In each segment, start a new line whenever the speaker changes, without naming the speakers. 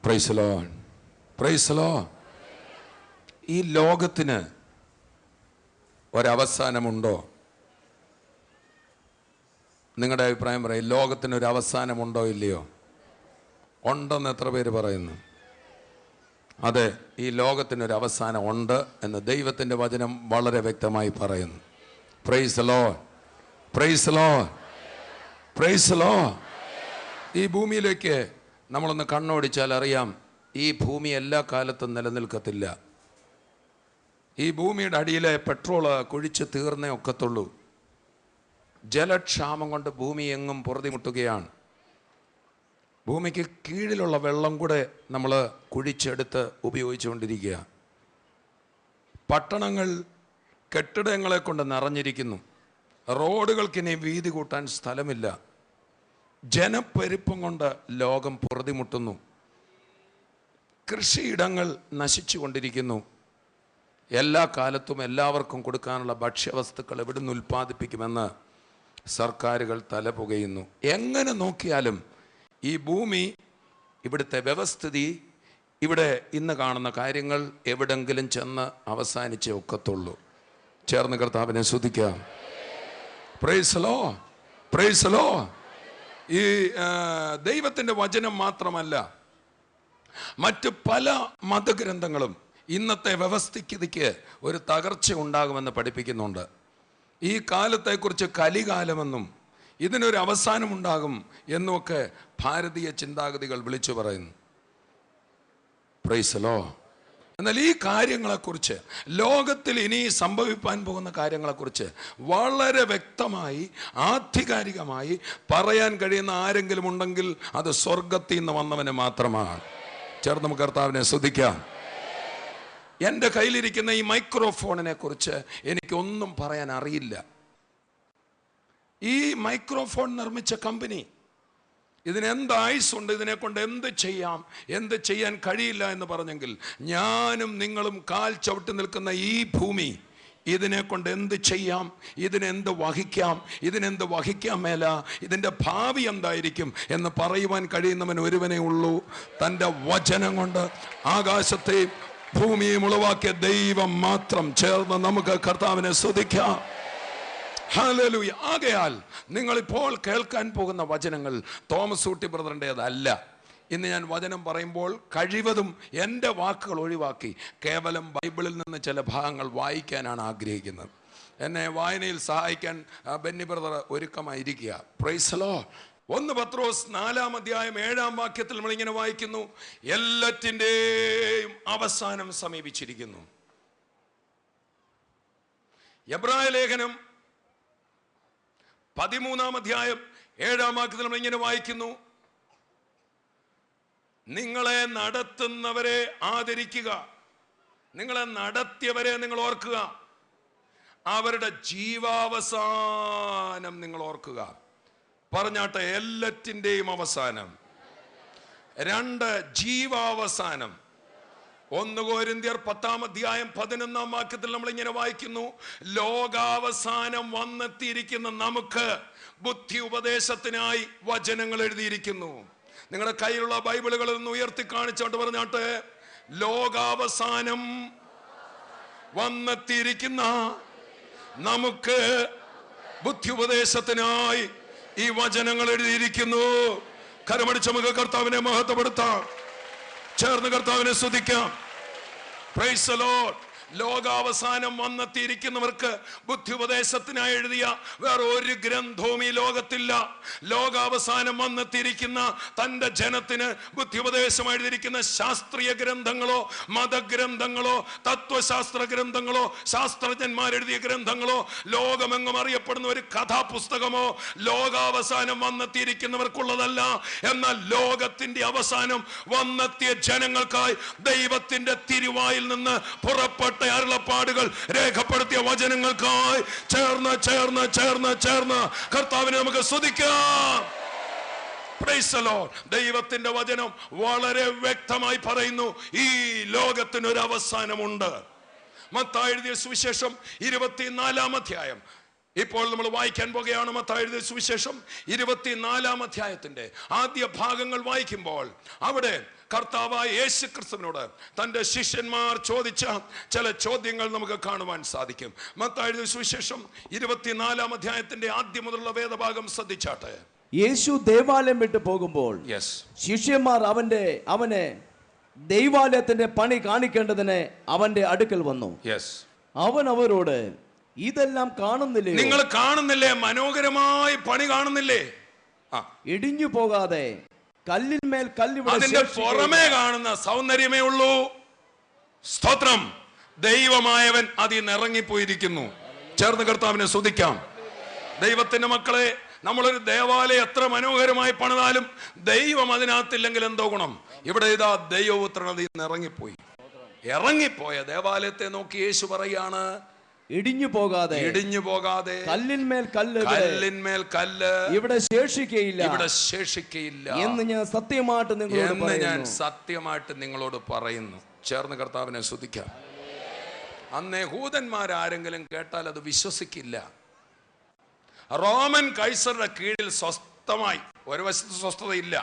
Price the lord, praise the Lord. ഈ ലോകത്തിന് ഒരവസാനമുണ്ടോ? നിങ്ങളുടെ അഭിപ്രായം പറയും. ലോകത്തിനൊരു അവസാനമുണ്ടോ ഇല്ലയോ? ഉണ്ടെന്ന് എത്ര പേര് പറയുന്നു? അതെ, ഈ ലോകത്തിനൊരു അവസാനം ഉണ്ട് എന്ന് ദൈവത്തിൻ്റെ വചനം വളരെ വ്യക്തമായി പറയുന്നു. Price the lord, praise the lord, praise the Lord. ഈ ഭൂമിയിലേക്ക് നമ്മളൊന്ന് കണ്ണോടിച്ചാൽ അറിയാം, ഈ ഭൂമി എല്ലാ കാലത്തും നിലനിൽക്കത്തില്ല. ഈ ഭൂമിയുടെ അടിയിലെ പെട്രോള് കുഴിച്ച് തീർന്നേ ഒക്കത്തുള്ളൂ. ജലക്ഷാമം കൊണ്ട് ഭൂമി എങ്ങും പൊറുതിമുട്ടുകയാണ്. ഭൂമിക്ക് കീഴിലുള്ള വെള്ളം കൂടെ നമ്മൾ കുഴിച്ചെടുത്ത് ഉപയോഗിച്ചുകൊണ്ടിരിക്കുക. പട്ടണങ്ങൾ കെട്ടിടങ്ങളെ കൊണ്ട് നിറഞ്ഞിരിക്കുന്നു. റോഡുകൾക്കിനി വീതി കൂട്ടാൻ സ്ഥലമില്ല. ജനപ്പെരുപ്പം കൊണ്ട് ലോകം പൊറുതിമുട്ടുന്നു. കൃഷിയിടങ്ങൾ നശിച്ചു കൊണ്ടിരിക്കുന്നു. എല്ലാ കാലത്തും എല്ലാവർക്കും കൊടുക്കാനുള്ള ഭക്ഷ്യവസ്തുക്കൾ എവിടുന്ന് ഉൽപ്പാദിപ്പിക്കുമെന്ന് സർക്കാരുകൾ തലപുകയുന്നു. എങ്ങനെ നോക്കിയാലും ഈ ഭൂമി, ഇവിടുത്തെ വ്യവസ്ഥിതി, ഇവിടെ ഇന്ന് കാണുന്ന കാര്യങ്ങൾ എവിടെങ്കിലും ചെന്ന് അവസാനിച്ചേ ഒക്കത്തുള്ളൂ. ചേർന്ന് കർത്താവിനെ സ്തുതിക്കാം. Price the lord, praise the Lord. ഈ ദൈവത്തിൻ്റെ വചനം മാത്രമല്ല, മറ്റ് പല മതഗ്രന്ഥങ്ങളും ഇന്നത്തെ വ്യവസ്ഥിതിക്ക് ഒരു തകർച്ച ഉണ്ടാകുമെന്ന് പഠിപ്പിക്കുന്നുണ്ട്. ഈ കാലത്തെക്കുറിച്ച് കലികാലമെന്നും ഇതിനൊരു അവസാനമുണ്ടാകും എന്നുമൊക്കെ ഭാരതീയ ചിന്താഗതികൾ വിളിച്ചു പറയുന്നു. Price the lord. എന്നാൽ ഈ കാര്യങ്ങളെക്കുറിച്ച്, ലോകത്തിൽ ഇനി സംഭവിക്കാൻ പോകുന്ന കാര്യങ്ങളെക്കുറിച്ച് വളരെ വ്യക്തമായി ആധികാരികമായി പറയാൻ കഴിയുന്ന ആരെങ്കിലും ഉണ്ടെങ്കിൽ അത് സ്വർഗത്തിൽ നിന്ന് വന്നവന് മാത്രമാണ്. ചേർന്ന് നമുക്ക് കർത്താവിനെ സ്തുതിക്കാം. എൻ്റെ കയ്യിലിരിക്കുന്ന ഈ മൈക്രോഫോണിനെ കുറിച്ച് എനിക്കൊന്നും പറയാൻ അറിയില്ല. ഈ മൈക്രോഫോൺ നിർമ്മിച്ച കമ്പനി ഇതിനെന്ത് ആയുസ്സുണ്ട്, ഇതിനെ കൊണ്ട് എന്ത് ചെയ്യാം, എന്ത് ചെയ്യാൻ കഴിയില്ല എന്ന് പറഞ്ഞെങ്കിൽ, ഞാനും നിങ്ങളും കാൽ ചവിട്ടി നിൽക്കുന്ന ഈ ഭൂമി ഇതിനെ കൊണ്ട് എന്ത് ചെയ്യാം, ഇതിനെന്ത് വഹിക്കാം, ഇതിനെന്ത് വഹിക്കാൻ മേല, ഇതിൻ്റെ ഭാവി എന്തായിരിക്കും എന്ന് പറയുവാൻ കഴിയുന്നവൻ ഒരുവനേ ഉള്ളൂ. തൻ്റെ വചനം കൊണ്ട് ആകാശത്തെയും ഭൂമിയും ഉളവാക്കിയ ദൈവം മാത്രം. ചേർന്ന് നമുക്ക് കർത്താവിനെ സ്തുതിക്കാം. ഹല്ലേലൂയ. ആകയാൽ നിങ്ങളിപ്പോൾ കേൾക്കാൻ പോകുന്ന വചനങ്ങൾ തോമസ് ഊട്ടി ബ്രദറിൻ്റെതല്ല. ഇന്ന് ഞാൻ വചനം പറയുമ്പോൾ കഴിവതും എൻ്റെ വാക്കുകൾ ഒഴിവാക്കി കേവലം ബൈബിളിൽ നിന്ന് ചില ഭാഗങ്ങൾ വായിക്കാനാണ് ആഗ്രഹിക്കുന്നത്. എന്നെ വായനയിൽ സഹായിക്കാൻ ബെന്നി ബ്രദർ ഒരുക്കമായിരിക്കുക. Praise the lord. 1 പത്രോസ് 4-ാം അധ്യായം 7-ാം വാക്യത്തിൽ നമ്മളിങ്ങനെ വായിക്കുന്നു, എല്ലാറ്റിൻ്റെയും അവസാനം സമീപിച്ചിരിക്കുന്നു. എബ്രായ ലേഖനം 13-ാം അധ്യായം 7-ാം വാക്യത്തിൽ നമ്മളിങ്ങനെ വായിക്കുന്നു, നിങ്ങളെ നടത്തുന്നവരെ ആദരിക്കുക, നിങ്ങളെ നടത്തിയവരെ നിങ്ങൾ ഓർക്കുക, അവരുടെ ജീവാവസാനം നിങ്ങൾ ഓർക്കുക. പറഞ്ഞാട്ടെ, എല്ലാറ്റിൻ്റെയും അവസാനം. 2, ജീവാവസാനം. 1 കൊരിന്ത്യർ 10-ാം അധ്യായം 11-ാം വാക്യത്തിൽ നമ്മളിങ്ങനെ വായിക്കുന്നു, ലോകാവസാനം വന്നെത്തിയിരിക്കുന്ന നമുക്ക് ബുദ്ധി ഉപദേശത്തിനായി വചനങ്ങൾ എഴുതിയിരിക്കുന്നു. നിങ്ങളുടെ കയ്യിലുള്ള ബൈബിളുകളിൽ നിന്ന് ഉയർത്തി കാണിച്ചോണ്ട് പറഞ്ഞാട്ടെ, ലോകാവസാനം വന്നെത്തിയിരിക്കുന്ന നമുക്ക് ബുദ്ധി ഉപദേശത്തിനായി ഈ വചനങ്ങൾ എഴുതിയിരിക്കുന്നു. കരമടിച്ച് നമുക്ക് കർത്താവിനെ മഹത്വപ്പെടുത്താം. ചേർന്ന് കർത്താവിനെ സ്തുതിക്കാം. Price the Lord. ലോകാവസാനം വന്നെത്തിയിരിക്കുന്നവർക്ക് ബുദ്ധിയുപദേശത്തിനായി എഴുതിയ വേറെ ഒരു ഗ്രന്ഥവും ഈ ലോകത്തില്ല. ലോകാവസാനം വന്നെത്തിയിരിക്കുന്ന തൻ്റെ ജനത്തിന് ബുദ്ധിയുപദേശം എഴുതിയിരിക്കുന്ന ശാസ്ത്രീയ ഗ്രന്ഥങ്ങളോ മതഗ്രന്ഥങ്ങളോ തത്വശാസ്ത്ര ഗ്രന്ഥങ്ങളോ ശാസ്ത്രജ്ഞന്മാരെഴുതിയ ഗ്രന്ഥങ്ങളോ ലോകമെങ്ങും അറിയപ്പെടുന്ന ഒരു കഥാപുസ്തകമോ ലോകാവസാനം വന്നെത്തിയിരിക്കുന്നവർക്കുള്ളതല്ല. എന്നാൽ ലോകത്തിന്റെ അവസാനം വന്നെത്തിയ ജനങ്ങൾക്കായി ദൈവത്തിന്റെ തിരുവായിൽ നിന്ന് പുറപ്പെട്ട അരുളപ്പാടുകൾ രേഖപ്പെടുത്തിയ വചനങ്ങൾക്കായി ചേർന്ന് ചേർന്ന് ചേർന്ന് ചേർന്ന് കർത്താവിനെ നമുക്ക് സ്തുതിക്കാം. Price the Lord. ദൈവത്തിന്റെ വചനം വളരെ വ്യക്തമായി പറയുന്നു, ഈ ലോകത്തിനൊരു അവസാനമുണ്ട്. മത്തായി എഴുതിയ സുവിശേഷം 24-ാം അധ്യായം ഇപ്പോൾ നമ്മൾ വായിക്കാൻ പോകുകയാണ് മത്തായി എഴുതിയ സുവിശേഷം 24-ാം അധ്യായത്തിന്റെ ആദ്യ ഭാഗങ്ങൾ വായിക്കുമ്പോൾ അവിടെ കർത്താവായ യേശു ക്രിസ്തുവിനോട് തന്റെ ശിഷ്യന്മാർ ചോദിച്ച ചില ചോദ്യങ്ങൾ നമുക്ക് കാണുവാൻ സാധിക്കും. മത്തായി എഴുതിയ സുവിശേഷം 24-ാം അധ്യായത്തിന്റെ ആദ്യം മുതലുള്ള വേദഭാഗം ശ്രദ്ധിച്ചാട്ടെ.
യേശു ദേവാലയം വിട്ടു പോകുമ്പോൾ ശിഷ്യന്മാർ അവനെ ദൈവാലയത്തിന്റെ പണി കാണിക്കേണ്ടതിന് അവന്റെ അടുക്കൽ വന്നു. അവൻ അവരോട്, ഇതെല്ലാം കാണുന്നില്ലേ?
നിങ്ങൾ കാണുന്നില്ലേ? മനോഹരമായ പണി കാണുന്നില്ലേ?
ഇടിഞ്ഞു പോകാതെ കല്ലിന്മേൽ കല്ല്,
അതിന്റെ പുറമേ കാണുന്ന സൗന്ദര്യമേ ഉള്ളൂ. സ്തോത്രം. ദൈവമായവൻ അതിൽ നിന്ന് ഇറങ്ങിപ്പോയിരിക്കുന്നു. ചേർന്ന് കർത്താവിനെ സ്തുതിക്കാം. ദൈവത്തിന്റെ മക്കളെ, നമ്മളൊരു ദേവാലയം എത്ര മനോഹരമായി പണിതാലും ദൈവം അതിനകത്തില്ലെങ്കിൽ എന്തോ ഗുണം? ഇവിടെ ഇതാ ദൈവപുത്രൻ അതിൽ നിന്ന് ഇറങ്ങിപ്പോയ ദേവാലയത്തെ നോക്കി യേശു പറയാണ്,
ഇടിഞ്ഞു പോകാതെ കല്ലിന്മേൽ
കല്ല്
ഇവിടെ ശേഷിക്കയില്ല
എന്ന്
ഞാൻ
സത്യമായിട്ട് നിങ്ങളോട് പറയുന്നു. ചേർന്ന് കർത്താവിനെ സ്തുതിക്കാം. അന്ന് യഹൂദന്മാരാരെങ്കിലും കേട്ടാൽ അത് വിശ്വസിക്കില്ല. റോമൻ കൈസറുടെ കീഴിൽ സ്വസ്ഥമായി, ഒരു വശത്ത് സ്വസ്ഥതയില്ല.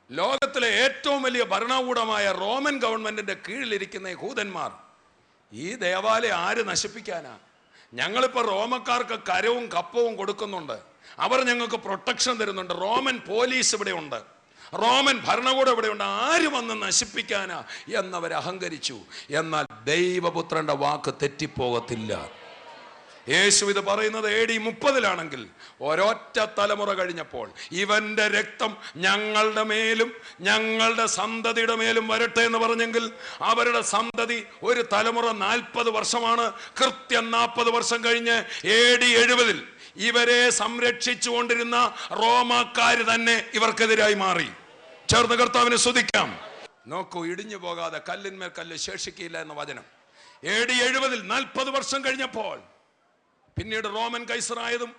ലോകത്തിലെ ഏറ്റവും വലിയ ഭരണകൂടമായ റോമൻ ഗവൺമെന്റിന്റെ കീഴിലിരിക്കുന്ന യഹൂദന്മാർ ഈ ദേവാലയം ആര് നശിപ്പിക്കാനാ? ഞങ്ങളിപ്പോൾ റോമക്കാർക്ക് കരവും കപ്പവും കൊടുക്കുന്നുണ്ട്, അവർ ഞങ്ങൾക്ക് പ്രൊട്ടക്ഷൻ തരുന്നുണ്ട്, റോമൻ പോലീസ് ഇവിടെ ഉണ്ട്, റോമൻ ഭരണകൂടം ഇവിടെയുണ്ട്, ആര് വന്ന് നശിപ്പിക്കാനാ എന്നവർ അഹങ്കരിച്ചു. എന്നാൽ ദൈവപുത്രന്റെ വാക്ക് തെറ്റിപ്പോകത്തില്ല. യേശു ഇത് പറയുന്നത് AD 30-ലാണെങ്കിൽ ഒരൊറ്റ തലമുറ കഴിഞ്ഞപ്പോൾ ഇവന്റെ രക്തം ഞങ്ങളുടെ മേലും ഞങ്ങളുടെ സന്തതിയുടെ മേലും വരട്ടെ എന്ന് പറഞ്ഞെങ്കിൽ അവരുടെ സന്തതി ഒരു തലമുറ 40 വർഷമാണ്. കൃത്യം 40 വർഷം കഴിഞ്ഞ് AD 70-ൽ ഇവരെ സംരക്ഷിച്ചു കൊണ്ടിരുന്ന റോമാക്കാര് തന്നെ ഇവർക്കെതിരായി മാറി. ചേർന്ന് കർത്താവിനെ സ്തുതിക്കാം. നോക്കൂ, ഇടിഞ്ഞു പോകാതെ കല്ലിന്മേൽ കല്ല് ശേഷിക്കില്ല എന്ന വചനം AD 70-ൽ 40 വർഷം കഴിഞ്ഞപ്പോൾ പിന്നീട് റോമൻ കൈസറായതും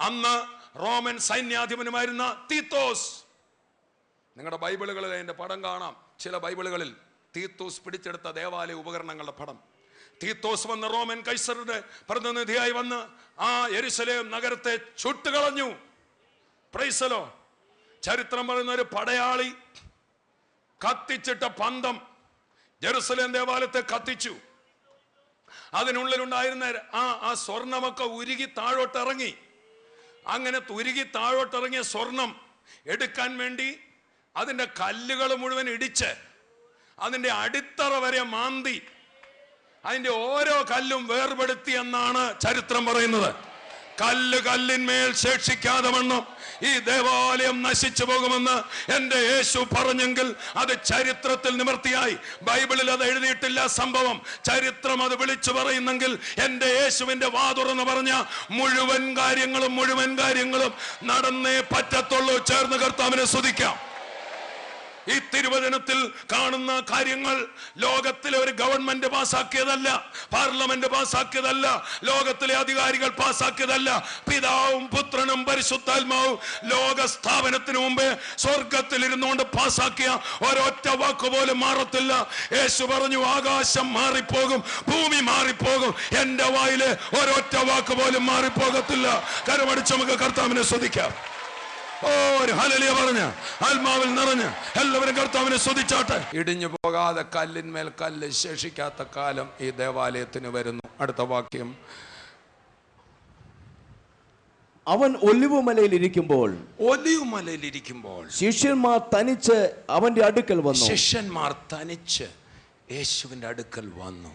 അന്ന് റോമൻ സൈന്യാധിപനുമായിരുന്ന തീത്തോസ്, നിങ്ങളുടെ ബൈബിളുകളിൽ അതിന്റെ പടം കാണാം. ചില ബൈബിളുകളിൽ തീത്തോസ് പിടിച്ചെടുത്ത ദേവാലയ ഉപകരണങ്ങളുടെ പടം. തീത്തോസ് വന്ന റോമൻ കൈസറുടെ പ്രതിനിധിയായി വന്ന് ആ യെരുശലേം നഗരത്തെ ചുട്ടുകളഞ്ഞു. Price the Lord. ചരിത്രം പറയുന്ന ഒരു പടയാളി കത്തിച്ചിട്ട പന്തം യെരുശലേം ദേവാലയത്തെ കത്തിച്ചു. അതിനുള്ളിലുണ്ടായിരുന്ന ആ സ്വർണമൊക്കെ ഉരുകി താഴോട്ടിറങ്ങി. അങ്ങനെ ഉരുകി താഴോട്ടിറങ്ങിയ സ്വർണം എടുക്കാൻ വേണ്ടി അതിന്റെ കല്ലുകൾ മുഴുവൻ ഇടിച്ച് അതിന്റെ അടിത്തറ വരെ മാന്തി അതിന്റെ ഓരോ കല്ലും വേർപെടുത്തി എന്നാണ് ചരിത്രം പറയുന്നത്. കല്ല് കല്ലിന്മേൽ ശേഷിക്കാതെ വണ്ണം ഈ ദേവാലയം നശിച്ചു പോകുമെന്ന് എന്റെ യേശു പറഞ്ഞെങ്കിൽ അത് ചരിത്രത്തിൽ നിവൃത്തിയായി. ബൈബിളിൽ അത് എഴുതിയിട്ടില്ല സംഭവം, ചരിത്രം അത് വിളിച്ചു പറയുന്നെങ്കിൽ എന്റെ യേശുവിന്റെ വാതുറന്ന് പറഞ്ഞ മുഴുവൻ കാര്യങ്ങളും നടന്നേ പറ്റത്തുള്ളൂ. ചേർന്ന് കർത്താവിനെ സ്തുതിക്കാം. ഈ തിരുവചനത്തിൽ കാണുന്ന കാര്യങ്ങൾ ലോകത്തിലെ ഒരു ഗവൺമെന്റ് പാസാക്കിയതല്ല, പാർലമെന്റ് പാസാക്കിയതല്ല, ലോകത്തിലെ അധികാരികൾ പാസാക്കിയതല്ല. പിതാവും പുത്രനും പരിശുദ്ധാത്മാവും ലോക സ്ഥാപനത്തിന് മുമ്പേ സ്വർഗത്തിൽ ഇരുന്നുകൊണ്ട് പാസാക്കിയ ഒരൊറ്റ വാക്കുപോലും മാറത്തില്ല. യേശു പറഞ്ഞു, ആകാശം മാറിപ്പോകും, ഭൂമി മാറിപ്പോകും, എന്റെ വായിലെ ഒരൊറ്റ വാക്ക് പോലും മാറിപ്പോകത്തില്ല. കരമടിച്ച് നമുക്ക് കർത്താവിനെ സ്തുതിക്കാം. ഹല്ലേലൂയ പറഞ്ഞ് ആത്മാവിൽ നിറഞ്ഞ് എല്ലാവരും കർത്താവിനെ സ്തുതിച്ചാട്ടെ. ഇടിഞ്ഞു പോകാതെ കല്ലിന്മേൽ കല്ല് ശേഷിക്കാത്ത കാലം ഈ ദേവാലയത്തിന് വരുന്നു. അടുത്ത വാക്യം.
അവൻ ഒലിവുമലയിൽ ഇരിക്കുമ്പോൾ ശിഷ്യന്മാർ തനിച്ച് അവന്റെ അടുക്കൽ വന്നു.
ശിഷ്യന്മാർ തനിച്ച് യേശുവിന്റെ അടുക്കൽ വന്നു.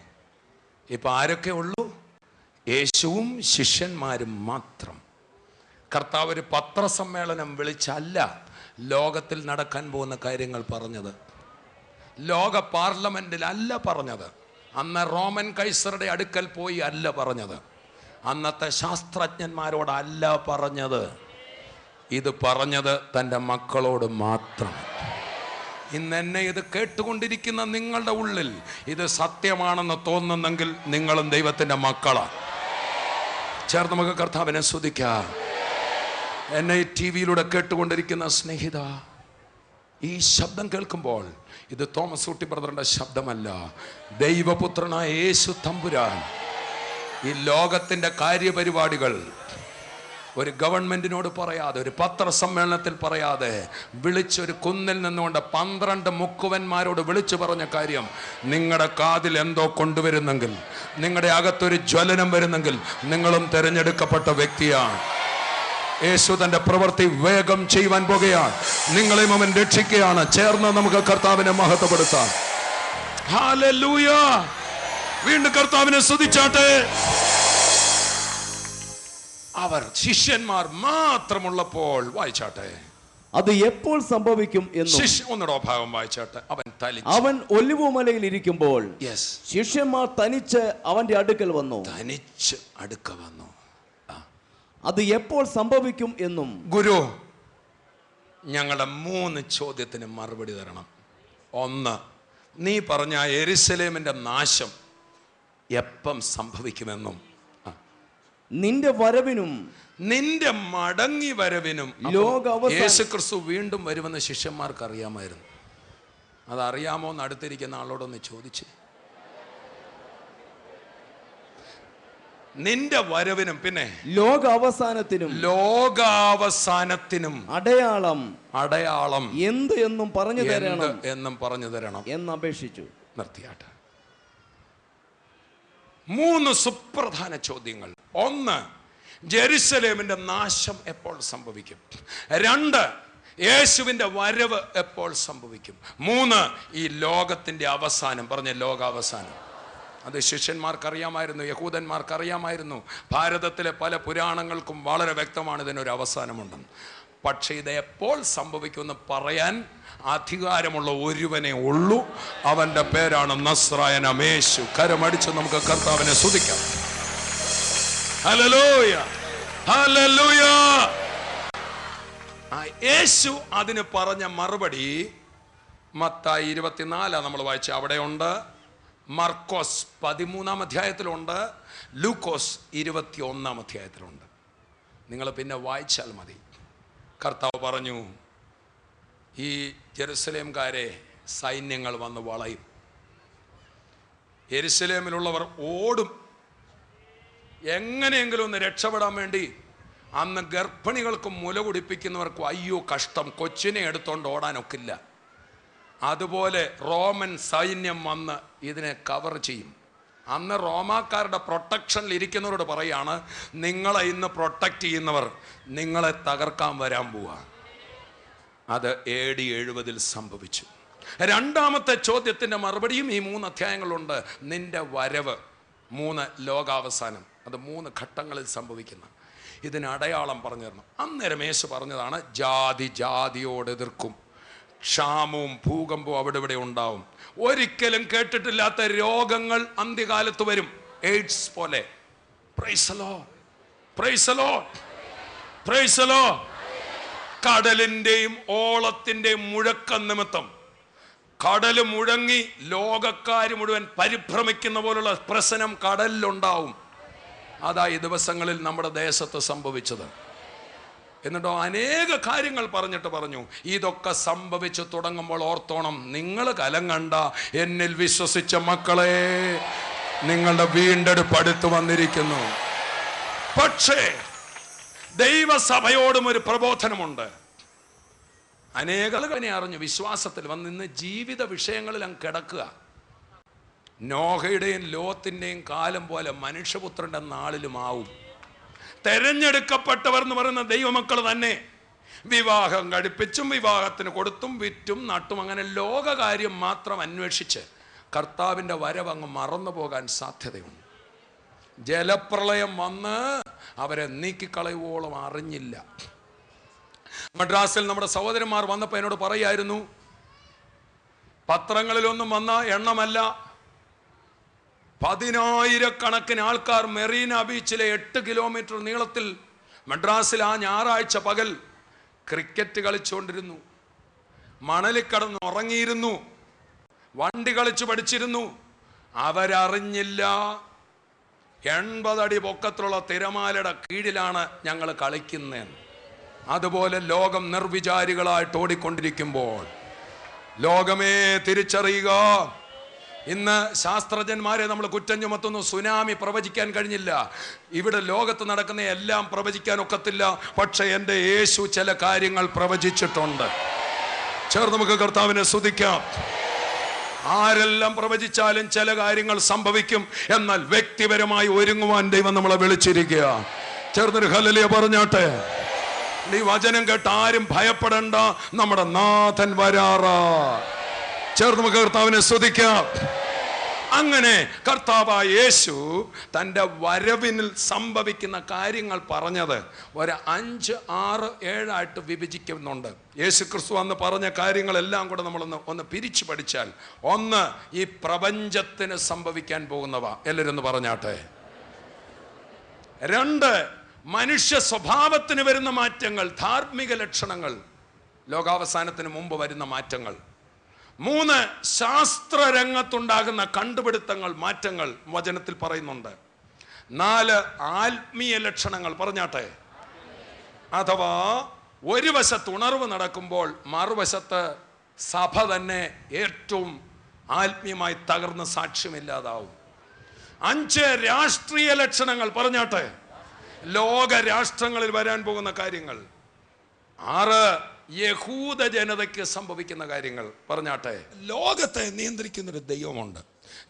ഇപ്പൊ ആരൊക്കെ ഉള്ളൂ? യേശുവും ശിഷ്യന്മാരും മാത്രം. കർത്താവ് ഒരു പത്രസമ്മേളനം വിളിച്ചല്ല ലോകത്തിൽ നടക്കാൻ പോകുന്ന കാര്യങ്ങൾ പറഞ്ഞത്. ലോക പാർലമെന്റിലല്ല പറഞ്ഞത്. അന്ന് റോമൻ കൈസറുടെ അടുക്കൽ പോയി അല്ല പറഞ്ഞത്. അന്നത്തെ ശാസ്ത്രജ്ഞന്മാരോടല്ല പറഞ്ഞത്. ഇത് പറഞ്ഞത് തൻ്റെ മക്കളോട് മാത്രം. ഇന്ന് എന്നെ ഇത് കേട്ടുകൊണ്ടിരിക്കുന്ന നിങ്ങളുടെ ഉള്ളിൽ ഇത് സത്യമാണെന്ന് തോന്നുന്നെങ്കിൽ നിങ്ങളും ദൈവത്തിൻ്റെ മക്കളാണ്. ചേർന്ന് നമുക്ക് കർത്താവിനെ സ്തുതിക്കാം. എന്നെ TV-യിലൂടെ കേട്ടുകൊണ്ടിരിക്കുന്ന സ്നേഹിത, ഈ ശബ്ദം കേൾക്കുമ്പോൾ ഇത് തോമസ് ഊട്ടി ബ്രദറിന്റെ ശബ്ദമല്ല, ദൈവപുത്രനായ യേശു തമ്പുരാൻ ഈ ലോകത്തിന്റെ കാര്യപരിപാടികൾ ഒരു ഗവൺമെന്റിനോട് പറയാതെ, ഒരു പത്രസമ്മേളനത്തിൽ പറയാതെ, വിളിച്ചൊരു കുന്നിൽ നിന്നുകൊണ്ട് 12 മുക്കുവന്മാരോട് വിളിച്ചു പറഞ്ഞ കാര്യം, നിങ്ങളുടെ കാതിൽ എന്തോ കൊണ്ടുവരുന്നെങ്കിൽ, നിങ്ങളുടെ അകത്തൊരു ജ്വലനം വരുന്നെങ്കിൽ, നിങ്ങളും തിരഞ്ഞെടുക്കപ്പെട്ട വ്യക്തിയാണ്. യേശു തന്റെ പ്രവൃത്തി വേഗം ചെയ്യുവാൻ പോകുകയാണ്. നിങ്ങളെയും അവൻ രക്ഷിക്കുകയാണ്. ചേർന്ന് നമുക്ക് കർത്താവിനെ മഹത്വപ്പെടുത്താം. ഹല്ലേലൂയ! വീണ്ടും കർത്താവിനെ സ്തുതിച്ചാട്ടെ. അവർ ശിഷ്യന്മാർ മാത്രമുള്ളപ്പോൾ, വായിച്ചാട്ടെ,
അത് എപ്പോൾ സംഭവിക്കും എന്നും.
ഒന്നുകൂടെ ഭാഗം വായിച്ചാട്ടെ.
അവൻ ഒലിവുമലയിൽ ഇരിക്കുമ്പോൾ ശിഷ്യന്മാർ തനിച്ച് അവന്റെ അടുക്കൽ വന്നു.
തനിച്ച് അടുക്ക വന്നു.
അത് എപ്പോൾ സംഭവിക്കും എന്നും.
ഗുരു, ഞങ്ങളുടെ 3 ചോദ്യത്തിന് മറുപടി തരണം. 1, നീ പറഞ്ഞ യെരുശലേമിന്റെ നാശം എപ്പം സംഭവിക്കുമെന്നും,
നിന്റെ വരവിനും
നിന്റെ മടങ്ങി വരവിനും. യേശുക്രിസ്തു വീണ്ടും വരുമെന്ന് ശിഷ്യന്മാർക്ക് അറിയാമായിരുന്നു. അതറിയാമോ എന്ന് അടുത്തിരിക്കുന്ന ആളോടൊന്ന് ചോദിച്ച്. നിന്റെ വരവിനും പിന്നെ ലോകാവസാനത്തിനും അടയാളം
എന്ത് എന്നും പറഞ്ഞു
തരണം
എന്ന് അപേക്ഷിച്ചു.
നിർത്തിയാട്ടെ. 3 സുപ്രധാന ചോദ്യങ്ങൾ. 1, ജെറുസലേമിന്റെ നാശം എപ്പോൾ സംഭവിക്കും? 2, യേശുവിന്റെ വരവ് എപ്പോൾ സംഭവിക്കും? 3, ഈ ലോകത്തിന്റെ അവസാനം. പറഞ്ഞ ലോകാവസാനം. അത് ശിഷ്യന്മാർക്ക് അറിയാമായിരുന്നു, യഹൂദന്മാർക്ക് അറിയാമായിരുന്നു. ഭാരതത്തിലെ പല പുരാണങ്ങൾക്കും വളരെ വ്യക്തമാണ് ഇതിനൊരു അവസാനമുണ്ടെന്ന്. പക്ഷെ ഇത് എപ്പോൾ സംഭവിക്കുമെന്ന് പറയാൻ അധികാരമുള്ള ഒരുവനെ ഉള്ളൂ. അവന്റെ പേരാണ് നസ്രായനായ യേശു. കരമടിച്ച് നമുക്ക് കർത്താവിനെ സ്തുതിക്കാം. Hallelujah, hallelujah. യേശു അതിന് പറഞ്ഞ മറുപടി മത്തായി 24 നമ്മൾ വായിച്ച അവിടെ ഉണ്ട്, മർക്കോസ് 13-ാം അധ്യായത്തിലുണ്ട്, ലൂക്കോസ് 21-ാം അധ്യായത്തിലുണ്ട്. നിങ്ങൾ പിന്നെ വായിച്ചാൽ മതി. കർത്താവ് പറഞ്ഞു, ഈ ജെറുസലേംകാരെ സൈന്യങ്ങൾ വന്ന് വളയും. യെരുശലേമിലുള്ളവർ ഓടും. എങ്ങനെയെങ്കിലും ഒന്ന് രക്ഷപ്പെടാൻ വേണ്ടി അന്ന് ഗർഭിണികൾക്കും മുല കുടിപ്പിക്കുന്നവർക്കും അയ്യോ കഷ്ടം, കൊച്ചിനെ എടുത്തോണ്ട് ഓടാനൊക്കില്ല. അതുപോലെ റോമൻ സൈന്യം വന്ന് ഇതിനെ കവർ ചെയ്യും. അന്ന് റോമാക്കാരുടെ പ്രൊട്ടക്ഷനിൽ ഇരിക്കുന്നവരോട് പറയാണ്, നിങ്ങളെ ഇന്ന് പ്രൊട്ടക്റ്റ് ചെയ്യുന്നവർ നിങ്ങളെ തകർക്കാൻ വരാൻ പോവാ. അത് AD 70 സംഭവിച്ചു. 2-ാമത്തെ ചോദ്യത്തിന്റെ മറുപടിയും ഈ 3 അധ്യായങ്ങളുണ്ട്. നിന്റെ വരവ്, 3 ലോകാവസാനം. അത് 3 ഘട്ടങ്ങളിൽ സംഭവിക്കുന്ന ഇതിന് അടയാളം പറഞ്ഞു തരണം. അന്നേരം യേശു പറഞ്ഞതാണ്, ജാതി ജാതിയോട് എതിർക്കും, ക്ഷാമവും ഭൂകമ്പവും അവിടെ ഇവിടെ ഉണ്ടാവും, ഒരിക്കലും കേട്ടിട്ടില്ലാത്ത രോഗങ്ങൾ അന്ത്യകാലത്ത് വരും, എയ്ഡ്സ് പോലെ. Praise the lord, praise the lord, praise the lord. കടലിന്റെയും ഓളത്തിന്റെയും മുഴക്കം നിമിത്തം കടല് മുഴങ്ങി ലോകക്കാര് മുഴുവൻ പരിഭ്രമിക്കുന്ന പോലുള്ള പ്രശ്നം കടലിലുണ്ടാവും. അതാ ഈ ദിവസങ്ങളിൽ നമ്മുടെ ദേശത്ത് സംഭവിച്ചത്. എന്നിട്ടോ അനേക കാര്യങ്ങൾ പറഞ്ഞിട്ട് പറഞ്ഞു, ഇതൊക്കെ സംഭവിച്ചു തുടങ്ങുമ്പോൾ ഓർത്തോണം, നിങ്ങൾ കലങ്ങണ്ട, എന്നിൽ വിശ്വസിച്ച മക്കളെ, നിങ്ങളുടെ വീണ്ടെടുപ്പ് അടുത്ത് വന്നിരിക്കുന്നു. പക്ഷേ ദൈവസഭയോടും ഒരു പ്രബോധനമുണ്ട്. അനേകനെ അറിഞ്ഞു വിശ്വാസത്തിൽ വന്ന് ഇന്ന് ജീവിത വിഷയങ്ങളിൽ അങ്ങ് കിടക്കുക. നോഹയുടെയും ലോത്തിന്റെയും കാലം പോലെ മനുഷ്യപുത്രന്റെ നാളിലും ആവും. തെരഞ്ഞെടുക്കപ്പെട്ടവർ എന്ന് പറയുന്ന ദൈവമക്കൾ തന്നെ വിവാഹം കഴിപ്പിച്ചും വിവാഹത്തിന് കൊടുത്തും വിറ്റും നട്ടും അങ്ങനെ ലോകകാര്യം മാത്രം അന്വേഷിച്ച് കർത്താവിൻ്റെ വരവ് അങ്ങ് മറന്നു പോകാൻ സാധ്യതയുണ്ട്. ജലപ്രളയം വന്ന് അവരെ നീക്കിക്കളയുവോളം അറിഞ്ഞില്ല. മദ്രാസിൽ നമ്മുടെ സഹോദരന്മാർ വന്നപ്പോൾ എന്നോട് പറയായിരുന്നു, പത്രങ്ങളിലൊന്നും വന്ന എണ്ണമല്ല, 10,000-കണക്കിന് ആൾക്കാർ മെറീന ബീച്ചിലെ 8 കിലോമീറ്റർ നീളത്തിൽ മദ്രാസിൽ ആ ഞായറാഴ്ച പകൽ ക്രിക്കറ്റ് കളിച്ചുകൊണ്ടിരുന്നു, മണലിൽ കിടന്ന് ഉറങ്ങിയിരുന്നു, വണ്ടി കളിച്ചു പഠിച്ചിരുന്നു. അവരറിഞ്ഞില്ല 80 അടി പൊക്കത്തിലുള്ള തിരമാലയുടെ കീഴിലാണ് ഞങ്ങൾ കളിക്കുന്നതെന്ന്. അതുപോലെ ലോകം നിർവിചാരികളായിട്ട് ഓടിക്കൊണ്ടിരിക്കുമ്പോൾ ലോകമേ തിരിച്ചറിയുക, ഇന്ന് ശാസ്ത്രജ്ഞന്മാരെ നമ്മൾ കുറ്റം ചുമത്തുന്നു. സുനാമി പ്രവചിക്കാൻ കഴിഞ്ഞില്ല. ഇവിടെ ലോകത്ത് നടക്കുന്ന എല്ലാം പ്രവചിക്കാൻ ഒക്കത്തില്ല. പക്ഷെ എൻ്റെ യേശു ചില കാര്യങ്ങൾ പ്രവചിച്ചിട്ടുണ്ട്. ചേർന്ന് നമുക്ക് കർത്താവിനെ സ്തുതിക്കാം. ആരെല്ലാം പ്രവചിച്ചാലും ചില കാര്യങ്ങൾ സംഭവിക്കും. എന്നാൽ വ്യക്തിപരമായി ഒരുങ്ങുവാൻ ദൈവം നമ്മളെ വിളിച്ചിരിക്കുക. ചേർന്നൊരു ഹല്ലേലൂയ പറഞ്ഞാട്ടെ. ഈ വചനം കേട്ട് ആരും ഭയപ്പെടണ്ട, നമ്മുടെ നാഥൻ വരാറാ. ചേർന്ന് നമുക്ക് കർത്താവിനെ സ്തുതിക്കാം. അങ്ങനെ കർത്താവായ യേശു തൻ്റെ വരവിനിൽ സംഭവിക്കുന്ന കാര്യങ്ങൾ പറഞ്ഞത് ഒരു 5, 6, 7 ആയിട്ട് വിഭജിക്കുന്നുണ്ട്. യേശു ക്രിസ്തു അന്ന് പറഞ്ഞ കാര്യങ്ങളെല്ലാം കൂടെ നമ്മളൊന്ന് പിരിച്ചു പഠിച്ചാൽ, 1, ഈ പ്രപഞ്ചത്തിന് സംഭവിക്കാൻ പോകുന്നവ എല്ലാവരും ഒന്ന് പറഞ്ഞാട്ടെ. 2, മനുഷ്യ സ്വഭാവത്തിന് വരുന്ന മാറ്റങ്ങൾ, ധാർമ്മിക ലക്ഷണങ്ങൾ, ലോകാവസാനത്തിന് മുമ്പ് വരുന്ന മാറ്റങ്ങൾ. 3, ശാസ്ത്രരംഗത്തുണ്ടാകുന്ന കണ്ടുപിടുത്തങ്ങൾ, മാറ്റങ്ങൾ വചനത്തിൽ പറയുന്നുണ്ട്. 4, ആത്മീയ ലക്ഷണങ്ങൾ പറഞ്ഞാട്ടെ. അഥവാ ഒരു വശത്ത് ഉണർവ് നടക്കുമ്പോൾ മറുവശത്ത് സഭ തന്നെ ഏറ്റവും ആത്മീയമായി തകർന്ന് സാക്ഷ്യമില്ലാതാവും. 5, രാഷ്ട്രീയ ലക്ഷണങ്ങൾ പറഞ്ഞാട്ടെ. ലോക രാഷ്ട്രങ്ങളിൽ വരാൻ പോകുന്ന കാര്യങ്ങൾ. 6, യഹൂദ ജനതയ്ക്ക് സംഭവിക്കുന്ന കാര്യങ്ങൾ പറഞ്ഞാട്ടെ. ലോകത്തെ നിയന്ത്രിക്കുന്നൊരു ദൈവമുണ്ട്,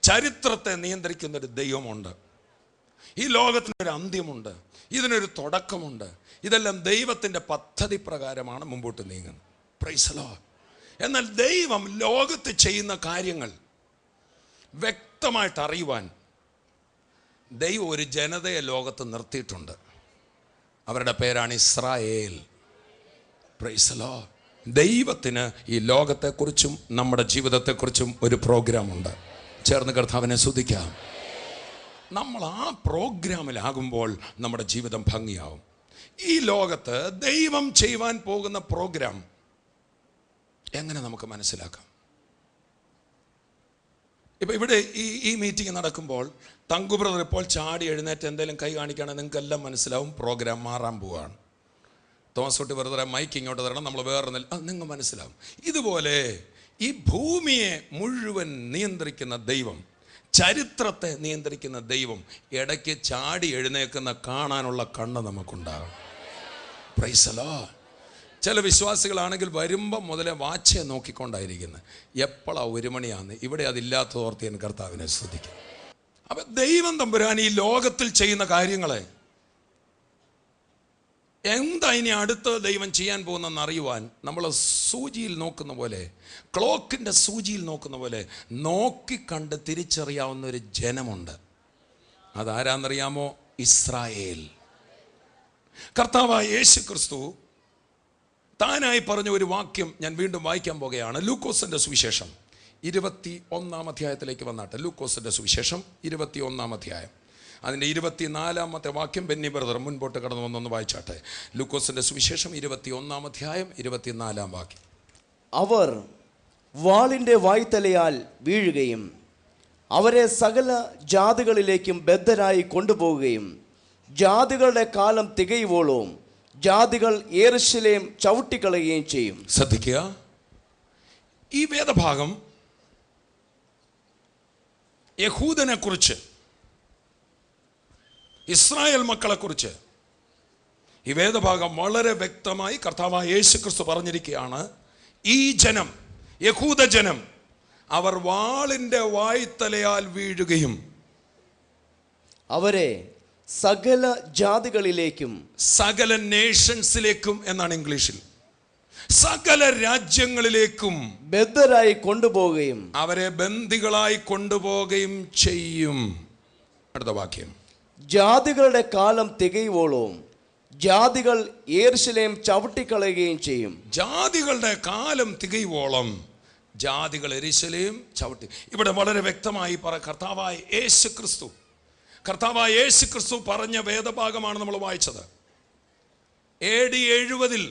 ചരിത്രത്തെ നിയന്ത്രിക്കുന്നൊരു ദൈവമുണ്ട്. ഈ ലോകത്തിനൊരു അന്ത്യമുണ്ട്, ഇതിനൊരു തുടക്കമുണ്ട്. ഇതെല്ലാം ദൈവത്തിൻ്റെ പദ്ധതി പ്രകാരമാണ് മുമ്പോട്ട് നീങ്ങുന്നത്. Price the lord. എന്നാൽ ദൈവം ലോകത്ത് ചെയ്യുന്ന കാര്യങ്ങൾ വ്യക്തമായിട്ട് അറിയുവാൻ ദൈവം ഒരു ജനതയെ ലോകത്ത് നിർത്തിയിട്ടുണ്ട്. അവരുടെ പേരാണ് ഇസ്രായേൽ. Price the Lord. ദൈവത്തിന് ഈ ലോകത്തെക്കുറിച്ചും നമ്മുടെ ജീവിതത്തെക്കുറിച്ചും ഒരു പ്രോഗ്രാമുണ്ട്. ചേർന്ന് കർത്താവിനെ സ്തുതിക്കാം. നമ്മൾ ആ പ്രോഗ്രാമിലാകുമ്പോൾ നമ്മുടെ ജീവിതം ഭംഗിയാവും. ഈ ലോകത്ത് ദൈവം ചെയ്യുവാൻ പോകുന്ന പ്രോഗ്രാം എങ്ങനെ നമുക്ക് മനസ്സിലാക്കാം? ഇപ്പം ഇവിടെ ഈ മീറ്റിംഗ് നടക്കുമ്പോൾ തങ്കു ബ്രദർ ഇപ്പോൾ ചാടി എഴുന്നേറ്റ് എന്തെങ്കിലും കൈ കാണിക്കുകയാണെങ്കിൽ നിങ്ങൾക്കെല്ലാം മനസ്സിലാവും പ്രോഗ്രാം മാറാൻ പോവുകയാണ്. തോമസ് കുട്ടി വെറുതെ മൈക്ക് ഇങ്ങോട്ട് തരണം, നമ്മൾ വേറെ നിങ്ങൾ മനസ്സിലാവും. ഇതുപോലെ ഈ ഭൂമിയെ മുഴുവൻ നിയന്ത്രിക്കുന്ന ദൈവം, ചരിത്രത്തെ നിയന്ത്രിക്കുന്ന ദൈവം ഇടയ്ക്ക് ചാടി എഴുന്നേക്കുന്ന കാണാനുള്ള കണ്ണ് നമുക്കുണ്ടാകും. Price the Lord. ചില വിശ്വാസികളാണെങ്കിൽ വരുമ്പം മുതലേ വാച്ചയെ നോക്കിക്കൊണ്ടായിരിക്കുന്നത്, എപ്പോഴാണ് 1 മണിയാന്ന്. ഇവിടെ അതില്ലാത്തതോർത്ത് ഞാൻ കർത്താവിനെ സ്തുതിക്കും. അപ്പം ദൈവം തമ്പുരാൻ ഈ ലോകത്തിൽ ചെയ്യുന്ന കാര്യങ്ങളെ എന്താ ഇനി അടുത്ത ദൈവം ചെയ്യാൻ പോകുന്നതെന്ന് അറിയുവാൻ നമ്മൾ സൂചിയിൽ നോക്കുന്ന പോലെ, ക്ലോക്കിൻ്റെ സൂചിയിൽ നോക്കുന്ന പോലെ നോക്കിക്കണ്ട് തിരിച്ചറിയാവുന്ന ഒരു ജനമുണ്ട്. അതാരാന്നറിയാമോ? ഇസ്രായേൽ. കർത്താവായ യേശു ക്രിസ്തു താനായി പറഞ്ഞ ഒരു വാക്യം ഞാൻ വീണ്ടും വായിക്കാൻ പോകുകയാണ്. ലൂക്കോസിൻ്റെ സുവിശേഷം 21-ാം അധ്യായത്തിലേക്ക് വന്നാട്ടെ. ലൂക്കോസിൻ്റെ സുവിശേഷം 21-ാം അധ്യായം അതിൻ്റെ 24-ാമത്തെ വാക്യം ബെന്നി ബ്രദർ മുൻപോട്ട് കടന്നു വന്നൊന്ന് വായിച്ചാട്ടെ. ലൂക്കോസിൻ്റെ സുവിശേഷം 21-ാം അധ്യായം 24-ാം വാക്യം.
അവർ വാളിൻ്റെ വായ്ത്തലയാൽ വീഴുകയും അവരെ സകല ജാതികളിലേക്കും ബദ്ധരായി കൊണ്ടുപോവുകയും ജാതികളുടെ കാലം തികയുവോളവും ജാതികൾ യെരൂശലേം ചവിട്ടിക്കളയുകയും ചെയ്യും.
ശ്രദ്ധിക്കുക, ഈ വേദഭാഗം യഹൂദനെ കുറിച്ച്, ഇസ്രായേൽ മക്കളെ കുറിച്ച് ഈ വേദഭാഗം വളരെ വ്യക്തമായി കർത്താവായ യേശു ക്രിസ്തു പറഞ്ഞിരിക്കുകയാണ്. ഈ ജനം, യഹൂദ ജനം, അവർ വാളിൻ്റെ വായ്ത്തലയാൽ വീഴുകയും
അവരെ സകല ജാതികളിലേക്കും,
സകല നേഷൻസിലേക്കും എന്നാണ് ഇംഗ്ലീഷിൽ, സകല രാജ്യങ്ങളിലേക്കും
ബദ്ധരായി കൊണ്ടുപോവുകയും
അവരെ ബന്ദികളായി കൊണ്ടുപോവുകയും ചെയ്യും. അടുത്ത വാക്യം.
ജാതികളുടെ കാലം തികയുവോളവും ജാതികൾ യെരൂശലേം ചവിട്ടിക്കളയുകയും ചെയ്യും.
ജാതികളുടെ കാലം തികയുവോളം ജാതികൾ യെരൂശലേം ചവിട്ടി. ഇവിടെ വളരെ വ്യക്തമായി കർത്താവായ യേശു ക്രിസ്തു പറഞ്ഞ വേദഭാഗമാണ് നമ്മൾ വായിച്ചത്. AD 70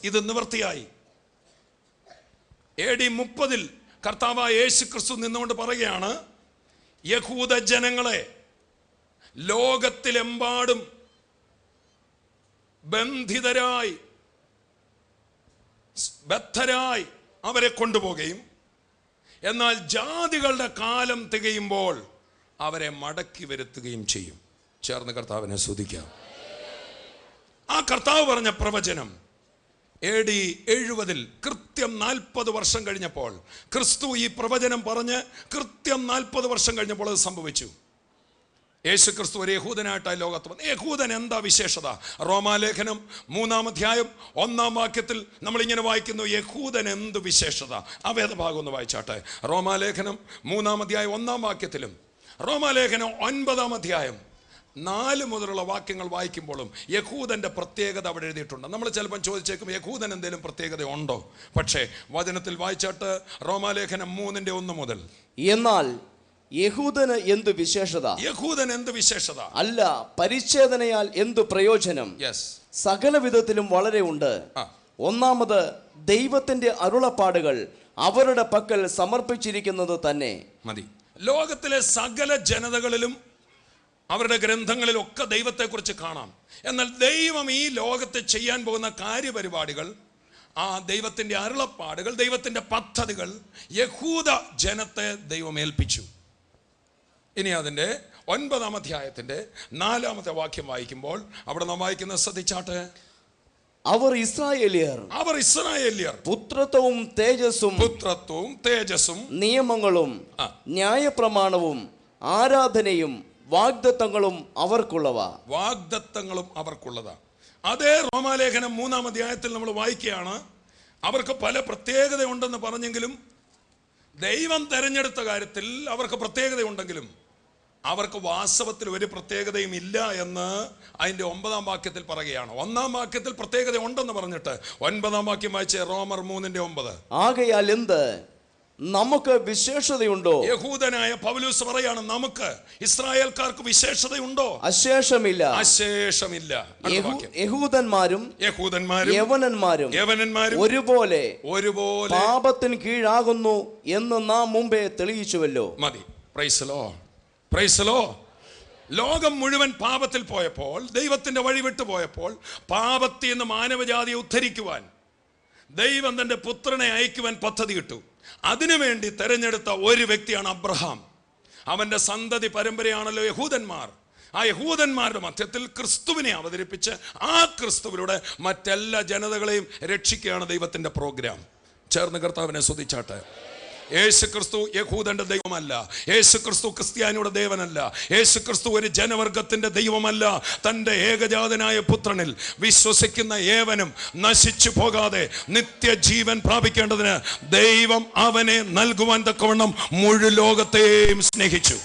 ഇത് നിവൃത്തിയായി. AD 30 കർത്താവായ യേശു ക്രിസ്തു നിന്നുകൊണ്ട് പറയുകയാണ്, യഹൂദ ജനങ്ങളെ ലോകത്തിലെമ്പാടും ബദ്ധരായി അവരെ കൊണ്ടുപോവുകയും എന്നാൽ ജാതികളുടെ കാലം തികയുമ്പോൾ അവരെ മടക്കി വരുത്തുകയും ചെയ്യും. ചേർന്ന് കർത്താവിനെ സ്തുതിക്കാം. ആ കർത്താവ് പറഞ്ഞ പ്രവചനം AD 70 കൃത്യം 40 വർഷം കഴിഞ്ഞപ്പോൾ, ക്രിസ്തു ഈ പ്രവചനം പറഞ്ഞ് കൃത്യം 40 വർഷം കഴിഞ്ഞപ്പോൾ അത് സംഭവിച്ചു. യേശു ക്രിസ്തു ഒരു യഹൂദനായിട്ടായി ലോകത്ത് വന്നു. യഹൂദൻ എന്താ വിശേഷത? റോമാലേഖനം 3-ാം അധ്യായം 1-ാം വാക്യത്തിൽ നമ്മളിങ്ങനെ വായിക്കുന്നു, യഹൂദൻ എന്ത് വിശേഷത. ആ വേദഭാഗം ഒന്ന് വായിച്ചാട്ടെ. റോമാലേഖനം 3-ാം അധ്യായം 1-ാം വാക്യത്തിലും റോമാലേഖനം 9-ാം അധ്യായം 4 മുതലുള്ള വാക്യങ്ങൾ വായിക്കുമ്പോഴും യഹൂദന്റെ പ്രത്യേകത അവിടെ എഴുതിയിട്ടുണ്ട്. നമ്മൾ ചിലപ്പം ചോദിച്ചേക്കും, യഹൂദൻ എന്തെങ്കിലും പ്രത്യേകത ഉണ്ടോ? പക്ഷേ വചനത്തിൽ വായിച്ചാട്ട് റോമാലേഖനം 3-ന്റെ 1 മുതൽ,
എന്നാൽ യഹൂദന് എന്തു വിശേഷത?
യഹൂദൻ എന്ത് വിശേഷത?
അല്ല, പരിച്ഛേദനയാൽ എന്തു പ്രയോജനം? സകല വിധത്തിലും വളരെ ഉണ്ട്. ഒന്നാമത്, ദൈവത്തിന്റെ അരുളപ്പാടുകൾ അവരുടെ പക്കൽ സമർപ്പിച്ചിരിക്കുന്നത് തന്നെ
മതി. ലോകത്തിലെ സകല ജനതകളിലും അവരുടെ ഗ്രന്ഥങ്ങളിലൊക്കെ ദൈവത്തെക്കുറിച്ച് കാണാം. എന്നാൽ ദൈവം ഈ ലോകത്ത് ചെയ്യാൻ പോകുന്ന കാര്യപരിപാടികൾ, ആ ദൈവത്തിന്റെ അരുളപ്പാടുകൾ, ദൈവത്തിന്റെ പദ്ധതികൾ യഹൂദ ജനത്തെ ദൈവം ഏൽപ്പിച്ചു. ഇനി അതിൻ്റെ 9-ാം അധ്യായത്തിന്റെ 4-ാമത്തെ വാക്യം വായിക്കുമ്പോൾ അവിടെ നാം വായിക്കുന്നത് ശ്രദ്ധിച്ചാട്ടെ.
അവർ ഇസ്രായേലിയർ പുത്രത്വവും തേജസ്സും നിയമങ്ങളും ന്യായപ്രമാണവും ആരാധനയും വാഗ്ദത്തങ്ങളും അവർക്കുള്ളതാ. അതേ റോമാലേഖനം 3-ാം അധ്യായത്തിൽ നമ്മൾ വായിക്കുകയാണ്, അവർക്ക് പല പ്രത്യേകതയുണ്ടെന്ന് പറഞ്ഞെങ്കിലും, ദൈവം തെരഞ്ഞെടുത്ത കാര്യത്തിൽ അവർക്ക് പ്രത്യേകതയുണ്ടെങ്കിലും അവർക്ക് വാസ്തവത്തിൽ ഒരു പ്രത്യേകതയും ഇല്ല എന്ന് അതിൻ്റെ 9-ാം വാക്യത്തിൽ പറയുകയാണ്. 1-ാം വാക്യത്തിൽ പ്രത്യേകത ഉണ്ടെന്ന് പറഞ്ഞിട്ട് 9-ാം വാക്യം വായിച്ചേ, റോമർ 3-ന്റെ 9. ആകയാൽ എന്ത് നമുക്ക് വിശേഷതയുണ്ടോ?
യഹൂദനായ പൗലോസ് പറയാണ്, നമുക്ക് ഇസ്രായേൽക്കാർക്ക് വിശേഷതയുണ്ടോ? അശേഷമില്ല.
യഹൂദന്മാരും യവനന്മാരും ഒരുപോലെ പാപത്തിന് കീഴാകുന്നു എന്ന് നാം മുമ്പേ തെളിയിച്ചുവല്ലോ.
മതി. Price the Lord. ലോകം മുഴുവൻ പാപത്തിൽ പോയപ്പോൾ, ദൈവത്തിന്റെ വഴി വിട്ടു പോയപ്പോൾ, പാപത്തിൽ നിന്ന് മാനവജാതിയെ ഉദ്ധരിക്കുവാൻ ദൈവം തന്റെ പുത്രനെ അയക്കുവാൻ പദ്ധതിയിട്ടു. അതിനുവേണ്ടി തെരഞ്ഞെടുത്ത ഒരു വ്യക്തിയാണ് അബ്രഹാം. അവന്റെ സന്തതി പരമ്പരയാണല്ലോ യഹൂദന്മാർ. ആ യഹൂദന്മാരുടെ മധ്യത്തിൽ ക്രിസ്തുവിനെ അവതരിപ്പിച്ച് ആ ക്രിസ്തുവിലൂടെ മറ്റെല്ലാ ജനതകളെയും രക്ഷിക്കുകയാണ് ദൈവത്തിന്റെ പ്രോഗ്രാം. ചേർന്ന് കർത്താവിനെ സ്തുതിച്ചാട്ടെ. യേശു ക്രിസ്തു യഹൂദന്റെ ദൈവമല്ല. യേശു ക്രിസ്തു ക്രിസ്ത്യാനിയുടെ ദേവനല്ല. യേശു ക്രിസ്തു ഒരു ജനവർഗത്തിന്റെ ദൈവമല്ല. തൻ്റെ ഏകജാതനായ പുത്രനിൽ വിശ്വസിക്കുന്ന ഏവനും നശിച്ചു പോകാതെ നിത്യജീവൻ പ്രാപിക്കേണ്ടതിന് ദൈവം അവനെ നൽകുവാൻ തക്കവണ്ണം മുഴു ലോകത്തെയും സ്നേഹിച്ചു.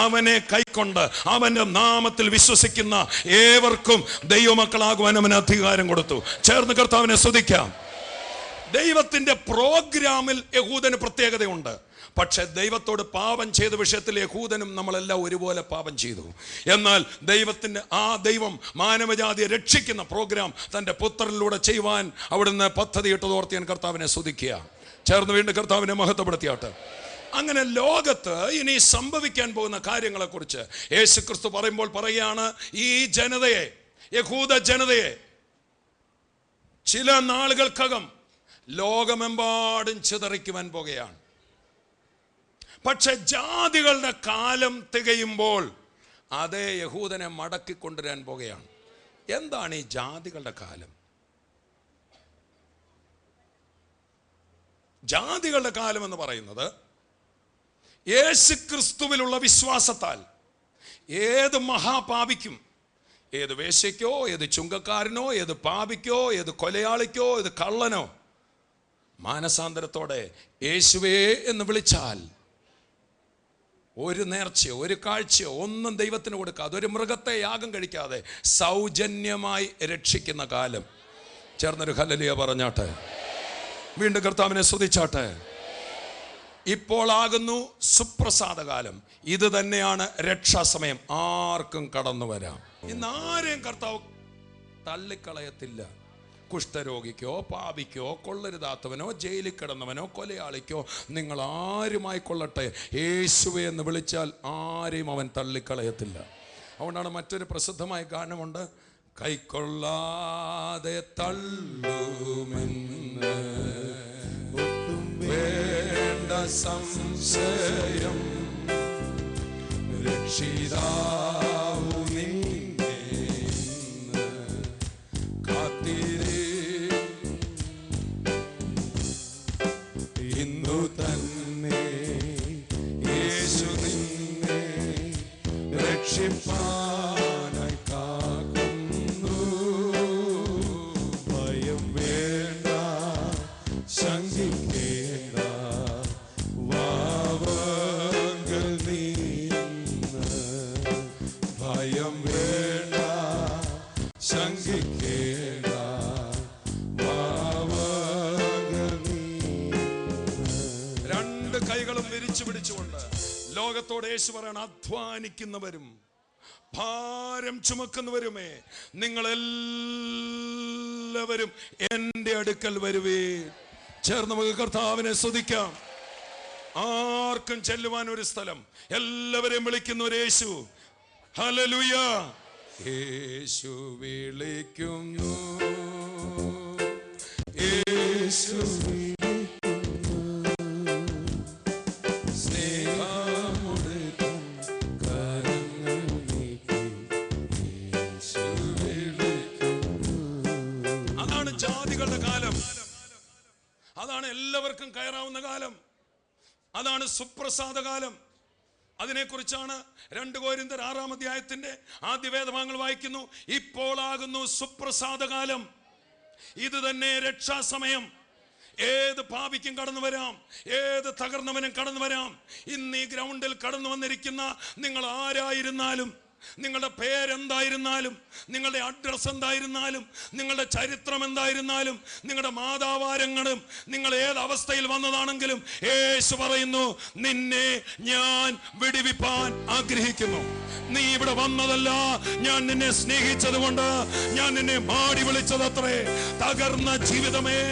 അവനെ കൈക്കൊണ്ട് അവന്റെ നാമത്തിൽ വിശ്വസിക്കുന്ന ഏവർക്കും ദൈവമക്കളാകുവാൻ അവന് അധികാരം കൊടുത്തു. ചേർന്ന് കർത്താവിനെ സ്തുതിക്കാം. ദൈവത്തിന്റെ പ്രോഗ്രാമിൽ യഹൂദന് പ്രത്യേകതയുണ്ട്. പക്ഷെ ദൈവത്തോട് പാപം ചെയ്ത വിഷയത്തിൽ യഹൂദനും നമ്മളെല്ലാം ഒരുപോലെ പാപം ചെയ്തു. എന്നാൽ ദൈവം മാനവജാതിയെ രക്ഷിക്കുന്ന പ്രോഗ്രാം തൻ്റെ പുത്രനിലൂടെ ചെയ്യുവാൻ അവിടുന്ന് പദ്ധതിയിട്ടതോർത്ത് ഞാൻ കർത്താവിനെ സ്തുതിക്കുക. ചേർന്ന് വീണ്ടും കർത്താവിനെ മഹത്വപ്പെടുത്തിയാട്ടെ. അങ്ങനെ ലോകത്ത് ഇനി സംഭവിക്കാൻ പോകുന്ന കാര്യങ്ങളെക്കുറിച്ച് യേശു ക്രിസ്തു പറയുമ്പോൾ പറയുകയാണ്, ഈ ജനതയെ, യഹൂദ ജനതയെ ചില നാളുകൾക്കകം ലോകമെമ്പാടും ചിതറിക്കുവാൻ പോകുകയാണ്. പക്ഷെ ജാതികളുടെ കാലം തികയുമ്പോൾ അതേ യഹൂദനെ മടക്കിക്കൊണ്ടുവരാൻ പോകുകയാണ്. എന്താണ് ഈ ജാതികളുടെ കാലം? ജാതികളുടെ കാലം എന്ന് പറയുന്നത് യേശുക്രിസ്തുവിലുള്ള വിശ്വാസത്താൽ ഏത് മഹാപാപിക്കും, ഏത് വേശ്യയ്ക്കോ, ഏത് ചുങ്കക്കാരനോ, ഏത് പാപിക്കോ, ഏത് കൊലയാളിക്കോ, ഏത് കള്ളനോ മാനസാന്തരത്തോടെ യേശുവേ എന്ന് വിളിച്ചാൽ ഒരു നേർച്ചയോ ഒരു കാഴ്ചയോ ഒന്നും ദൈവത്തിന് കൊടുക്കാതെ, ഒരു മൃഗത്തെ യാഗം കഴിക്കാതെ സൗജന്യമായി രക്ഷിക്കുന്ന കാലം. ചേർന്നൊരു ഹല്ലേലൂയ പറഞ്ഞാട്ടെ. വീണ്ടും കർത്താവിനെ സ്തുതിച്ചാട്ടെ. ഇപ്പോൾ ആകുന്നു സുപ്രസാദകാലം. ഇത് തന്നെയാണ് രക്ഷാസമയം. ആർക്കും കടന്നു വരാം. ഇന്ന് ആരെയും കർത്താവ് തള്ളിക്കളയത്തില്ല. കുഷ്ഠരോഗിക്കോ, പാപിക്കോ, കൊള്ളരുതാത്തവനോ, ജയിലിൽ കിടന്നവനോ, കൊലയാളിക്കോ, നിങ്ങൾ ആരുമായിക്കൊള്ളട്ടെ, യേശുവേ എന്ന് വിളിച്ചാൽ ആരെയും അവൻ തള്ളിക്കളയത്തില്ല. അതുകൊണ്ടാണ് മറ്റൊരു പ്രസിദ്ധമായ ഗാനമുണ്ട്, കൈക്കൊള്ളാതെ തള്ളുമെന്ന് വേണ്ട സംശയം രക്ഷിതാവു നിന്നെ കാത്തിരേ ഇന്നു തന്നെ യേശു നിന്നെ രക്ഷിപ്പാനായി കാക്കുന്നു. ഭയം വേണ്ട, ശങ്കിക്കേണ്ട, വാവങ്കൽ നീന്ന്. ഭയം വേണ്ട, ശങ്കിക്കേണ്ട, വാവങ്കൽ നീന്ന്.
രണ്ട് കൈകളും വിരിച്ചു പിടിച്ചുകൊണ്ട് ലോകത്തോട് യേശു പറയണം, അധ്വാനിക്കുന്നവരും ഭാരം ചുമക്കുന്നവരുമേ, നിങ്ങളെല്ലാവരും എൻ്റെ അടുക്കൽ വരുവേ. ചേർന്ന് നമുക്ക് കർത്താവിനെ സ്തുതിക്കാം. ആർക്കും ചെല്ലുവാൻ ഒരു സ്ഥലം, എല്ലാവരെയും വിളിക്കുന്ന ഒരു യേശു. ഹല്ലേലൂയ.
യേശു വിളിക്കുന്നു, യേശു
ജാതികളുടെ കാലം, അതാണ് എല്ലാവർക്കും കയറാവുന്ന കാലം, അതാണ് സുപ്രസാദ കാലം. അതിനെക്കുറിച്ചാണ് 2 കൊരിന്ത്യർ 6-ാം അധ്യായത്തിന്റെ ആദ്യ വേദഭാഗങ്ങൾ വായിക്കുന്നു. ഇപ്പോളാകുന്നു സുപ്രസാദ കാലം, ഇത് തന്നെ രക്ഷാസമയം. ഏത് പാപിക്കും കടന്നു വരാം, ഏത് തകർന്നവനും കടന്നു വരാം. ഇന്ന് ഈ ഗ്രൗണ്ടിൽ കടന്നു വന്നിരിക്കുന്ന നിങ്ങൾ ആരായിരുന്നാലും, നിങ്ങളുടെ പേരെന്തായിരുന്നാലും, നിങ്ങളുടെ അഡ്രസ് എന്തായിരുന്നാലും, നിങ്ങളുടെ ചരിത്രം എന്തായിരുന്നാലും, നിങ്ങളുടെ മാതാവാരങ്ങളും, നിങ്ങൾ ഏത് അവസ്ഥയിൽ വന്നതാണെങ്കിലും യേശു പറയുന്നു, നിന്നെ ഞാൻ വിടുവിപ്പാൻ ആഗ്രഹിക്കുന്നു. നീ ഇവിടെ വന്നതല്ല, ഞാൻ നിന്നെ സ്നേഹിച്ചത് കൊണ്ട് ഞാൻ നിന്നെ മാടി വിളിച്ചതത്രേ. തകർന്ന ജീവിതമേ,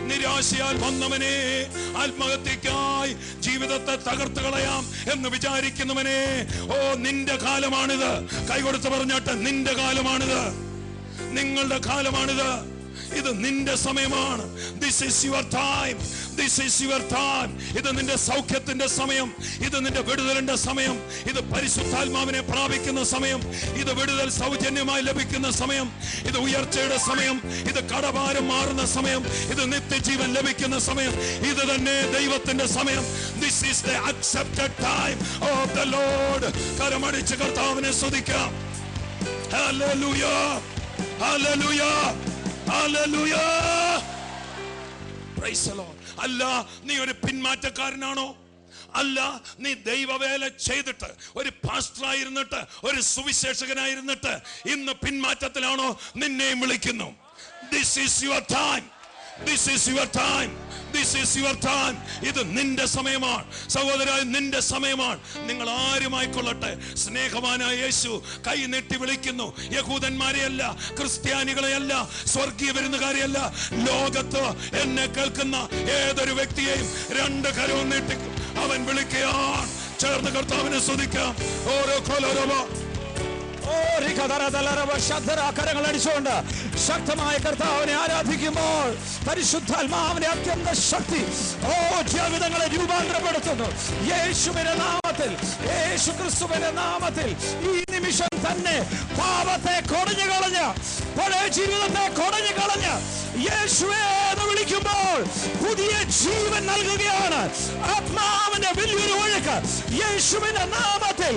നിരാശയാൽ വന്നവനെ, ആത്മഹത്യക്കായി ജീവിതത്തെ തകർത്ത് കളയാം എന്ന് വിചാരിക്കുന്നവനെ, ഓ നിന്റെ കാലമാണിത്. കൈകൊടുത്ത് പറഞ്ഞാട്ടെ, നിന്റെ കാലമാണിത്, നിങ്ങളുടെ കാലമാണിത്. ഇത് നിന്റെ സമയമാണ്. This is your time. This is your time. ഇത് നിന്റെ സൗഖ്യത്തിന്റെ സമയം, ഇത് നിന്റെ വിടുതലിന്റെ സമയം, ഇത് പരിശുദ്ധാത്മാവിനെ പ്രാപിക്കുന്ന സമയം, ഇത് വിടുതൽ സൗജന്യമായി ലഭിക്കുന്ന സമയം, ഇത് ഉയർച്ചയുടെ സമയം, ഇത് കടഭാരം മാറുന്ന സമയം, ഇത് നിത്യജീവൻ ലഭിക്കുന്ന സമയം, ഇത് തന്നെ ദൈവത്തിന്റെ സമയം. This is the accepted time of the Lord. കരമടിച്ച് കർത്താവിനെ സ്തുതിക്കാം. Hallelujah, hallelujah, hallelujah, praise the Lord. അല്ല, നീ ഒരു പിന്മാറ്റക്കാരനാണോ? അല്ല, നീ ദൈവവേല ചെയ്തിട്ട് ഒരു പാസ്റ്ററായിരുന്നിട്ട് ഒരു സുവിശേഷകനായിരുന്നിട്ട് ഇന്ന് പിന്മാറ്റത്തിലാണോ? നിന്നെയും വിളിക്കുന്നു. This is your time. This is your time. This is your time. ഇത് നിന്റെ സമയമാണ് സഹോദരാ, നിന്റെ സമയമാണ്. നിങ്ങൾ ആരുമായിക്കൊള്ളട്ടെ, സ്നേഹവാനായ യേശു കൈ നീട്ടി വിളിക്കുന്നു. യഹൂദന്മാരെയല്ല, ക്രിസ്ത്യാനികളെയല്ല, സ്വർഗീയ വിരുന്നുകാരെയല്ല, ലോകത്ത് എന്നെ കേൾക്കുന്ന ഏതൊരു വ്യക്തിയെയും 2 കരവും നീട്ടി അവൻ വിളിക്കുകയാണ്. ചേർന്ന് കർത്താവിനെ സ്തുതിക്കാം. ഓരോ കരങ്ങൾ അടിച്ചുകൊണ്ട് ശക്തമായ കർത്താവിനെ ആരാധിക്കുമ്പോൾ പരിശുദ്ധാത്മാവിന്റെ അത്യന്ത ശക്തി ജീവിതങ്ങളെ രൂപാന്തരപ്പെടുത്തുന്നു. യേശുവിന്റെ നാമത്തിൽ, യേശു ക്രിസ്തുവിന്റെ നാമത്തിൽ ഈ നിമിഷം തന്നെ പാപത്തെ കൊടഞ്ഞു കളഞ്ഞ്, പഴയ ജീവിതത്തെ കൊടഞ്ഞു കളഞ്ഞ് യേശുവേ എന്ന് വിളിക്കുമ്പോൾ പുതിയ ജീവൻ നൽകുകയാണ്. ആത്മാവിന്റെ വലിയൊരു ഒഴുക്ക് യേശുവിന്റെ നാമത്തിൽ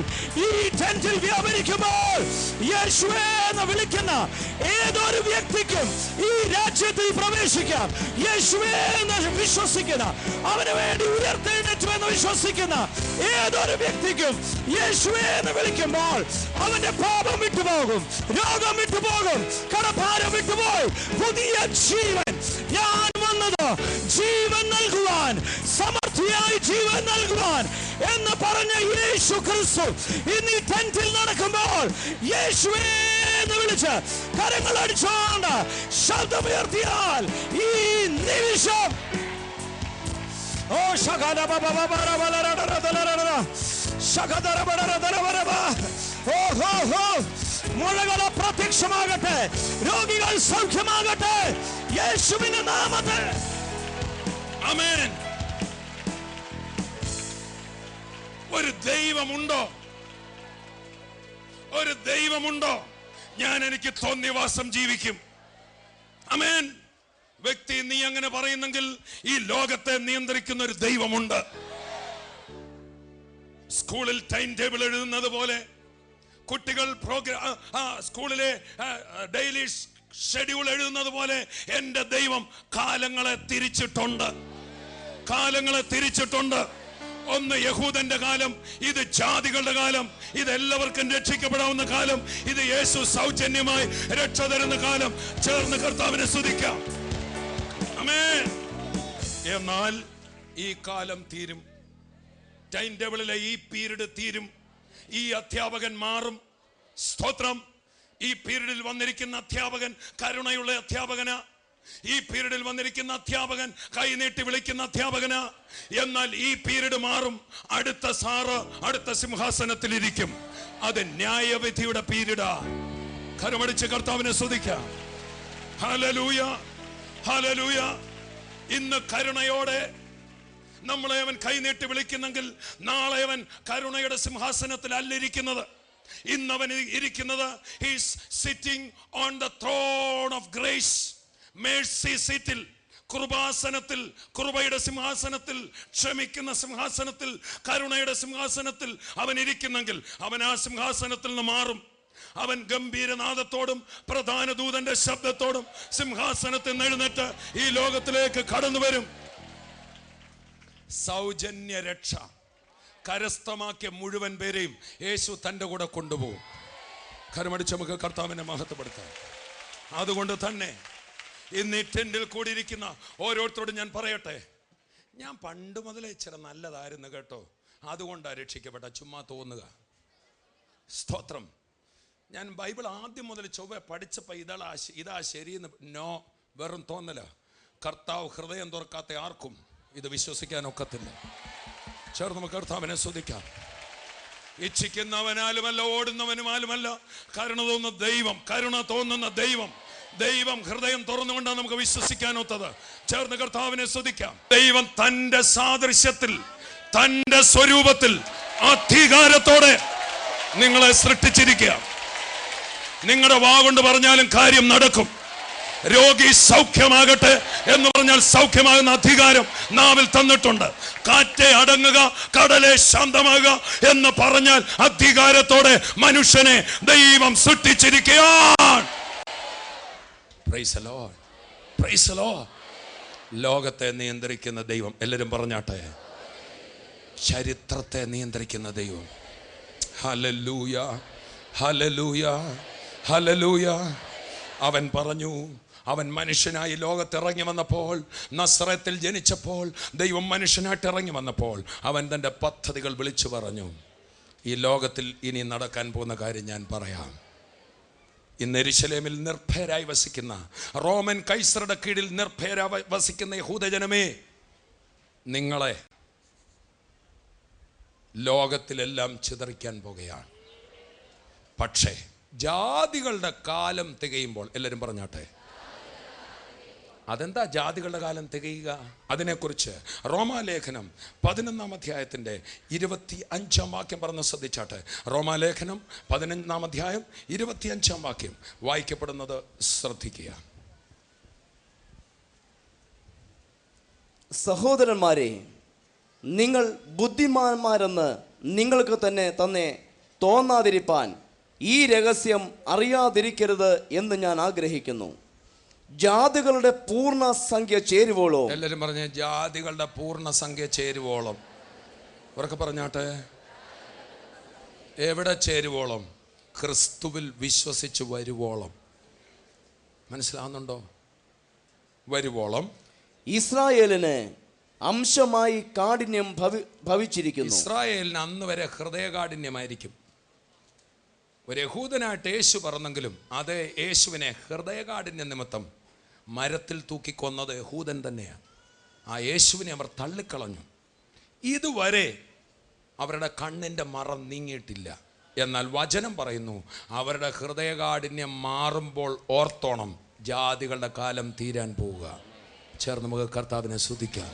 ഈ ടെന്റിൽ വ്യാപരിക്കുമ്പോൾ യേശുവേ എന്ന് വിളിക്കുന്ന ഏതൊരു വ്യക്തിക്കും ഈ രാജ്യത്തിൽ പ്രവേശിക്കാം. യേശുവേ എന്ന് വിശ്വസിക്കുന്ന, അവന് വേണ്ടി ഉയർത്തെഴുന്നേറ്റുമെന്ന് വിശ്വസിക്കുന്ന ഏതൊരു വ്യക്തിക്കും യേശുവേ എന്ന് വിളിക്കുമ്പോൾ അവന്റെ പാപം വിട്ടുപോകും, രോഗം വിട്ടുപോകും, കടഭാരം വിട്ടുപോയി പുതിയ ജീവൻ. ഞാൻ വന്നത് ജീവൻ നൽകുവാൻ, സമൃദ്ധിയായി ജീവൻ നൽകുവാൻ എന്ന് പറഞ്ഞ യേശു ക്രിസ്തു ഇന്ന് ഈ ടെന്റിൽ നടക്കുമ്പോൾ യേശുവേ എന്ന് വിളിച്ച് കരങ്ങൾ അടിച്ചുകൊണ്ട് ശബ്ദമുയർത്തിയാൽ ഈ നിമിഷം മുഴകൾ പ്രത്യക്ഷമാകട്ടെ, രോഗികൾ സൗഖ്യമാകട്ടെ യേശുവിന്റെ നാമത്തിൽ. ആമേൻ. ഒരു ദൈവമുണ്ടോ? ഒരു ദൈവമുണ്ടോ? ഞാൻ എനിക്ക് തോന്നിവാസം ജീവിക്കും. ആമേൻ. വ്യക്തി, നീ അങ്ങനെ പറയുന്നെങ്കിൽ ഈ ലോകത്തെ നിയന്ത്രിക്കുന്ന ഒരു ദൈവമുണ്ട്. സ്കൂളിൽ ടൈം ടേബിൾ എഴുതുന്നത് പോലെ കുട്ടികൾ സ്കൂളിലെ ഡെയിലി ഷെഡ്യൂൾ എഴുതുന്നത് പോലെ എന്റെ ദൈവം കാലങ്ങളെ തിരിച്ചിട്ടുണ്ട്. കാലങ്ങളെ തിരിച്ചിട്ടുണ്ട്. ഒന്ന് യഹൂദന്റെ കാലം, ഇത് ജാതികളുടെ കാലം, ഇത് എല്ലാവർക്കും രക്ഷിക്കപ്പെടാവുന്ന കാലം, ഇത് യേശു സൗജന്യമായി രക്ഷ തരുന്ന കാലം. ചേർന്ന് കർത്താവിനെ സ്തുതിക്കാം. ആമേൻ. എന്നാൽ ഈ കാലം തീരും. ടൈം ടേബിളിലെ ഈ പീരീഡ് തീരും. ഈ അധ്യാപകൻ മാറും. സ്തോത്രം. ഈ പീരീഡിൽ വന്നിരിക്കുന്ന അധ്യാപകൻ കരുണയുള്ള അധ്യാപകനാ. ഈ പീരീഡിൽ വന്നിരിക്കുന്ന അധ്യാപകൻ കൈനീട്ടി വിളിക്കുന്ന അധ്യാപകനാ. എന്നാൽ ഈ പീരീഡ് മാറും. അടുത്ത സാറ് അടുത്ത സിംഹാസനത്തിൽ ഇരിക്കും. അത് ന്യായവിധിയുടെ പീരീഡാ. കരമടിച്ച് കർത്താവിനെ സ്തുതിക്കാം. Hallelujah, hallelujah. ഇന്ന് കരുണയോടെ നമ്മളെ അവൻ കൈനീട്ടി വിളിക്കുന്നെങ്കിൽ നാളെ അവൻ കരുണയുടെ സിംഹാസനത്തിൽ അല്ല ഇരിക്കുന്നത്. ഇന്നവൻ ഇരിക്കുന്നത്, he is sitting on the throne of grace, mercy seatil, കൃപാസനത്തിൽ, കൃപയുടെ സിംഹാസനത്തിൽ, ക്ഷമിക്കുന്ന സിംഹാസനത്തിൽ, കരുണയുടെ സിംഹാസനത്തിൽ അവൻ ഇരിക്കുന്നെങ്കിൽ അവൻ ആ സിംഹാസനത്തിൽ നിന്ന് മാറും. അവൻ ഗംഭീരനാദത്തോടും പ്രധാന ദൂതന്റെ ശബ്ദത്തോടും സിംഹാസനത്തിൽ നിന്ന് എഴുന്നേറ്റ് ഈ ലോകത്തിലേക്ക് കടന്നു വരും. സൗജന്യ രക്ഷ കരസ്ഥമാക്കിയ മുഴുവൻ പേരെയും യേശു തൻ്റെ കൂടെ കൊണ്ടുപോകും. കരമടിച്ച് നമുക്ക് കർത്താവിനെ മഹത്വപ്പെടുത്താം. അതുകൊണ്ട് തന്നെ ഇന്ന് ഈ ടെന്റിൽ കൂടിയിരിക്കുന്ന ഓരോരുത്തരോടും ഞാൻ പറയട്ടെ, ഞാൻ പണ്ട് മുതലേ ഇച്ചിരി നല്ലതായിരുന്നു കേട്ടോ, അതുകൊണ്ടാണ് രക്ഷിക്കപ്പെട്ട. ചുമ്മാ തോന്നുക. സ്തോത്രം. ഞാൻ ബൈബിൾ ആദ്യം മുതൽ ചൊവ്വ പഠിച്ചപ്പോൾ ഇതാ ശരിയെന്ന്. നോ, വെറും തോന്നല. കർത്താവ് ഹൃദയം തുറക്കാത്ത ആർക്കും ഇത് വിശ്വസിക്കാൻ ഒക്കത്തില്ല. ചേർന്ന് നമുക്ക് കർത്താവിനെ സ്തുതിക്കാം. ഇച്ഛിക്കുന്നവനാലുമല്ല, ഓടുന്നവനുമാലുമല്ല, കരുണ തോന്നുന്ന ദൈവം, കരുണ തോന്നുന്ന ദൈവം, ദൈവം ഹൃദയം തുറന്നുകൊണ്ടാണ് നമുക്ക് വിശ്വസിക്കാനൊത്തത്. ചേർന്ന് കർത്താവിനെ സ്തുതിക്കാം. ദൈവം തന്റെ സാദൃശ്യത്തിൽ, തന്റെ സ്വരൂപത്തിൽ, അധികാരത്തോടെ നിങ്ങളെ സൃഷ്ടിച്ചിരിക്കുക. നിങ്ങളുടെ വാഗൊണ്ട് പറഞ്ഞാലും കാര്യം നടക്കും. രോഗി സൗഖ്യമാകട്ടെ എന്ന് പറഞ്ഞാൽ സൗഖ്യമാകുന്ന അധികാരം നാവിൽ തന്നിട്ടുണ്ട്. കാറ്റെ അടങ്ങുക, കടലെ ശാന്തമാകുക എന്ന് പറഞ്ഞാൽ അധികാരത്തോടെ മനുഷ്യനെ ദൈവം സൃഷ്ടിച്ചിരിക്കുകയാണ്. Praise the lord, praise the lord. ലോകത്തെ നിയന്ത്രിക്കുന്ന ദൈവം, എല്ലാവരും പറഞ്ഞാട്ടെ, ചരിത്രത്തെ നിയന്ത്രിക്കുന്ന ദൈവം. ഹല്ലേലൂയ, ഹല്ലേലൂയ, ഹല്ലേലൂയ. അവൻ പറഞ്ഞു, അവൻ മനുഷ്യനായി ലോകത്തിറങ്ങി വന്നപ്പോൾ, നസ്രത്തിൽ ജനിച്ചപ്പോൾ, ദൈവം മനുഷ്യനായിട്ട് ഇറങ്ങി വന്നപ്പോൾ അവൻ തൻ്റെ പദ്ധതികൾ വിളിച്ചു പറഞ്ഞു. ഈ ലോകത്തിൽ ഇനി നടക്കാൻ പോകുന്ന കാര്യം ഞാൻ പറയാം. ഇന്ന് യെരൂശലേമിൽ നിർഭയരായി വസിക്കുന്ന, റോമൻ കൈസറുടെ കീഴിൽ നിർഭയരായി വസിക്കുന്ന യഹൂദജനമേ, നിങ്ങളെ ലോകത്തിലെല്ലാം ചിതറിക്കാൻ പോകുകയാണ്. പക്ഷേ ജാതികളുടെ കാലം തികയുമ്പോൾ, എല്ലാവരും പറഞ്ഞാട്ടെ, അതെന്താ ജാതികളുടെ കാലം തികയുക? അതിനെക്കുറിച്ച് റോമാലേഖനം 11-ാം അധ്യായത്തിൻ്റെ 25-ാം വാക്യം പറഞ്ഞ് ശ്രദ്ധിച്ചാട്ടെ. റോമാലേഖനം 11-ാം അധ്യായം 25-ാം വാക്യം വായിക്കപ്പെടുന്നത് ശ്രദ്ധിക്കുക.
സഹോദരന്മാരെ, നിങ്ങൾ ബുദ്ധിമാന്മാരെന്ന് നിങ്ങൾക്ക് തന്നെ തോന്നാതിരിപ്പാൻ ഈ രഹസ്യം അറിയാതിരിക്കരുത് എന്ന് ഞാൻ ആഗ്രഹിക്കുന്നു. ജാതികളുടെ പൂർണ്ണ സംഖ്യ ചേരുവോളം,
എല്ലാവരും പറഞ്ഞ ജാതികളുടെ പൂർണ്ണ സംഖ്യ ചേരുവോളം. ഉറക്കെ പറഞ്ഞാട്ടെ, എവിടെ ചേരുവോളം? ക്രിസ്തുവിൽ വിശ്വസിച്ച് വരുവോളം. മനസ്സിലാവുന്നുണ്ടോ? വരുവോളം.
ഇസ്രായേലിന് അംശമായി കാഠിന്യം ഭവിച്ചിരിക്കുന്നു.
ഇസ്രായേലിന് അന്ന് വരെ ഹൃദയകാഠിന്യമായിരിക്കും. ഒരു യഹൂദനായിട്ട് യേശു പറഞ്ഞെങ്കിലും അതേ യേശുവിനെ ഹൃദയകാഠിന്യ നിമിത്തം മരത്തിൽ തൂക്കിക്കൊന്നത് യഹൂദൻ തന്നെയാണ്. ആ യേശുവിനെ അവർ തള്ളിക്കളഞ്ഞു. ഇതുവരെ അവരുടെ കണ്ണിൻ്റെ മറ നീങ്ങിയിട്ടില്ല. എന്നാൽ വചനം പറയുന്നു, അവരുടെ ഹൃദയകാഠിന്യം മാറുമ്പോൾ ഓർത്തോണം, ജാതികളുടെ കാലം തീരാൻ പോവുക. ചേർന്ന് നമുക്ക് കർത്താവിനെ സ്തുതിക്കാം.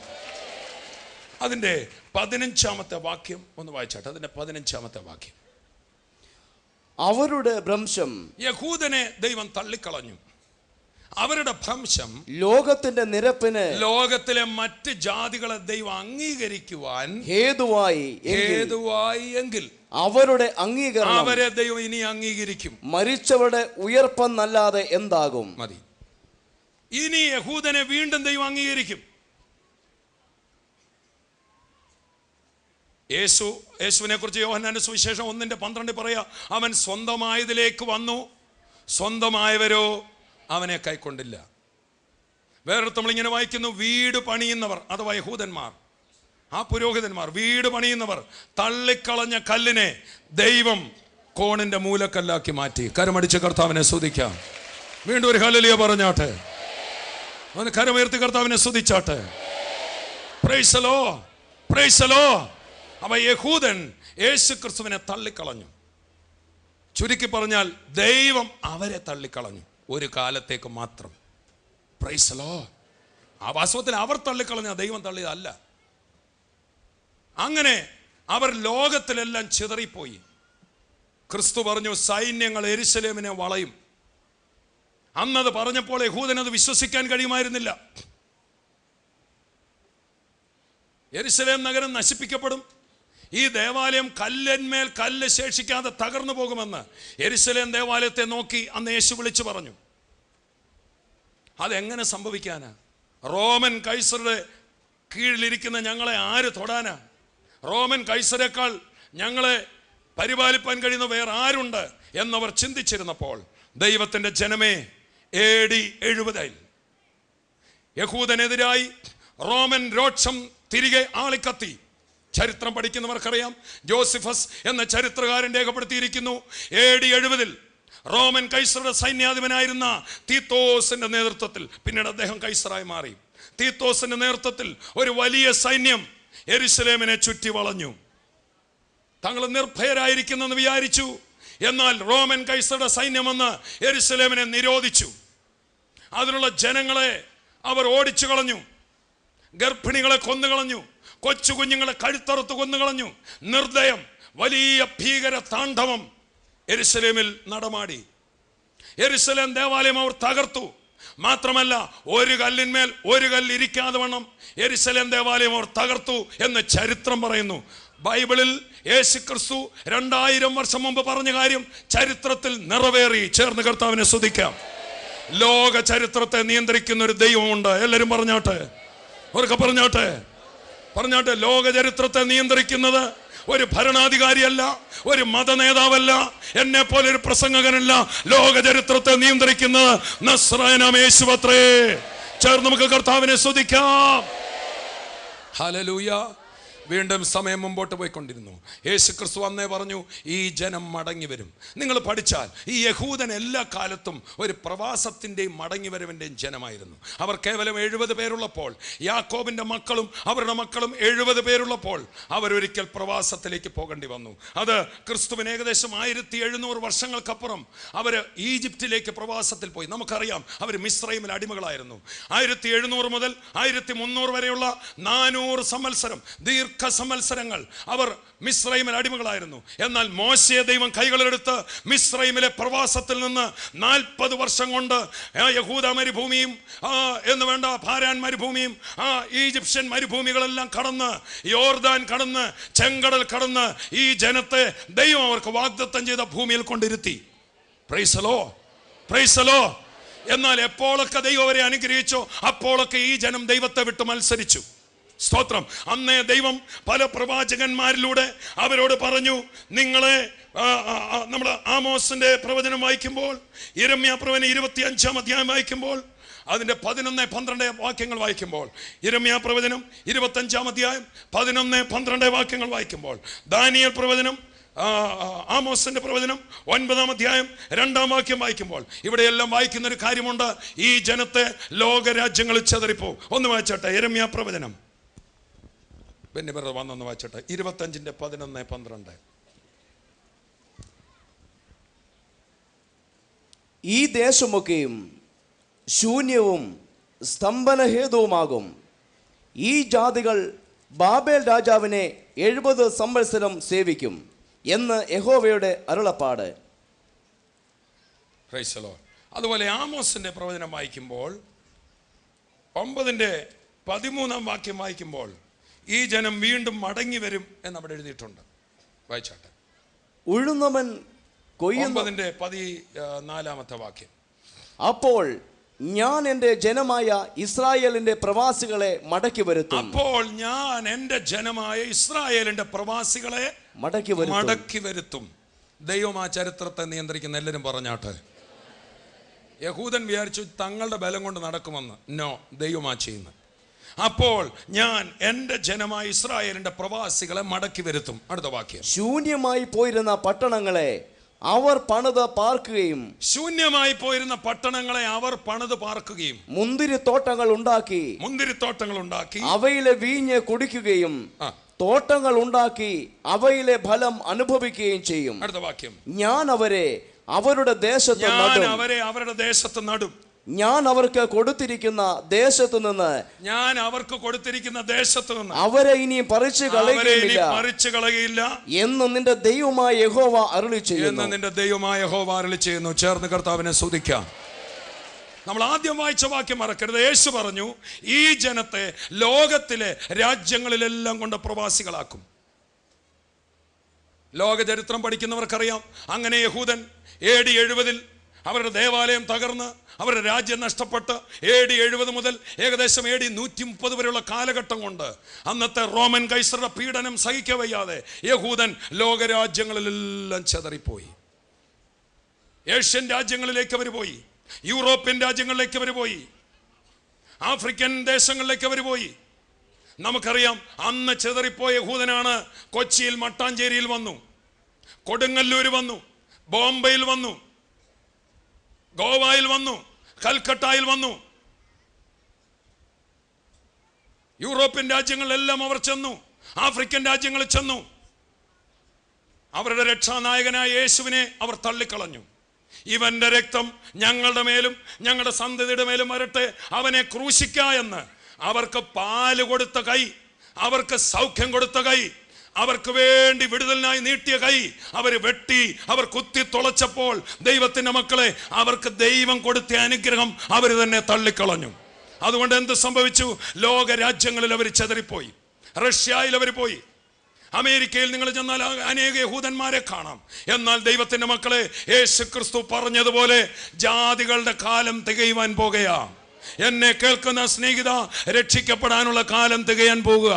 അതിൻ്റെ 15-ാമത്തെ വാക്യം ഒന്ന് വായിച്ചാട്ടെ. അതിൻ്റെ 15-ാമത്തെ വാക്യം.
അവരുടെ ഭ്രംശം
യഹൂദനെ ദൈവം തള്ളിക്കളഞ്ഞു. അവരുടെ ഭ്രംശം
ലോകത്തിന്റെ നിരപ്പിന്
ലോകത്തിലെ മറ്റ് ജാതികളെ ദൈവം അംഗീകരിക്കുവാൻ
ഹേതുവായി
എങ്കിൽ
അവരുടെ അംഗീകരണം
അവരെ ദൈവം ഇനി അംഗീകരിക്കും.
മരിച്ചവരുടെ ഉയർപ്പെന്നല്ലാതെ എന്താകും?
മതി. ഇനി യഹൂദനെ വീണ്ടും ദൈവം അംഗീകരിക്കും. യേശുവിനെ കുറിച്ച് യോഹന്നാന്റെ സുവിശേഷം 1:12 പറയാ, അവൻ സ്വന്തമായതിലേക്ക് വന്നു, സ്വന്തമായവരോ അവനെ കൈക്കൊണ്ടില്ല. വേറൊരു നമ്മളിങ്ങനെ വായിക്കുന്നു, വീട് പണിയുന്നവർ അഥവാ യഹൂദന്മാർ, ആ പുരോഹിതന്മാർ, വീട് പണിയുന്നവർ തള്ളിക്കളഞ്ഞ കല്ലിനെ ദൈവം കോണിന്റെ മൂലക്കല്ലാക്കി മാറ്റി. കരമടിച്ച് കർത്താവിനെ സ്തുതിക്കാം. വീണ്ടും ഒരു ഹല്ലേലൂയ പറഞ്ഞാട്ടെ. അവന് കരമുയർത്തി കർത്താവിനെ സ്തുതിച്ചാട്ടെ. Praise the lord, praise the lord. അവ യഹൂദൻ യേശു ക്രിസ്തുവിനെ തള്ളിക്കളഞ്ഞു. ചുരുക്കി പറഞ്ഞാൽ ദൈവം അവരെ തള്ളിക്കളഞ്ഞു, ഒരു കാലത്തേക്ക് മാത്രം. Price the Lord. ആ വാസ്തവത്തിൽ അവർ തള്ളിക്കളഞ്ഞ, ദൈവം തള്ളിയതല്ല. അങ്ങനെ അവർ ലോകത്തിലെല്ലാം ചിതറിപ്പോയി. ക്രിസ്തു പറഞ്ഞു, സൈന്യങ്ങൾ യെരൂശലേമിനെ വളയും. അന്നത് പറഞ്ഞപ്പോൾ യഹൂദനത് വിശ്വസിക്കാൻ കഴിയുമായിരുന്നില്ല. യെരൂശലേം നഗരം നശിപ്പിക്കപ്പെടും, ഈ ദേവാലയം കല്ലിന്മേൽ കല്ല് ശേഷിക്കാതെ തകർന്നു പോകുമെന്ന് യെരൂശലേം ദേവാലയത്തെ നോക്കി അന്ന് യേശു വിളിച്ചു പറഞ്ഞു. അതെങ്ങനെ സംഭവിക്കാനാ? റോമൻ കൈസറുടെ കീഴിലിരിക്കുന്ന ഞങ്ങളെ ആര് തൊടാനാ? റോമൻ കൈസരേക്കാൾ ഞങ്ങളെ പരിപാലിപ്പാൻ കഴിയുന്ന വേറെ ആരുണ്ട് എന്നവർ ചിന്തിച്ചിരുന്നപ്പോൾ ദൈവത്തിൻ്റെ ജനമേ, AD 70 യഹൂദനെതിരായി റോമൻ രോക്ഷം തിരികെ ആളിക്കത്തി. ചരിത്രം പഠിക്കുന്നവർക്കറിയാം, ജോസിഫസ് എന്ന ചരിത്രകാരൻ രേഖപ്പെടുത്തിയിരിക്കുന്നു, AD 70 റോമൻ കൈസറുടെ സൈന്യാധിപനായിരുന്ന തീത്തോസിന്റെ നേതൃത്വത്തിൽ, പിന്നീട് അദ്ദേഹം കൈസറായി മാറി, തീത്തോസിന്റെ നേതൃത്വത്തിൽ ഒരു വലിയ സൈന്യം യെരൂശലേമിനെ ചുറ്റി വളഞ്ഞു. തങ്ങൾ നിർഭയരായിരിക്കുന്നെന്ന് വിചാരിച്ചു. എന്നാൽ റോമൻ കൈസറുടെ സൈന്യം വന്ന് യെരൂശലേമിനെ നിരോധിച്ചു. അതിലുള്ള ജനങ്ങളെ അവർ ഓടിച്ചു കളഞ്ഞു, ഗർഭിണികളെ കൊന്നുകളഞ്ഞു, കൊച്ചു കുഞ്ഞുങ്ങളെ കഴുത്തറുത്ത് കൊന്നുകളഞ്ഞു. നിർദ്ദയം വലിയ ഭീകര താണ്ഡവം യെരൂശലേമിൽ നടമാടി. യെരൂശലേം ദേവാലയം അവർ തകർത്തു. മാത്രമല്ല, ഒരു കല്ലിന്മേൽ ഒരു കല്ല് ഇരിക്കാതെ വണ്ണം യെരൂശലേം ദേവാലയം അവർ തകർത്തു എന്ന് ചരിത്രം പറയുന്നു. ബൈബിളിൽ യേശു ക്രിസ്തു 2000 വർഷം മുമ്പ് പറഞ്ഞ കാര്യം ചരിത്രത്തിൽ നിറവേറി. ചേർന്ന് കർത്താവിനെ സ്തുതിക്കാം. ലോക ചരിത്രത്തെ നിയന്ത്രിക്കുന്ന ഒരു ദൈവമുണ്ട്. എല്ലാവരും പറഞ്ഞാട്ടെ, അവർക്ക് പറഞ്ഞാട്ടെ. ലോക ചരിത്രത്തെ നിയന്ത്രിക്കുന്നത് ഒരു ഭരണാധികാരിയല്ല, ഒരു മത നേതാവല്ല, എന്നെ പോലെ ഒരു പ്രസംഗകനല്ല. ലോക ചരിത്രത്തെ നിയന്ത്രിക്കുന്നത് നസ്രായനാം യേശുവത്രേ. ചേർന്ന് നമുക്ക് കർത്താവിനെ സ്തുതിക്കാം. ഹല്ലേലൂയ. വീണ്ടും സമയം മുമ്പോട്ട് പോയിക്കൊണ്ടിരുന്നു. യേശു ക്രിസ്തു അന്നേ പറഞ്ഞു, ഈ ജനം മടങ്ങി വരും. നിങ്ങൾ പഠിച്ചാൽ ഈ യഹൂദൻ എല്ലാ കാലത്തും ഒരു പ്രവാസത്തിൻ്റെയും മടങ്ങിവരവിൻ്റെയും ജനമായിരുന്നു. അവർ കേവലം 70 പേരുള്ളപ്പോൾ, യാക്കോബിൻ്റെ മക്കളും അവരുടെ മക്കളും 70 പേരുള്ളപ്പോൾ അവരൊരിക്കൽ പ്രവാസത്തിലേക്ക് പോകേണ്ടി വന്നു. അത് ക്രിസ്തുവിന് ഏകദേശം 1700 വർഷങ്ങൾക്കപ്പുറം അവർ ഈജിപ്തിലേക്ക് പ്രവാസത്തിൽ പോയി. നമുക്കറിയാം, അവർ മിസ്രൈമിൽ അടിമകളായിരുന്നു. 1700 മുതൽ 1300 വരെയുള്ള 400 സംവത്സരം, സംവത്സരങ്ങൾ അവർ മിസ്രൈമിൽ അടിമകളായിരുന്നു. എന്നാൽ മോശയെ ദൈവം കൈകളിലെടുത്ത് മിസ്രൈമിലെ പ്രവാസത്തിൽ നിന്ന് 40 വർഷം കൊണ്ട് യഹൂദ മരുഭൂമിയും എന്ന് വേണ്ട പാരാൻ മരുഭൂമിയും ഈജിപ്ഷ്യൻ മരുഭൂമികളെല്ലാം കടന്ന്, യോർദാൻ കടന്ന്, ചെങ്കടൽ കടന്ന് ഈ ജനത്തെ ദൈവം അവർക്ക് വാഗ്ദത്തം ചെയ്ത ഭൂമിയിൽ കൊണ്ടിരുത്തി. Praise the lord, praise the lord. എന്നാൽ എപ്പോഴൊക്കെ ദൈവം അവരെ അനുഗ്രഹിച്ചോ അപ്പോഴൊക്കെ ഈ ജനം ദൈവത്തെ വിട്ട് മത്സരിച്ചു. സ്തോത്രം. അന്നേ ദൈവം പല പ്രവാചകന്മാരിലൂടെ അവരോട് പറഞ്ഞു, നിങ്ങളെ നമ്മൾ ആമോസിന്റെ പ്രവചനം വായിക്കുമ്പോൾ, യിരെമ്യാ പ്രവചനം 25-ാം അധ്യായം വായിക്കുമ്പോൾ, അതിൻ്റെ 11-12 വാക്യങ്ങൾ വായിക്കുമ്പോൾ, യിരെമ്യാ പ്രവചനം 25-ാം അധ്യായം 11-12 വാക്യങ്ങൾ വായിക്കുമ്പോൾ, ദാനിയേൽ പ്രവചനം, ആമോസിന്റെ പ്രവചനം 9-ാം അധ്യായം 2-ാം വാക്യം വായിക്കുമ്പോൾ, ഇവിടെയെല്ലാം വായിക്കുന്ന ഒരു കാര്യമുണ്ട്, ഈ ജനത്തെ ലോകരാജ്യങ്ങളിൽ ചെതറിപ്പോവും. ഒന്ന് വായിച്ചോട്ടെ, യിരെമ്യാ പ്രവചനം വന്നൊന്ന് വായിച്ചോട്ടെ, 25-ന്റെ 11-12.
ഈ ദേശമൊക്കെയും ശൂന്യവും സ്തംഭനഹേതുവുമാകും. ഈ ജാതികൾ ബാബേൽ രാജാവിനെ 70 സംവത്സരം സേവിക്കും എന്ന് യഹോവയുടെ അരുളപ്പാട്.
Price the Lord. അതുപോലെ ആമോസിന്റെ പ്രവചനം വായിക്കുമ്പോൾ 9:13 വാക്യം വായിക്കുമ്പോൾ ഈ ജനം വീണ്ടും മടങ്ങി വരും എന്ന് അവിടെ എഴുതിയിട്ടുണ്ട്. വായിച്ചാട്ടെ.
ഉഴുന്നവൻ കൊയ്യുന്ന
9:14 വാക്യം.
അപ്പോൾ ഞാൻ എൻ്റെ ജനമായ ഇസ്രായേലിന്റെ പ്രവാസികളെ മടക്കി വരുത്തും.
അപ്പോൾ ഞാൻ എൻ്റെ ജനമായ ഇസ്രായേലിന്റെ പ്രവാസികളെ മടക്കി വരുത്തും. ദൈവം ആ ചരിത്രത്തെ നിയന്ത്രിക്കുന്ന എല്ലാവരും പറഞ്ഞാട്ടെ. യഹൂദൻ വിചാരിച്ചു തങ്ങളുടെ ബലം കൊണ്ട് നടക്കുമെന്ന്. നോ, ദൈവമാ ചെയ്യുന്നത്. അപ്പോൾ ഞാൻ എൻ്റെ ജനമായ ഇസ്രായേലിന്റെ പ്രവാസികളെ മടക്കി വരുത്തും. അടുത്ത വാക്യം.
ശൂന്യമായി പോയിരുന്ന പട്ടണങ്ങളെ അവർ പണിത് പാർക്കുകയും
ശൂന്യമായി പോയിരുന്ന പട്ടണങ്ങളെ അവർ പണിത് പാർക്കുകയും
മുന്തിരിത്തോട്ടങ്ങൾ ഉണ്ടാക്കി അവയിലെ വീഞ്ഞ് കുടിക്കുകയും തോട്ടങ്ങൾ ഉണ്ടാക്കി അവയിലെ ഫലം അനുഭവിക്കുകയും ചെയ്യും.
അടുത്ത വാക്യം.
ഞാൻ അവരെ അവരുടെ ദേശത്ത് നടും. ഞാൻ അവർക്ക് കൊടുത്തിരിക്കുന്ന ദേശത്തു നിന്ന് അവരെ ഇനി പറിച്ചു കളയുകയില്ല എന്ന് നിന്റെ ദൈവമായ യഹോവ അരുളി ചെയ്യുന്നു.
ചേർന്ന് കർത്താവിനെ സ്തുതിക്കാം. നമ്മൾ ആദ്യം വായിച്ച വാക്യം മറക്കരുത്. യേശു പറഞ്ഞു ഈ ജനത്തെ ലോകത്തിലെ രാജ്യങ്ങളിലെല്ലാം കൊണ്ട് പ്രവാസികളാക്കും. ലോക ചരിത്രം പഠിക്കുന്നവർക്കറിയാം. അങ്ങനെ യഹൂദൻ AD 70 അവരുടെ ദേവാലയം തകർന്ന് അവരുടെ രാജ്യം നഷ്ടപ്പെട്ട് AD 70 മുതൽ ഏകദേശം AD 130 വരെയുള്ള കാലഘട്ടം കൊണ്ട് അന്നത്തെ റോമൻ കൈസറുടെ പീഡനം സഹിക്കവയ്യാതെ യഹൂദൻ ലോകരാജ്യങ്ങളിലെല്ലാം ചെതറിപ്പോയി. ഏഷ്യൻ രാജ്യങ്ങളിലേക്ക് അവർ പോയി, യൂറോപ്യൻ രാജ്യങ്ങളിലേക്ക് അവർ പോയി, ആഫ്രിക്കൻ ദേശങ്ങളിലേക്ക് അവർ പോയി. നമുക്കറിയാം അന്ന് ചെതറിപ്പോയ യഹൂദനാണ് കൊച്ചിയിൽ മട്ടാഞ്ചേരിയിൽ വന്നു, കൊടുങ്ങല്ലൂർ വന്നു, ബോംബെയിൽ വന്നു, ഗോവയിൽ വന്നു, കൽക്കട്ടയിൽ വന്നു. യൂറോപ്യൻ രാജ്യങ്ങളിലെല്ലാം അവർ ചെന്നു, ആഫ്രിക്കൻ രാജ്യങ്ങളിൽ ചെന്നു. അവരുടെ രക്ഷാനായകനായ യേശുവിനെ അവർ തള്ളിക്കളഞ്ഞു. ഇവന്റെ രക്തം ഞങ്ങളുടെ മേലും ഞങ്ങളുടെ സന്തതിയുടെ മേലും വരട്ടെ, അവനെ ക്രൂശിക്ക എന്ന് അവർക്ക് പാല് കൊടുത്ത കൈ, അവർക്ക് സൗഖ്യം കൊടുത്ത കൈ, അവർക്ക് വേണ്ടി വിടുതലിനായി നീട്ടിയ കൈ അവർ വെട്ടി, അവർ കുത്തി തുളച്ചപ്പോൾ ദൈവത്തിന്റെ മക്കളെ അവർക്ക് ദൈവം കൊടുത്ത അനുഗ്രഹം അവർ തന്നെ തള്ളിക്കളഞ്ഞു. അതുകൊണ്ട് എന്ത് സംഭവിച്ചു? ലോക രാജ്യങ്ങളിൽ അവർ ചെതറിപ്പോയി. റഷ്യയിൽ അവർ പോയി, അമേരിക്കയിൽ നിങ്ങൾ ചെന്നാൽ അനേക യഹൂദന്മാരെ കാണാം. എന്നാൽ ദൈവത്തിന്റെ മക്കളെ യേശു ക്രിസ്തു പറഞ്ഞതുപോലെ ജാതികളുടെ കാലം തികയുവാൻ പോകുകയാ. എന്നെ കേൾക്കുന്ന സ്നേഹിത, രക്ഷിക്കപ്പെടാനുള്ള കാലം തികയാൻ പോകുക.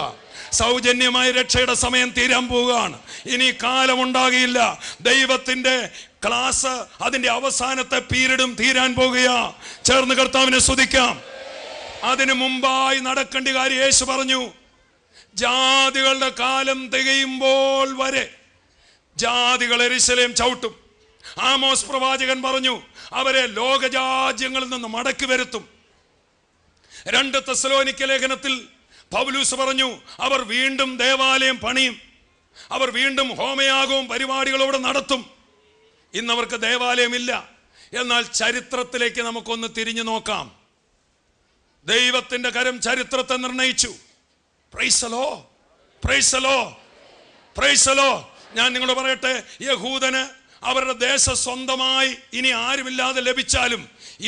സൗജന്യമായ രക്ഷയുടെ സമയം തീരാൻ പോവുകയാണ്. ഇനി കാലമുണ്ടാകില്ല. ദൈവത്തിന്റെ ക്ലാസ് അതിന്റെ അവസാനത്തെ പീരീഡും തീരാൻ പോകുകയാ. ചേർന്ന് കർത്താവിനെ സ്തുതിക്കാം. അതിനു മുമ്പായി നടക്കേണ്ട കാര്യം യേശു പറഞ്ഞു. ജാതികളുടെ കാലം തികയുമ്പോൾ വരെ ജാതികൾ യെരൂശലേം ചവിട്ടും. ആമോസ് പ്രവാചകൻ പറഞ്ഞു അവരെ ലോകരാജ്യങ്ങളിൽ നിന്ന് മടക്കി വരുത്തും. 2 തെസ്സലോനിക്ക ലേഖനത്തിൽ പൗലോസ് പറഞ്ഞു അവർ വീണ്ടും ദേവാലയം പണിയും, അവർ വീണ്ടും ഹോമയാഗവും പരിപാടികളോടെ നടത്തും. ഇന്നവർക്ക് ദേവാലയമില്ല. എന്നാൽ ചരിത്രത്തിലേക്ക് നമുക്കൊന്ന് തിരിഞ്ഞു നോക്കാം. ദൈവത്തിന്റെ കരം ചരിത്രത്തെ നിർണയിച്ചു. Praise the lord, praise the lord, praise the lord. ഞാൻ നിങ്ങളോട് പറയട്ടെ, യഹൂദന് അവരുടെ ദേശം സ്വന്തമായി ഇനി ആരുമില്ലാതെ ലഭിച്ചാലും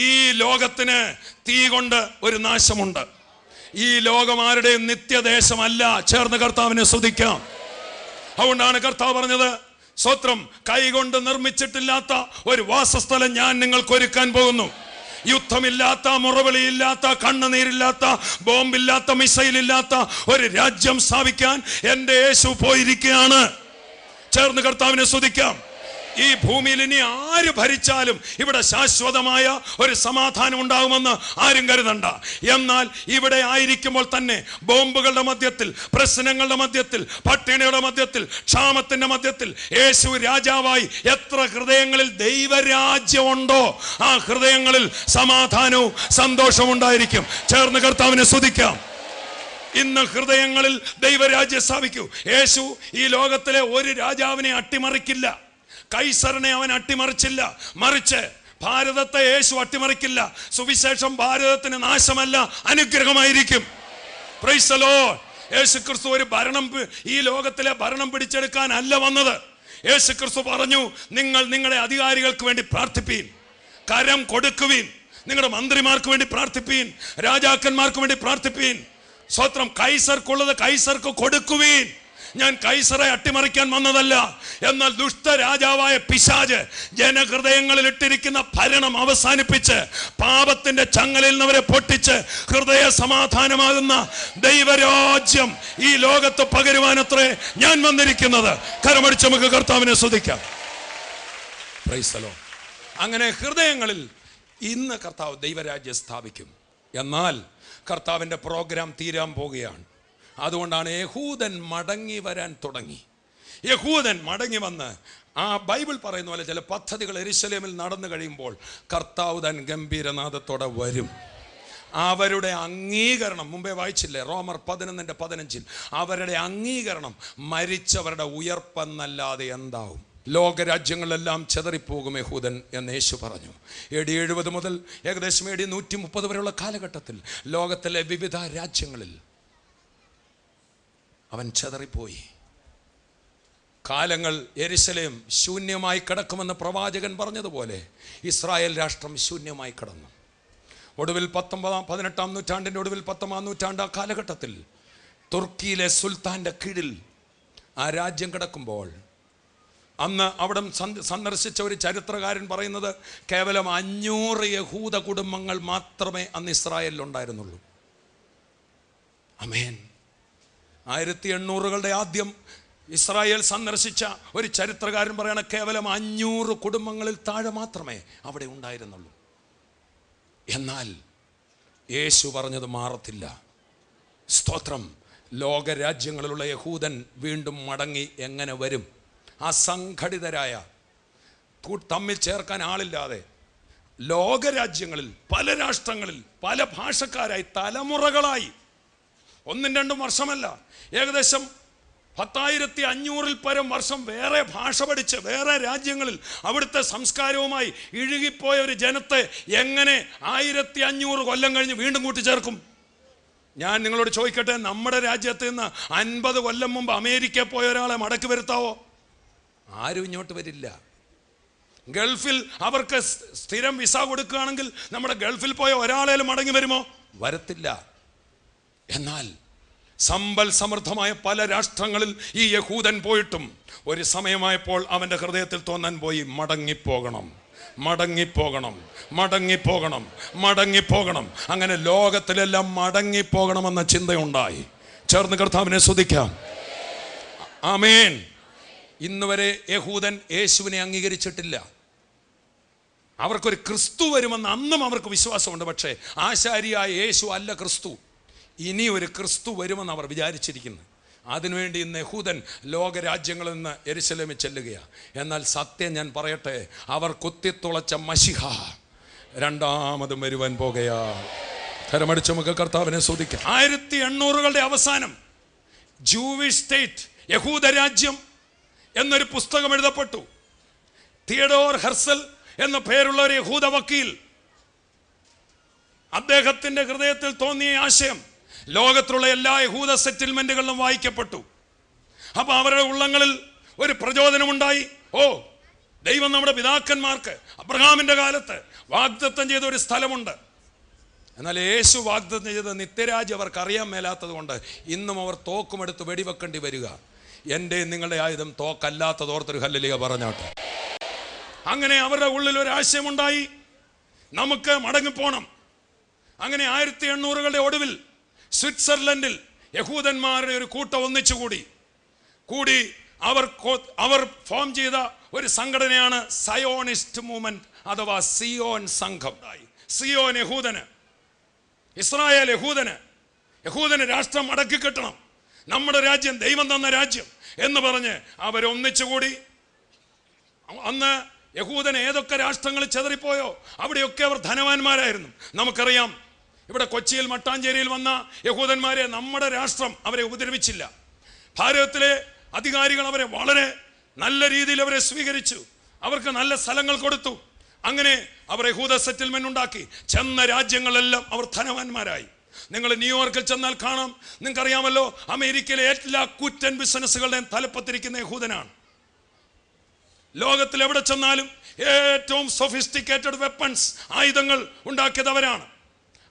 ഈ ലോകത്തിന് തീ കൊണ്ട് ഒരു നാശമുണ്ട്. ഈ ലോകം ആരുടെയും നിത്യദേശമല്ല. ചേർന്ന് കർത്താവിനെ സ്തുതിക്കാം. അതുകൊണ്ടാണ് കർത്താവ് പറഞ്ഞത്, സ്വത്രം കൈകൊണ്ട് നിർമ്മിച്ചിട്ടില്ലാത്ത ഒരു വാസസ്ഥലം ഞാൻ നിങ്ങൾക്ക് ഒരുക്കാൻ പോകുന്നു. യുദ്ധമില്ലാത്ത, മുറവിളിയില്ലാത്ത, കണ്ണുനീരില്ലാത്ത, ബോംബില്ലാത്ത, മിസൈലില്ലാത്ത ഒരു രാജ്യം സ്ഥാപിക്കാൻ എൻ്റെ യേശു പോയിരിക്കുകയാണ്. ചേർന്ന് കർത്താവിനെ സ്തുതിക്കാം. ഈ ഭൂമിയിൽ ഇനി ആര് ഭരിച്ചാലും ഇവിടെ ശാശ്വതമായ ഒരു സമാധാനം ഉണ്ടാകുമെന്ന് ആരും കരുതണ്ട. എന്നാൽ ഇവിടെ ആയിരിക്കുമ്പോൾ തന്നെ ബോംബുകളുടെ മധ്യത്തിൽ, പ്രശ്നങ്ങളുടെ മധ്യത്തിൽ, പട്ടിണിയുടെ മധ്യത്തിൽ, ക്ഷാമത്തിന്റെ മധ്യത്തിൽ യേശു രാജാവായി എത്ര ഹൃദയങ്ങളിൽ ദൈവരാജ്യമുണ്ടോ ആ ഹൃദയങ്ങളിൽ സമാധാനവും സന്തോഷവും ഉണ്ടായിരിക്കും. ചേർന്ന് കർത്താവിനെ സ്തുതിക്കാം. ഇന്ന് ഹൃദയങ്ങളിൽ ദൈവരാജ്യം സ്ഥാപിക്കൂ. യേശു ഈ ലോകത്തിലെ ഒരു രാജാവിനെ അട്ടിമറിക്കില്ല. കൈസറിനെ അവൻ അട്ടിമറിച്ചില്ല. മറിച്ച് ഭാരതത്തെ യേശു അട്ടിമറിക്കില്ല. സുവിശേഷം ഭാരതത്തിന് നാശമല്ല, അനുഗ്രഹമായിരിക്കും. Praise the lord. യേശുക്രിസ്തു ഒരു ഈ ലോകത്തിലെ ഭരണം പിടിച്ചെടുക്കാൻ അല്ല വന്നത്. യേശുക്രിസ്തു പറഞ്ഞു, നിങ്ങൾ നിങ്ങളുടെ അധികാരികൾക്ക് വേണ്ടി പ്രാർത്ഥിപ്പീൻ, കരം കൊടുക്കുവീൻ, നിങ്ങളുടെ മന്ത്രിമാർക്ക് വേണ്ടി പ്രാർത്ഥിപ്പീൻ, രാജാക്കന്മാർക്ക് വേണ്ടി പ്രാർത്ഥിപ്പീൻ. സ്വത്രം കൈസർക്കുള്ളത് കൈസർക്ക് കൊടുക്കുവീൻ. ഞാൻ കൈസറെ അട്ടിമറിക്കാൻ വന്നതല്ല. എന്നാൽ ദുഷ്ടരാജാവായ പിശാച് ജനഹൃദയങ്ങളിൽ ഇട്ടിരിക്കുന്ന ഭരണം അവസാനിപ്പിച്ച് പാപത്തിന്റെ ചങ്ങലയിൽ നിന്നവരെ പൊട്ടിച്ച് ഹൃദയ സമാധാനമാകുന്ന ദൈവരാജ്യം ഈ ലോകത്ത് പകരുവാനത്രേ ഞാൻ വന്നിരിക്കുന്നത്. കരമടിച്ച് നമുക്ക് കർത്താവിനെ സ്തുതിക്കാം. Price the Lord. അങ്ങനെ ഹൃദയങ്ങളിൽ ഇന്ന് കർത്താവ് ദൈവരാജ്യം സ്ഥാപിക്കും. എന്നാൽ കർത്താവിൻ്റെ പ്രോഗ്രാം തീരാൻ പോകുകയാണ്. അതുകൊണ്ടാണ് യഹൂദൻ മടങ്ങി വരാൻ തുടങ്ങി. യഹൂദൻ മടങ്ങി വന്ന് ആ ബൈബിൾ പറയുന്ന പോലെ ചില പദ്ധതികൾ യെരൂശലേമിൽ നടന്നു കഴിയുമ്പോൾ കർത്താവ് താൻ ഗംഭീരനാദത്തോടെ വരും. അവരുടെ അംഗീകരണം മുമ്പേ വായിച്ചില്ലേ, റോമർ 11:15, അവരുടെ അംഗീകരണം മരിച്ചവരുടെ ഉയർപ്പെന്നല്ലാതെ എന്താവും? ലോകരാജ്യങ്ങളെല്ലാം ചെതറിപ്പോകും യഹൂദൻ എന്ന് യേശു പറഞ്ഞു. AD 70 മുതൽ ഏകദേശം AD 130 വരെയുള്ള കാലഘട്ടത്തിൽ ലോകത്തിലെ വിവിധ രാജ്യങ്ങളിൽ അവൻ ചെതറിപ്പോയി. കാലങ്ങൾ യെരൂശലേം ശൂന്യമായി കിടക്കുമെന്ന് പ്രവാചകൻ പറഞ്ഞതുപോലെ ഇസ്രായേൽ രാഷ്ട്രം ശൂന്യമായി കിടന്നു. ഒടുവിൽ 18-ാം നൂറ്റാണ്ടിൻ്റെ ഒടുവിൽ 19-ാം നൂറ്റാണ്ട് ആ കാലഘട്ടത്തിൽ തുർക്കിയിലെ സുൽത്താൻ്റെ കീഴിൽ ആ രാജ്യം കിടക്കുമ്പോൾ അന്ന് അവിടെ സന്ദർശിച്ച ഒരു ചരിത്രകാരൻ പറയുന്നത് കേവലം 500 യഹൂദ കുടുംബങ്ങൾ മാത്രമേ അന്ന് ഇസ്രായേലിലുണ്ടായിരുന്നുള്ളൂ. ആമേൻ. 1800കളുടെ ആദ്യം ഇസ്രായേൽ സന്ദർശിച്ച ഒരു ചരിത്രകാരൻ പറയണ കേവലം 500 കുടുംബങ്ങളിൽ താഴെ മാത്രമേ അവിടെ ഉണ്ടായിരുന്നുള്ളൂ. എന്നാൽ യേശു പറഞ്ഞത് മാറത്തില്ല. സ്തോത്രം. ലോകരാജ്യങ്ങളിലുള്ള യഹൂദൻ വീണ്ടും മടങ്ങി എങ്ങനെ വരും? അസംഘടിതരായ, തമ്മിൽ ചേർക്കാൻ ആളില്ലാതെ ലോകരാജ്യങ്ങളിൽ പല രാഷ്ട്രങ്ങളിൽ പല ഭാഷക്കാരായി തലമുറകളായി 1-2 വർഷമല്ല, ഏകദേശം 10,500-ൽ പരം വർഷം വേറെ ഭാഷ പഠിച്ച് വേറെ രാജ്യങ്ങളിൽ അവിടുത്തെ സംസ്കാരവുമായി ഇഴുകിപ്പോയ ഒരു ജനത്തെ എങ്ങനെ 1500 കൊല്ലം കഴിഞ്ഞ് വീണ്ടും കൂട്ടിച്ചേർക്കും? ഞാൻ നിങ്ങളോട് ചോദിക്കട്ടെ, നമ്മുടെ രാജ്യത്ത് നിന്ന് 50 കൊല്ലം മുമ്പ് അമേരിക്കയിൽ പോയ ഒരാളെ മടക്കി വരുത്താവോ? ആരും ഇങ്ങോട്ട് വരില്ല. ഗൾഫിൽ അവർക്ക് സ്ഥിരം വിസ കൊടുക്കുകയാണെങ്കിൽ നമ്മുടെ ഗൾഫിൽ പോയ ഒരാളേലും മടങ്ങി വരുമോ? വരത്തില്ല. എന്നാൽ സമ്പൽ സമൃദ്ധമായ പല രാഷ്ട്രങ്ങളിൽ ഈ യഹൂദൻ പോയിട്ടും ഒരു സമയമായപ്പോൾ അവൻ്റെ ഹൃദയത്തിൽ തോന്നാൻ പോയി, മടങ്ങിപ്പോകണം, മടങ്ങിപ്പോകണം, മടങ്ങിപ്പോകണം, മടങ്ങിപ്പോകണം. അങ്ങനെ ലോകത്തിലെല്ലാം മടങ്ങിപ്പോകണമെന്ന ചിന്തയുണ്ടായി. ചേർന്ന് കർത്താവിനെ സ്തുതിക്കാം. ആമേൻ. ഇന്ന് വരെ യഹൂദൻ യേശുവിനെ അംഗീകരിച്ചിട്ടില്ല. അവർക്കൊരു ക്രിസ്തു വരുമെന്ന് അന്നും അവർക്ക് വിശ്വാസമുണ്ട്. പക്ഷേ ആശാരിയായ യേശു അല്ല ക്രിസ്തു. ഇനി ഒരു ക്രിസ്തു വരുമെന്ന് അവർ വിചാരിച്ചിരിക്കുന്നു. അതിനുവേണ്ടി ഇന്ന് യഹൂദൻ ലോകരാജ്യങ്ങളിൽ നിന്ന് യെരൂശലേമിൽ ചെല്ലുകയാണ്. എന്നാൽ സത്യം ഞാൻ പറയട്ടെ, അവർ കുത്തിത്തുളച്ച മശിഹ രണ്ടാമതും വരുവാൻ പോകുകയാ. കരമടിച്ച് നമുക്ക് കർത്താവിനെ സ്തുതിക്കാം. 1800കളുടെ അവസാനം ജൂവിഷ് സ്റ്റേറ്റ്, യഹൂദ രാജ്യം എന്നൊരു പുസ്തകം എഴുതപ്പെട്ടു. തിയഡോർ ഹെർസൽ എന്ന പേരുള്ള ഒരു യഹൂദ വക്കീൽ, അദ്ദേഹത്തിന്റെ ഹൃദയത്തിൽ തോന്നിയ ആശയം ലോകത്തിലുള്ള എല്ലാ യഹൂദ സെറ്റിൽമെന്റുകളിലും വായിക്കപ്പെട്ടു. അപ്പൊ അവരുടെ ഉള്ളങ്ങളിൽ ഒരു പ്രചോദനമുണ്ടായി. ഓ, ദൈവം നമ്മുടെ പിതാക്കന്മാർക്ക് അബ്രഹാമിന്റെ കാലത്ത് വാഗ്ദത്തം ചെയ്ത ഒരു സ്ഥലമുണ്ട്. എന്നാൽ യേശു വാഗ്ദത്തം ചെയ്ത നിത്യരാജ്യം അവർക്ക് അറിയാൻ മേലാത്തത് കൊണ്ട് ഇന്നും അവർ തോക്കുമെടുത്ത് വെടിവെക്കേണ്ടി വരിക. എൻ്റെ നിങ്ങളുടെ ആയുധം തോക്കല്ലാത്തത് ഓർത്തൊരു ഹല്ലേലൂയ പറഞ്ഞാട്ടെ. അങ്ങനെ അവരുടെ ഉള്ളിൽ ഒരു ആശയമുണ്ടായി, നമുക്ക് മടങ്ങിപ്പോണം. അങ്ങനെ 1800കളുടെ ഒടുവിൽ സ്വിറ്റ്സർലൻഡിൽ യഹൂദന്മാരുടെ ഒരു കൂട്ടം ഒന്നിച്ചുകൂടി അവർ ഫോം ചെയ്ത ഒരു സംഘടനയാണ് സയോണിസ്റ്റ് മൂവ്മെന്റ് അഥവാ സിയോൻ സംഘം. സിയോൻ യഹൂദന്, ഇസ്രായേൽ യഹൂദന് രാഷ്ട്രം മടക്കി കിട്ടണം, നമ്മുടെ രാജ്യം ദൈവം തന്ന രാജ്യം എന്ന് പറഞ്ഞ് അവരൊന്നിച്ചുകൂടി. അന്ന് യഹൂദൻ ഏതൊക്കെ രാഷ്ട്രങ്ങളിൽ ചെതറിപ്പോയോ അവിടെയൊക്കെ അവർ ധനവാന്മാരായിരുന്നു. നമുക്കറിയാം, ഇവിടെ കൊച്ചിയിൽ മട്ടാഞ്ചേരിയിൽ വന്ന യഹൂദന്മാരെ നമ്മുടെ രാഷ്ട്രം അവരെ ഉപദ്രവിച്ചില്ല. ഭാരതത്തിലെ അധികാരികൾ അവരെ വളരെ നല്ല രീതിയിൽ അവരെ സ്വീകരിച്ചു, അവർക്ക് നല്ല സ്ഥലങ്ങൾ കൊടുത്തു. അങ്ങനെ അവർ യഹൂദ സെറ്റിൽമെന്റ് ഉണ്ടാക്കി. ചെന്ന രാജ്യങ്ങളെല്ലാം അവർ ധനവാന്മാരായി. നിങ്ങൾ ന്യൂയോർക്കിൽ ചെന്നാൽ കാണാം. നിങ്ങൾക്കറിയാമല്ലോ, അമേരിക്കയിലെ എല്ലാ കൂറ്റൻ ബിസിനസ്സുകളുടെയും തലപ്പത്തിരിക്കുന്ന യഹൂദനാണ്. ലോകത്തിൽ എവിടെ ചെന്നാലും ഏറ്റവും സൊഫിസ്റ്റിക്കേറ്റഡ് വെപ്പൺസ്, ആയുധങ്ങൾ ഉണ്ടാക്കിയത് അവരാണ്.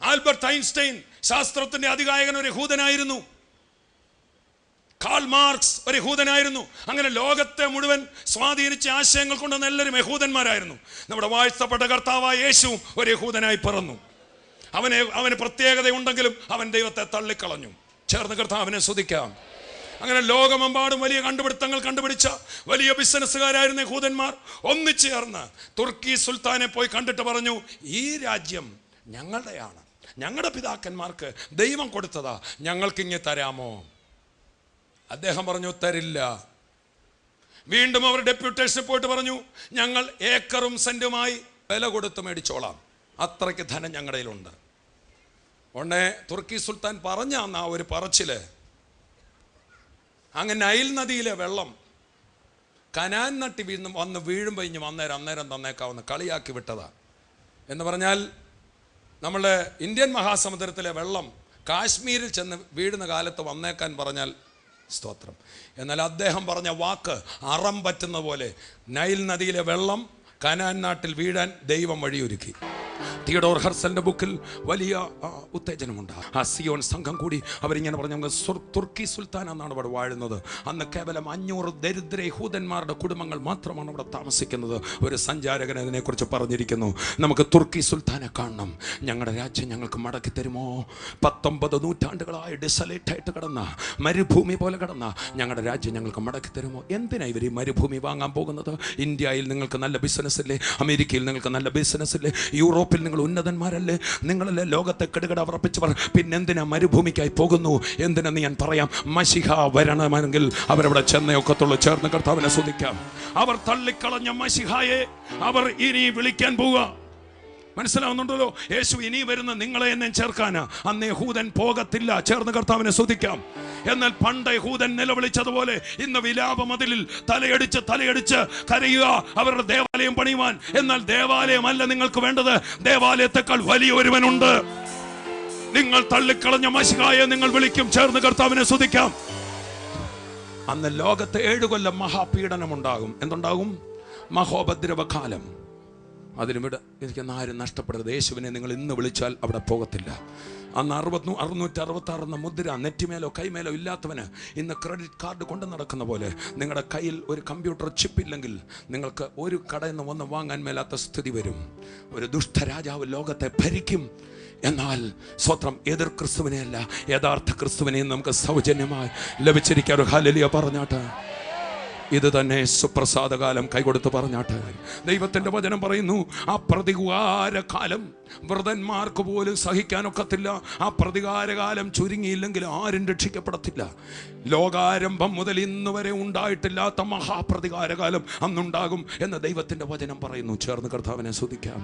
ആൽബർട്ട് ഐൻസ്റ്റൈൻ ശാസ്ത്രത്തിന്റെ അതികായകൻ ഒരു യഹൂദനായിരുന്നു. കാൾ മാർക്സ് ഒരു യഹൂദനായിരുന്നു. അങ്ങനെ ലോകത്തെ മുഴുവൻ സ്വാധീനിച്ച ആശയങ്ങൾ കൊണ്ടുവന്ന എല്ലാവരും യഹൂദന്മാരായിരുന്നു. നമ്മുടെ വാഴ്ത്തപ്പെട്ട കർത്താവായ യേശു ഒരു യഹൂദനായി പിറന്നു. അവന് പ്രത്യേകതയുണ്ടെങ്കിലും അവൻ ദൈവത്തെ തള്ളിക്കളഞ്ഞു. ചേർന്ന് കർത്താവിനെ സ്തുതിക്കാം. അങ്ങനെ ലോകമെമ്പാടും വലിയ കണ്ടുപിടുത്തങ്ങൾ കണ്ടുപിടിച്ച വലിയ ബിസിനസ്സുകാരായിരുന്ന യഹൂദന്മാർ ഒന്നിച്ചു ചേർന്ന് തുർക്കി സുൽത്താനെ പോയി കണ്ടിട്ട് പറഞ്ഞു, ഈ രാജ്യം ഞങ്ങളുടെയാണ്, ഞങ്ങളുടെ പിതാക്കന്മാർക്ക് ദൈവം കൊടുത്തതാ, ഞങ്ങൾക്കിങ്ങ് തരാമോ? അദ്ദേഹം പറഞ്ഞു, തരില്ല. വീണ്ടും അവർ ഡെപ്യൂട്ടേഷനിൽ പോയിട്ട് പറഞ്ഞു, ഞങ്ങൾ ഏക്കറും സെന്റുമായി വില കൊടുത്ത് മേടിച്ചോളാം, അത്രയ്ക്ക് ധനം ഞങ്ങളുടെ കയ്യിലുണ്ട്. ഉടനെ തുർക്കി സുൽത്താൻ പറഞ്ഞ ആ ഒരു പറച്ചില്, അങ്ങനെ നൈൽ നദിയിലെ വെള്ളം കനാൻ നട്ടി വന്ന് വീഴുമ്പോൾ ഇഞ്ഞ് അന്നേരം തന്നേക്കാവുന്ന കളിയാക്കി വിട്ടതാ. എന്ന് പറഞ്ഞാൽ നമ്മളെ ഇന്ത്യൻ മഹാസമുദ്രത്തിലെ വെള്ളം കാശ്മീരിൽ ചെന്ന് വീഴുന്ന കാലത്ത് വന്നേക്കാൻ പറഞ്ഞാൽ സ്തോത്രം. എന്നാൽ അദ്ദേഹം പറഞ്ഞ വാക്ക് അറം പറ്റുന്ന പോലെ നൈൽ നദിയിലെ വെള്ളം കനാൻ നാട്ടിൽ വീഴാൻ ദൈവം വഴിയൊരുക്കി. തിയഡോർ ഹെർസലിന്റെ ബുക്കിൽ വലിയ ഉത്തേജനമുണ്ട്. ആ സിയോൻ സംഘം കൂടി അവരിങ്ങനെ പറഞ്ഞു, തുർക്കി സുൽത്താൻ എന്നാണ് അവിടെ വാഴുന്നത്. അന്ന് കേവലം 500 ദരിദ്ര യഹൂദന്മാരുടെ കുടുംബങ്ങൾ മാത്രമാണ് അവിടെ താമസിക്കുന്നത്. ഒരു സഞ്ചാരകൻ അതിനെക്കുറിച്ച് പറഞ്ഞിരിക്കുന്നു, നമുക്ക് തുർക്കി സുൽത്താനെ കാണണം, ഞങ്ങളുടെ രാജ്യം ഞങ്ങൾക്ക് മടക്കി തരുമോ? 19 നൂറ്റാണ്ടുകളായി ഡിസലേറ്റ് ആയിട്ട് കിടന്ന, മരുഭൂമി പോലെ കിടന്ന ഞങ്ങളുടെ രാജ്യം ഞങ്ങൾക്ക് മടക്കി തരുമോ? എന്തിനാ ഇവർ ഈ മരുഭൂമി വാങ്ങാൻ പോകുന്നത്? ഇന്ത്യയിൽ നിങ്ങൾക്ക് നല്ല ബിസിനസ് ഇല്ലേ? അമേരിക്കയിൽ നിങ്ങൾക്ക് നല്ല ബിസിനസ് ഇല്ലേ? യൂറോപ്പിൽ നിങ്ങൾ ഉന്നതന്മാരല്ലേ? നിങ്ങളല്ലേ ലോകത്തെ കെടുകട ഉറപ്പിച്ചവർ? പിന്നെന്തിനാ മരുഭൂമിക്കായി പോകുന്നു? എന്തിനെന്ന് ഞാൻ പറയാം. മശിഹ വരണമെങ്കിൽ അവരവിടെ ചെന്നയൊക്കത്തുള്ളൂ. ചേർന്ന് കർത്താവിനെ സ്തുതിക്കാം. അവർ തള്ളിക്കളഞ്ഞ മശിഹായെ അവർ ഇനി വിളിക്കാൻ പോവുക. മനസ്സിലാവുന്നുണ്ടല്ലോ? യേശു ഇനി വരുന്ന നിങ്ങളെ എന്നെ ചേർക്കാനാ. അന്ന് യഹൂദൻ പോകത്തില്ല. ചേർന്ന് കർത്താവിനെ സ്തുതിക്കാം. എന്നാൽ പണ്ട് യഹൂദൻ നിലവിളിച്ചതുപോലെ ഇന്ന് വിലാപമതിലിൽ തലയടിച്ച് കരയുക, അവരുടെ ദേവാലയം പണിയുവാൻ. എന്നാൽ ദേവാലയമല്ല നിങ്ങൾക്ക് വേണ്ടത്, ദേവാലയത്തെക്കാൾ വലിയൊരുവനുണ്ട്. നിങ്ങൾ തള്ളിക്കളഞ്ഞ മശിഹായെ നിങ്ങൾ വിളിക്കും. ചേർന്ന് കർത്താവിനെ സ്തുതിക്കാം. അന്ന് ലോകത്തെ 7 കൊല്ലം മഹാപീഡനം ഉണ്ടാകും. എന്തുണ്ടാകും? മഹോപദ്രവകാലം. അതിനുമിടെ എനിക്കൊന്നും ആരും നഷ്ടപ്പെടരുത്. യേശുവിനെ നിങ്ങൾ ഇന്ന് വിളിച്ചാൽ അവിടെ പോകത്തില്ല. അന്ന് 666 എന്ന മുദ്ര നെറ്റിമേലോ കൈമേലോ ഇല്ലാത്തവന് ഇന്ന് ക്രെഡിറ്റ് കാർഡ് കൊണ്ട് നടക്കുന്ന പോലെ നിങ്ങളുടെ കയ്യിൽ ഒരു കമ്പ്യൂട്ടർ ചിപ്പില്ലെങ്കിൽ നിങ്ങൾക്ക് ഒരു കടയിൽ നിന്ന് ഒന്നും വാങ്ങാൻ മേലാത്ത സ്ഥിതി വരും. ഒരു ദുഷ്ടരാജാവ് ലോകത്തെ ഭരിക്കും. എന്നാൽ സ്വത്രം എതിർ ക്രിസ്തുവിനെയല്ല, യഥാർത്ഥ ക്രിസ്തുവിനെയും നമുക്ക് സൗജന്യമായി ലഭിച്ചിരിക്കാൻ ഒരു ഹല്ലേലൂയ പറഞ്ഞാട്ടെ. ഇത് തന്നെ സുപ്രസാദകാലം കൈകൊടുത്ത് പറഞ്ഞാട്ടെ. ദൈവത്തിന്റെ വചനം പറയുന്നു, ആ പ്രതികാരകാലം വ്രതന്മാർക്ക് പോലും സഹിക്കാനൊക്കത്തില്ല. ആ പ്രതികാരകാലം ചുരുങ്ങിയില്ലെങ്കിൽ ആരും രക്ഷിക്കപ്പെടത്തില്ല. ലോകാരംഭം മുതൽ ഇന്ന് വരെ ഉണ്ടായിട്ടില്ലാത്ത മഹാപ്രതികാരകാലം അന്നുണ്ടാകും എന്ന് ദൈവത്തിന്റെ വചനം പറയുന്നു. ചേർന്ന് കർത്താവിനെ സ്തുതിക്കാം.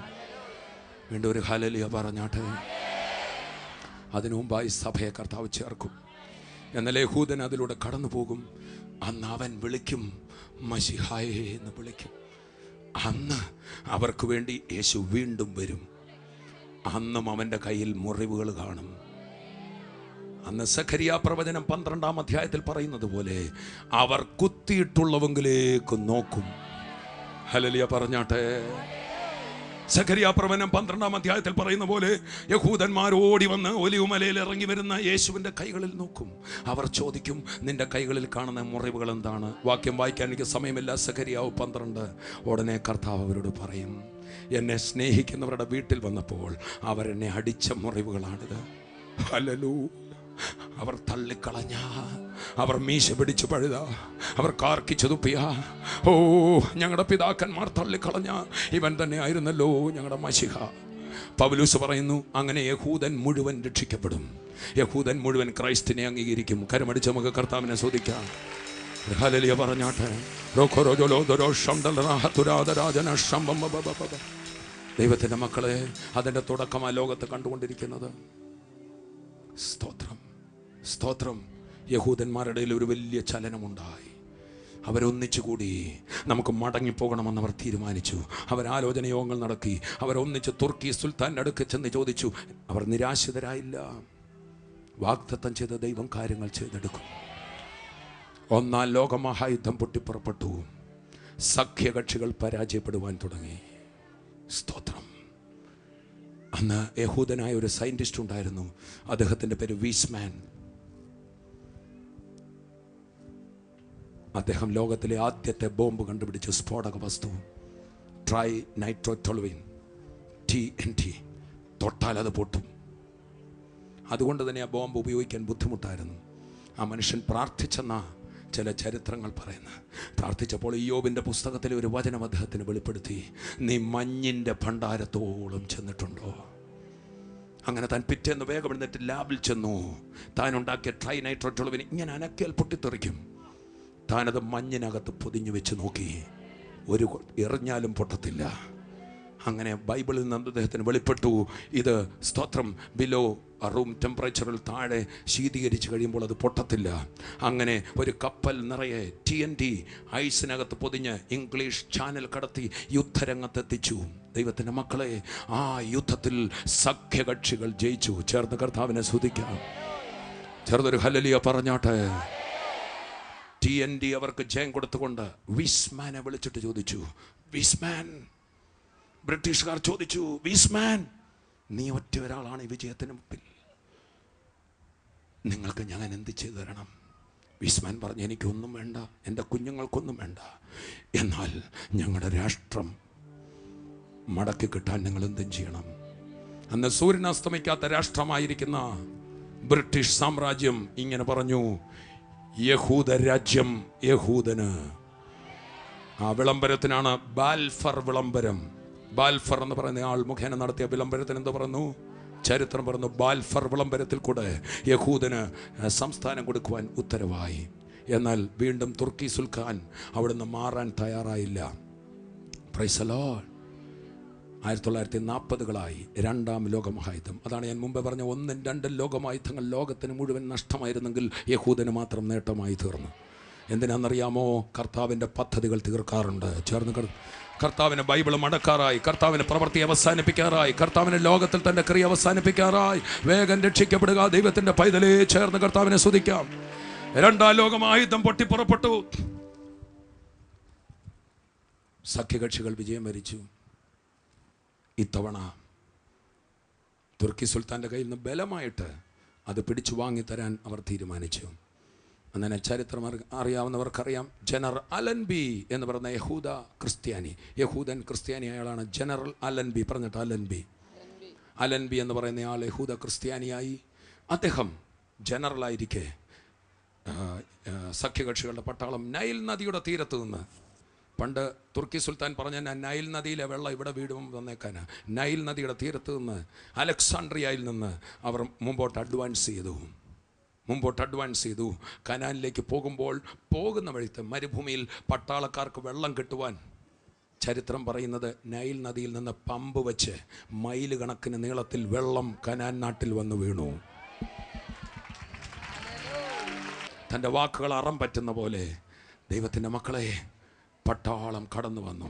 വീണ്ടും ഒരു ഹല്ലേലൂയ പറഞ്ഞാട്ടെ. അതിനു മുമ്പായി സഭയെ കർത്താവ് ചേർക്കും. എന്നാൽ യഹൂദൻ അതിലൂടെ കടന്നു പോകും. അന്ന് അവൻ വിളിക്കും, മശിഹായെ എന്ന് വിളിക്കും. അന്ന് അവർക്ക് വേണ്ടി യേശു വീണ്ടും വരും. അന്നും അവൻ്റെ കയ്യിൽ മുറിവുകൾ കാണും. അന്ന് സഖരിയ പ്രവചനം 12-ാം അധ്യായത്തിൽ പറയുന്നത് പോലെ അവർ കുത്തിയിട്ടുള്ളവങ്കിലേക്ക് നോക്കും. ഹല്ലേലൂയ പറഞ്ഞാട്ടെ. സഖരിയ പ്രവചനം 12-ാം അധ്യായത്തിൽ പറയുന്ന പോലെ യഹൂദന്മാർ ഓടി വന്ന് ഒലിവുമലയിൽ ഇറങ്ങി വരുന്ന യേശുവിൻ്റെ കൈകളിൽ നോക്കും. അവർ ചോദിക്കും, നിന്റെ കൈകളിൽ കാണുന്ന മുറിവുകൾ എന്താണ്? വാക്യം വായിക്കാൻ എനിക്ക് സമയമില്ല. സഖരിയാവ് 12. ഉടനെ കർത്താവ് അവരോട് പറയും, എന്നെ സ്നേഹിക്കുന്നവരുടെ വീട്ടിൽ വന്നപ്പോൾ അവരെന്നെ അടിച്ച മുറിവുകളാണിത്. ഹല്ലേലൂയ. അവർ തള്ളിക്കളഞ്ഞ, അവർ മീശ പിടിച്ചു പഴുത, അവർ കാർക്കിച്ചു തുപ്പിയ, ഓ ഞങ്ങളുടെ പിതാക്കന്മാർ തള്ളിക്കളഞ്ഞ ഇവൻ തന്നെ ആയിരുന്നല്ലോ ഞങ്ങളുടെ മശിഹ. പൗലോസ് പറയുന്നു, അങ്ങനെ യഹൂദൻ മുഴുവൻ രക്ഷിക്കപ്പെടും. യഹൂദൻ മുഴുവൻ ക്രൈസ്തനെ അംഗീകരിക്കും. കരമടിച്ച് നമുക്ക് കർത്താവിനെ സ്തുതിക്കാം. ഹല്ലേലൂയ പറഞ്ഞാട്ടെ. ദൈവത്തിന്റെ മക്കളെ, അതിന്റെ തുടക്കമാ ലോകത്ത് കണ്ടുകൊണ്ടിരിക്കുന്നത്. സ്തോത്രം, സ്തോത്രം. യഹൂദന്മാരുടെ ഇടയിൽ ഒരു വലിയ ചലനമുണ്ടായി. അവരൊന്നിച്ചുകൂടി നമുക്ക് മടങ്ങിപ്പോകണമെന്ന് അവർ തീരുമാനിച്ചു. അവരാലോചന യോഗങ്ങൾ നടത്തി. അവരൊന്നിച്ച് തുർക്കി സുൽത്താൻ്റെ അടുക്ക് ചെന്ന് ചോദിച്ചു. അവർ നിരാശിതരായില്ല.
വാഗ്ദത്തം ചെയ്ത ദൈവം കാര്യങ്ങൾ ചെയ്തെടുക്കും. ഒന്നാം ലോകമഹായുദ്ധം പൊട്ടിപ്പുറപ്പെട്ടു. സഖ്യകക്ഷികൾ പരാജയപ്പെടുവാൻ തുടങ്ങി. സ്തോത്രം. അന്ന് യഹൂദനായ ഒരു സയന്റിസ്റ്റ് ഉണ്ടായിരുന്നു. അദ്ദേഹത്തിൻ്റെ പേര് വീസ്മാൻ. അദ്ദേഹം ലോകത്തിലെ ആദ്യത്തെ ബോംബ് കണ്ടുപിടിച്ചു. സ്ഫോടക വസ്തു ട്രൈ നൈട്രോടോളുവിൻ, TNT. തൊട്ടാൽ അത് പൊട്ടും. അതുകൊണ്ട് തന്നെ ആ ബോംബ് ഉപയോഗിക്കാൻ ബുദ്ധിമുട്ടായിരുന്നു. ആ മനുഷ്യൻ പ്രാർത്ഥിച്ചെന്ന ചില ചരിത്രങ്ങൾ പറയുന്നു. പ്രാർത്ഥിച്ചപ്പോൾ ഇയ്യോബിൻ്റെ പുസ്തകത്തിലെ ഒരു വചനം അദ്ദേഹത്തിന് വെളിപ്പെടുത്തി. നീ മഞ്ഞിൻ്റെ ഭണ്ഡാരത്തോളം ചെന്നിട്ടുണ്ടോ? അങ്ങനെ താൻ പിറ്റേന്ന് വേഗം എഴുന്നേറ്റ് ലാബിൽ ചെന്നു. താൻ ഉണ്ടാക്കിയ ട്രൈ നൈട്രോടോളുവിന് ഇങ്ങനെ അനക്കിയാൽ പൊട്ടിത്തെറിക്കും. താനത് മഞ്ഞിനകത്ത് പൊതിഞ്ഞു വെച്ച് നോക്കി. ഒരു എറിഞ്ഞാലും പൊട്ടത്തില്ല. അങ്ങനെ ബൈബിളിൽ നിന്ന് അദ്ദേഹത്തിന് വെളിപ്പെട്ടു. ഇത് സ്തോത്രം ബിലോ റൂം ടെമ്പറേച്ചറിൽ താഴെ ശീതീകരിച്ച് കഴിയുമ്പോൾ അത് പൊട്ടത്തില്ല. അങ്ങനെ ഒരു കപ്പൽ നിറയെ TNT ഐസിനകത്ത് പൊതിഞ്ഞ് ഇംഗ്ലീഷ് ചാനൽ കടത്തി യുദ്ധരംഗത്തെത്തിച്ചു. ദൈവത്തിൻ്റെ മക്കളെ, ആ യുദ്ധത്തിൽ സഖ്യകക്ഷികൾ ജയിച്ചു. ചേർന്ന് കർത്താവിനെ സ്തുതിക്കാം. ചേർന്നൊരു ഹല്ലേലൂയ പറഞ്ഞാട്ടെ. TNT അവർക്ക് ജയം കൊടുത്തുകൊണ്ട് വീസ്മാനെ വിളിച്ചിട്ട് ചോദിച്ചു, വീസ്മാൻ, ബ്രിട്ടീഷുകാർ ചോദിച്ചു, വീസ്മാൻ, നീ ഒറ്റ ഒരാളാണ് ഈ വിജയത്തിന് മുമ്പിൽ, നിങ്ങൾക്ക് ഞാൻ എന്ത് ചെയ്തു തരണം? വീസ്മാൻ പറഞ്ഞു, എനിക്കൊന്നും വേണ്ട, എൻ്റെ കുഞ്ഞുങ്ങൾക്കൊന്നും വേണ്ട, എന്നാൽ ഞങ്ങളുടെ രാഷ്ട്രം മടക്കി കിട്ടാൻ നിങ്ങൾ എന്തും ചെയ്യണം. അന്ന് സൂര്യൻ അസ്തമിക്കാത്ത രാഷ്ട്രമായിരിക്കുന്ന ബ്രിട്ടീഷ് സാമ്രാജ്യം ഇങ്ങനെ പറഞ്ഞു, യഹൂദ രാജ്യം യഹൂദന്. ആ വിളംബരത്തിനാണ് ബാൽഫർ വിളംബരം. ബാൽഫർ എന്ന് പറയുന്ന ആൾ മുഖേന നടത്തിയ വിളംബരത്തിന് എന്ത് പറഞ്ഞു? ചരിത്രം പറഞ്ഞു, ബാൽഫർ വിളംബരത്തിൽ കൂടെ യഹൂദന് സംസ്ഥാനം കൊടുക്കുവാൻ ഉത്തരവായി. എന്നാൽ വീണ്ടും തുർക്കി സുൽത്താൻ അവിടുന്ന് മാറാൻ തയ്യാറായില്ല. Price the Lord. 1940കളായി രണ്ടാം ലോകമഹായുദ്ധം. അതാണ് ഞാൻ മുമ്പേ പറഞ്ഞ 1ഉം 2ഉം ലോകമഹായുദ്ധങ്ങൾ ലോകത്തിന് മുഴുവൻ നഷ്ടമായിരുന്നെങ്കിൽ യഹൂദന് മാത്രം നേട്ടമായി തീർന്നു. എന്തിനാണെന്നറിയാമോ? കർത്താവിൻ്റെ പദ്ധതികൾ തീർക്കാറുണ്ട്. ചേർന്ന് കർത്താവിന് ബൈബിൾ മടക്കാറായി, കർത്താവിന് പ്രവൃത്തി അവസാനിപ്പിക്കാറായി, കർത്താവിന് ലോകത്തിൽ തൻ്റെ ക്രിയ അവസാനിപ്പിക്കാറായി. വേഗം രക്ഷിക്കപ്പെടുക ദൈവത്തിൻ്റെ പൈതലേ. ചേർന്ന് കർത്താവിനെ സ്തുതിക്കാം. രണ്ടാം ലോകമഹായുദ്ധം പൊട്ടിപ്പുറപ്പെട്ടു. സഖ്യകക്ഷികൾ വിജയം വരിച്ചു. ഇത്തവണ തുർക്കി സുൽത്താൻ്റെ കയ്യിൽ നിന്ന് ബലമായിട്ട് അത് പിടിച്ചു വാങ്ങിത്തരാൻ അവർ തീരുമാനിച്ചു. അങ്ങനെ ചരിത്രം അറിയാവുന്നവർക്കറിയാം. ജനറൽ അലൻബി എന്ന് പറയുന്ന യഹൂദൻ ക്രിസ്ത്യാനി അയാളാണ് ജനറൽ അലൻബി. പറഞ്ഞിട്ട് അലൻബി എന്ന് പറയുന്ന ആൾ യഹൂദ ക്രിസ്ത്യാനിയായി. അദ്ദേഹം ജനറലായിരിക്കെ സഖ്യകക്ഷികളുടെ പട്ടാളം നൈൽ നദിയുടെ തീരത്ത് നിന്ന്, പണ്ട് തുർക്കി സുൽത്താൻ പറഞ്ഞ നൈൽ നദിയിലെ വെള്ളം ഇവിടെ വീടും വന്നേക്കാന്, നൈൽ നദിയുടെ തീരത്ത് നിന്ന് അലക്സാണ്ട്രിയയിൽ നിന്ന് അവർ മുമ്പോട്ട് അഡ്വാൻസ് ചെയ്തു. കനാനിലേക്ക് പോകുന്ന വഴിത്ത് മരുഭൂമിയിൽ പട്ടാളക്കാർക്ക് വെള്ളം കിട്ടുവാൻ ചരിത്രം പറയുന്നത് നൈൽ നദിയിൽ നിന്ന് പമ്പ് വെച്ച് മൈല് കണക്കിന് നീളത്തിൽ വെള്ളം കനാൻ നാട്ടിൽ വന്നു വീണു. തൻ്റെ വാക്കുകൾ അറം പറ്റുന്ന പോലെ ദൈവത്തിൻ്റെ മക്കളെ, പട്ടാളം കടന്നു വന്നു.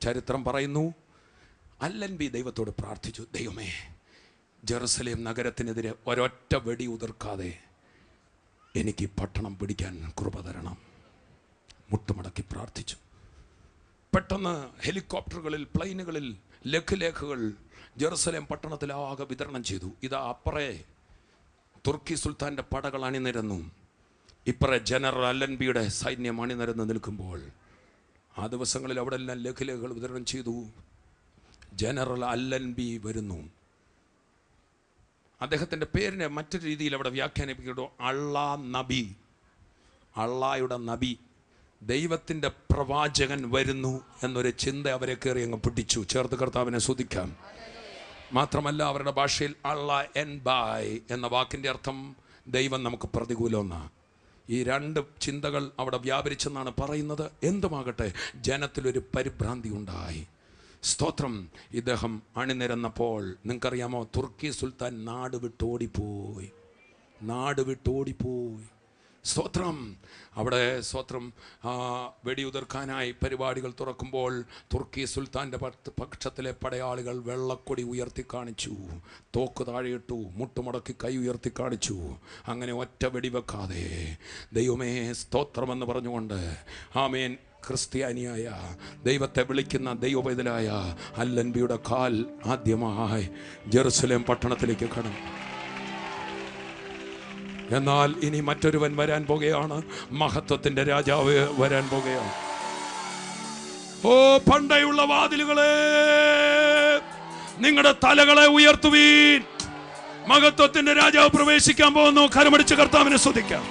ചരിത്രം പറയുന്നു, അലൻബി ദൈവത്തോട് പ്രാർത്ഥിച്ചു, ദൈവമേ, ജെറുസലേം നഗരത്തിനെതിരെ ഒരൊറ്റ വെടി ഉതിർക്കാതെ എനിക്ക് പട്ടണം പിടിക്കാൻ കൃപ തരണം. മുട്ടുമടക്കി പ്രാർത്ഥിച്ചു. പെട്ടെന്ന് ഹെലികോപ്റ്ററുകളിൽ, പ്ലെയിനുകളിൽ ലഘുലേഖകൾ ജെറുസലേം പട്ടണത്തിലാകെ വിതരണം ചെയ്തു. ഇതാ അപ്പറേ തുർക്കി സുൽത്താൻ്റെ പടകൾ അണിനിരന്നു, ഇപ്പറേ ജനറൽ അലൻബിയുടെ സൈന്യം അണിനിരന്ന് നിൽക്കുമ്പോൾ ആ ദിവസങ്ങളിൽ അവിടെ എല്ലാം ലഘുലേഖകൾ വിതരണം ചെയ്തു. ജനറൽ അലൻബി വരുന്നു. അദ്ദേഹത്തിൻ്റെ പേരിനെ മറ്റൊരു രീതിയിൽ അവിടെ വ്യാഖ്യാനിപ്പിക്കുന്നു, അള്ളായുടെ നബി, ദൈവത്തിൻ്റെ പ്രവാചകൻ വരുന്നു എന്നൊരു ചിന്ത അവരെ കയറി അങ്ങ് പിടിച്ചു. ചേർത്ത് കർത്താവിനെ സ്തുതിക്കാം. മാത്രമല്ല അവരുടെ ഭാഷയിൽ അള്ളാ എൻ ബായ് എന്ന വാക്കിൻ്റെ അർത്ഥം ദൈവം നമുക്ക് പ്രതികൂലമെന്നാണ്. ഈ രണ്ട് ചിന്തകൾ അവിടെ വ്യാപരിച്ചെന്നാണ് പറയുന്നത്. എന്തുമാകട്ടെ, ജനത്തിലൊരു പരിഭ്രാന്തി ഉണ്ടായി. സ്തോത്രം. ഇദ്ദേഹം അണിനിരന്നപ്പോൾ നിങ്ങൾക്കറിയാമോ, തുർക്കി സുൽത്താൻ നാട് വിട്ടോടിപ്പോയി. സ്തോത്രം. അവിടെ സ്തോത്രം വെടിയുതിർക്കാനായി പരിപാടികൾ തുറക്കുമ്പോൾ തുർക്കി സുൽത്താൻ്റെ പക്ഷത്തിലെ പടയാളികൾ വെള്ളക്കൊടി ഉയർത്തി കാണിച്ചു, തോക്ക് താഴെയിട്ടു, മുട്ടുമടക്കി കൈ ഉയർത്തി കാണിച്ചു. അങ്ങനെ ഒറ്റ വെടിവെക്കാതെ ദൈവമേ സ്തോത്രമെന്ന് പറഞ്ഞുകൊണ്ട് ആമേൻ ക്രിസ്ത്യാനിയായ ദൈവത്തെ വിളിക്കുന്ന ദൈവപൈതലായ അല്ലൻബിയുടെ കാൽ ആദ്യമായി ജെറുസലേം പട്ടണത്തിലേക്ക് കടന്നു. എന്നാൽ ഇനി മറ്റൊരുവൻ വരാൻ പോകുകയാണ്, മഹത്വത്തിന്റെ രാജാവ് വരാൻ പോകുകയാണ്. ഓ പണ്ടയുള്ള വാതിലുകളെ, നിങ്ങളുടെ തലകളെ ഉയർത്തുവീൻ, മഹത്വത്തിന്റെ രാജാവ് പ്രവേശിക്കാൻ പോകുന്നു. കരമടിച്ച് കർത്താവിനെ സ്തുതിക്കാം.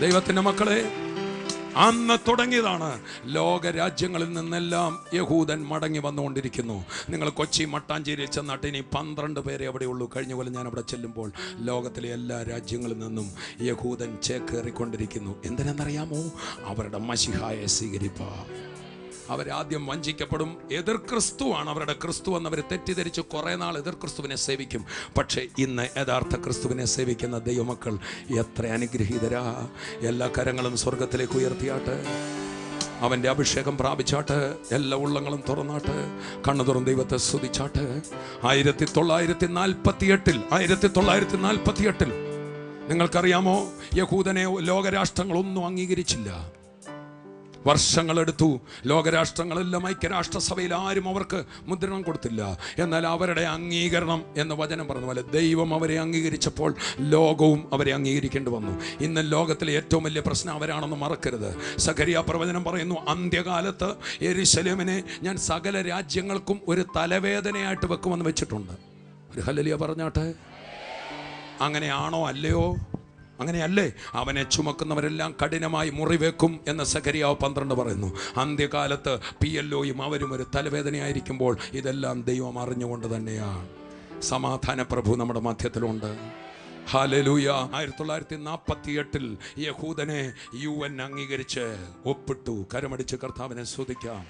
ദൈവത്തിന്റെ മക്കളെ, അന്ന് തുടങ്ങിയതാണ്. ലോകരാജ്യങ്ങളിൽ നിന്നെല്ലാം യഹൂദൻ മടങ്ങി വന്നുകൊണ്ടിരിക്കുന്നു. നിങ്ങൾ കൊച്ചി മട്ടാഞ്ചേരിയിൽ ചെന്നാട്ട് ഇനി 12 പേരെ അവിടെ ഉള്ളൂ. കഴിഞ്ഞ പോലെ ഞാൻ അവിടെ ചെല്ലുമ്പോൾ ലോകത്തിലെ എല്ലാ രാജ്യങ്ങളിൽ നിന്നും യഹൂദൻ ചേക്കേറിക്കൊണ്ടിരിക്കുന്നു. എന്തിനെന്നറിയാമോ? അവരുടെ മശിഹായെ സ്വീകരിപ്പാൻ. അവരാദ്യം വഞ്ചിക്കപ്പെടും. എതിർ ക്രിസ്തുവാണ് അവരുടെ ക്രിസ്തു എന്നവർ തെറ്റിദ്ധരിച്ച് കുറേ നാൾ എതിർ ക്രിസ്തുവിനെ സേവിക്കും. പക്ഷേ ഇന്ന് യഥാർത്ഥ ക്രിസ്തുവിനെ സേവിക്കുന്ന ദൈവമക്കൾ എത്ര അനുഗ്രഹീതരാ! എല്ലാ കരങ്ങളും സ്വർഗത്തിലേക്ക് ഉയർത്തിയാട്ട്, അവൻ്റെ അഭിഷേകം പ്രാപിച്ചാട്ട്, എല്ലാ ഉള്ളങ്ങളും തുറന്നാട്ട്, കണ്ണു തുറന്ന് ദൈവത്തെ സ്തുതിച്ചാട്ട്. 1948 നിങ്ങൾക്കറിയാമോ, യഹൂദനെ ലോകരാഷ്ട്രങ്ങളൊന്നും അംഗീകരിച്ചില്ല. വർഷങ്ങളെടുത്തു. ലോകരാഷ്ട്രങ്ങളെല്ലാം ഐക്യരാഷ്ട്രസഭയിൽ ആരും അവർക്ക് മുദ്രണം കൊടുത്തില്ല. എന്നാൽ അവരുടെ അംഗീകരണം എന്ന വചനം പറഞ്ഞ പോലെ ദൈവം അവരെ അംഗീകരിച്ചപ്പോൾ ലോകവും അവരെ അംഗീകരിക്കേണ്ടി വന്നു. ഇന്ന് ലോകത്തിലെ ഏറ്റവും വലിയ പ്രശ്നം അവരാണെന്ന് മറക്കരുത്. സഖരിയ പ്രവചനം പറയുന്നു, അന്ത്യകാലത്ത് യെരുശലേമിനെ ഞാൻ സകല രാജ്യങ്ങൾക്കും ഒരു തലവേദനയായിട്ട് വെക്കുമെന്ന് വെച്ചിട്ടുണ്ട്. ഒരു ഹല്ലേലൂയ പറഞ്ഞാട്ടെ. അങ്ങനെയാണോ അല്ലയോ? അങ്ങനെയല്ലേ? അവനെ ചുമക്കുന്നവരെല്ലാം കഠിനമായി മുറിവേക്കും എന്ന് സഖരിയാവ് 12 പറയുന്നു. അന്ത്യകാലത്ത് PLOയും അവരും ഒരു തലവേദനയായിരിക്കുമ്പോൾ ഇതെല്ലാം ദൈവം അറിഞ്ഞുകൊണ്ട് തന്നെയാണ്. സമാധാന പ്രഭു നമ്മുടെ മധ്യത്തിലുണ്ട്. ഹല്ലേലൂയ. 1948 യഹൂദനെ UN അംഗീകരിച്ച് ഒപ്പിട്ടു. കരമടിച്ച് കർത്താവിനെ സ്തുതിക്കാം.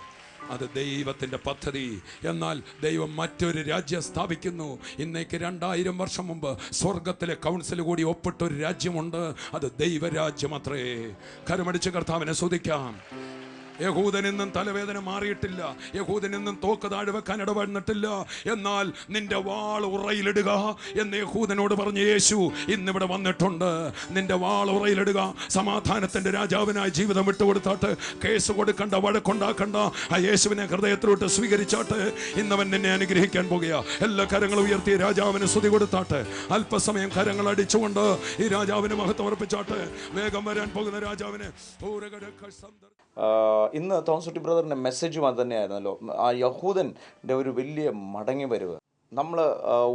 അത് ദൈവത്തിൻ്റെ പദ്ധതി. എന്നാൽ ദൈവം മറ്റൊരു രാജ്യം സ്ഥാപിക്കുന്നു. ഇന്നേക്ക് 2000 വർഷം മുമ്പ് സ്വർഗത്തിലെ കൗൺസിൽ കൂടി ഒപ്പിട്ടൊരു രാജ്യമുണ്ട്. അത് ദൈവരാജ്യം അത്രേ. കരമടിച്ച് കർത്താവിനെ സ്തുതിക്കാം. യഹൂദനെന്നും തലവേദന മാറിയിട്ടില്ല. യഹൂദനെന്നും തോക്ക് താഴെ വെക്കാൻ ഇടപെടുന്നിട്ടില്ല. എന്നാൽ നിന്റെ വാൾ ഉറയിലിടുക എന്ന് യഹൂദനോട് പറഞ്ഞ യേശു ഇന്നിവിടെ വന്നിട്ടുണ്ട്. നിന്റെ വാൾ ഉറയിലിടുക. സമാധാനത്തിന്റെ രാജാവിനായി ജീവിതം വിട്ടുകൊടുത്താട്ട്, കേസ് കൊടുക്കണ്ട, വഴക്കുണ്ടാക്കണ്ട, ആ യേശുവിനെ ഹൃദയത്തിലോട്ട് സ്വീകരിച്ചാട്ട് ഇന്നവൻ നിന്നെ അനുഗ്രഹിക്കാൻ പോകുക. എല്ലാ കരങ്ങളും ഉയർത്തി രാജാവിന് സ്തുതി കൊടുത്താട്ട്, അല്പസമയം കരങ്ങൾ അടിച്ചുകൊണ്ട് ഈ രാജാവിന് മഹത്വം അർപ്പിച്ചാട്ട്, വേഗം വരാൻ പോകുന്ന രാജാവിന്
ഇന്ന് തോമസ് കുട്ടി ബ്രദറിൻ്റെ മെസ്സേജും അത് തന്നെയായിരുന്നല്ലോ. ആ യഹൂദൻ്റെ ഒരു വലിയ മടങ്ങി വരവ്. നമ്മൾ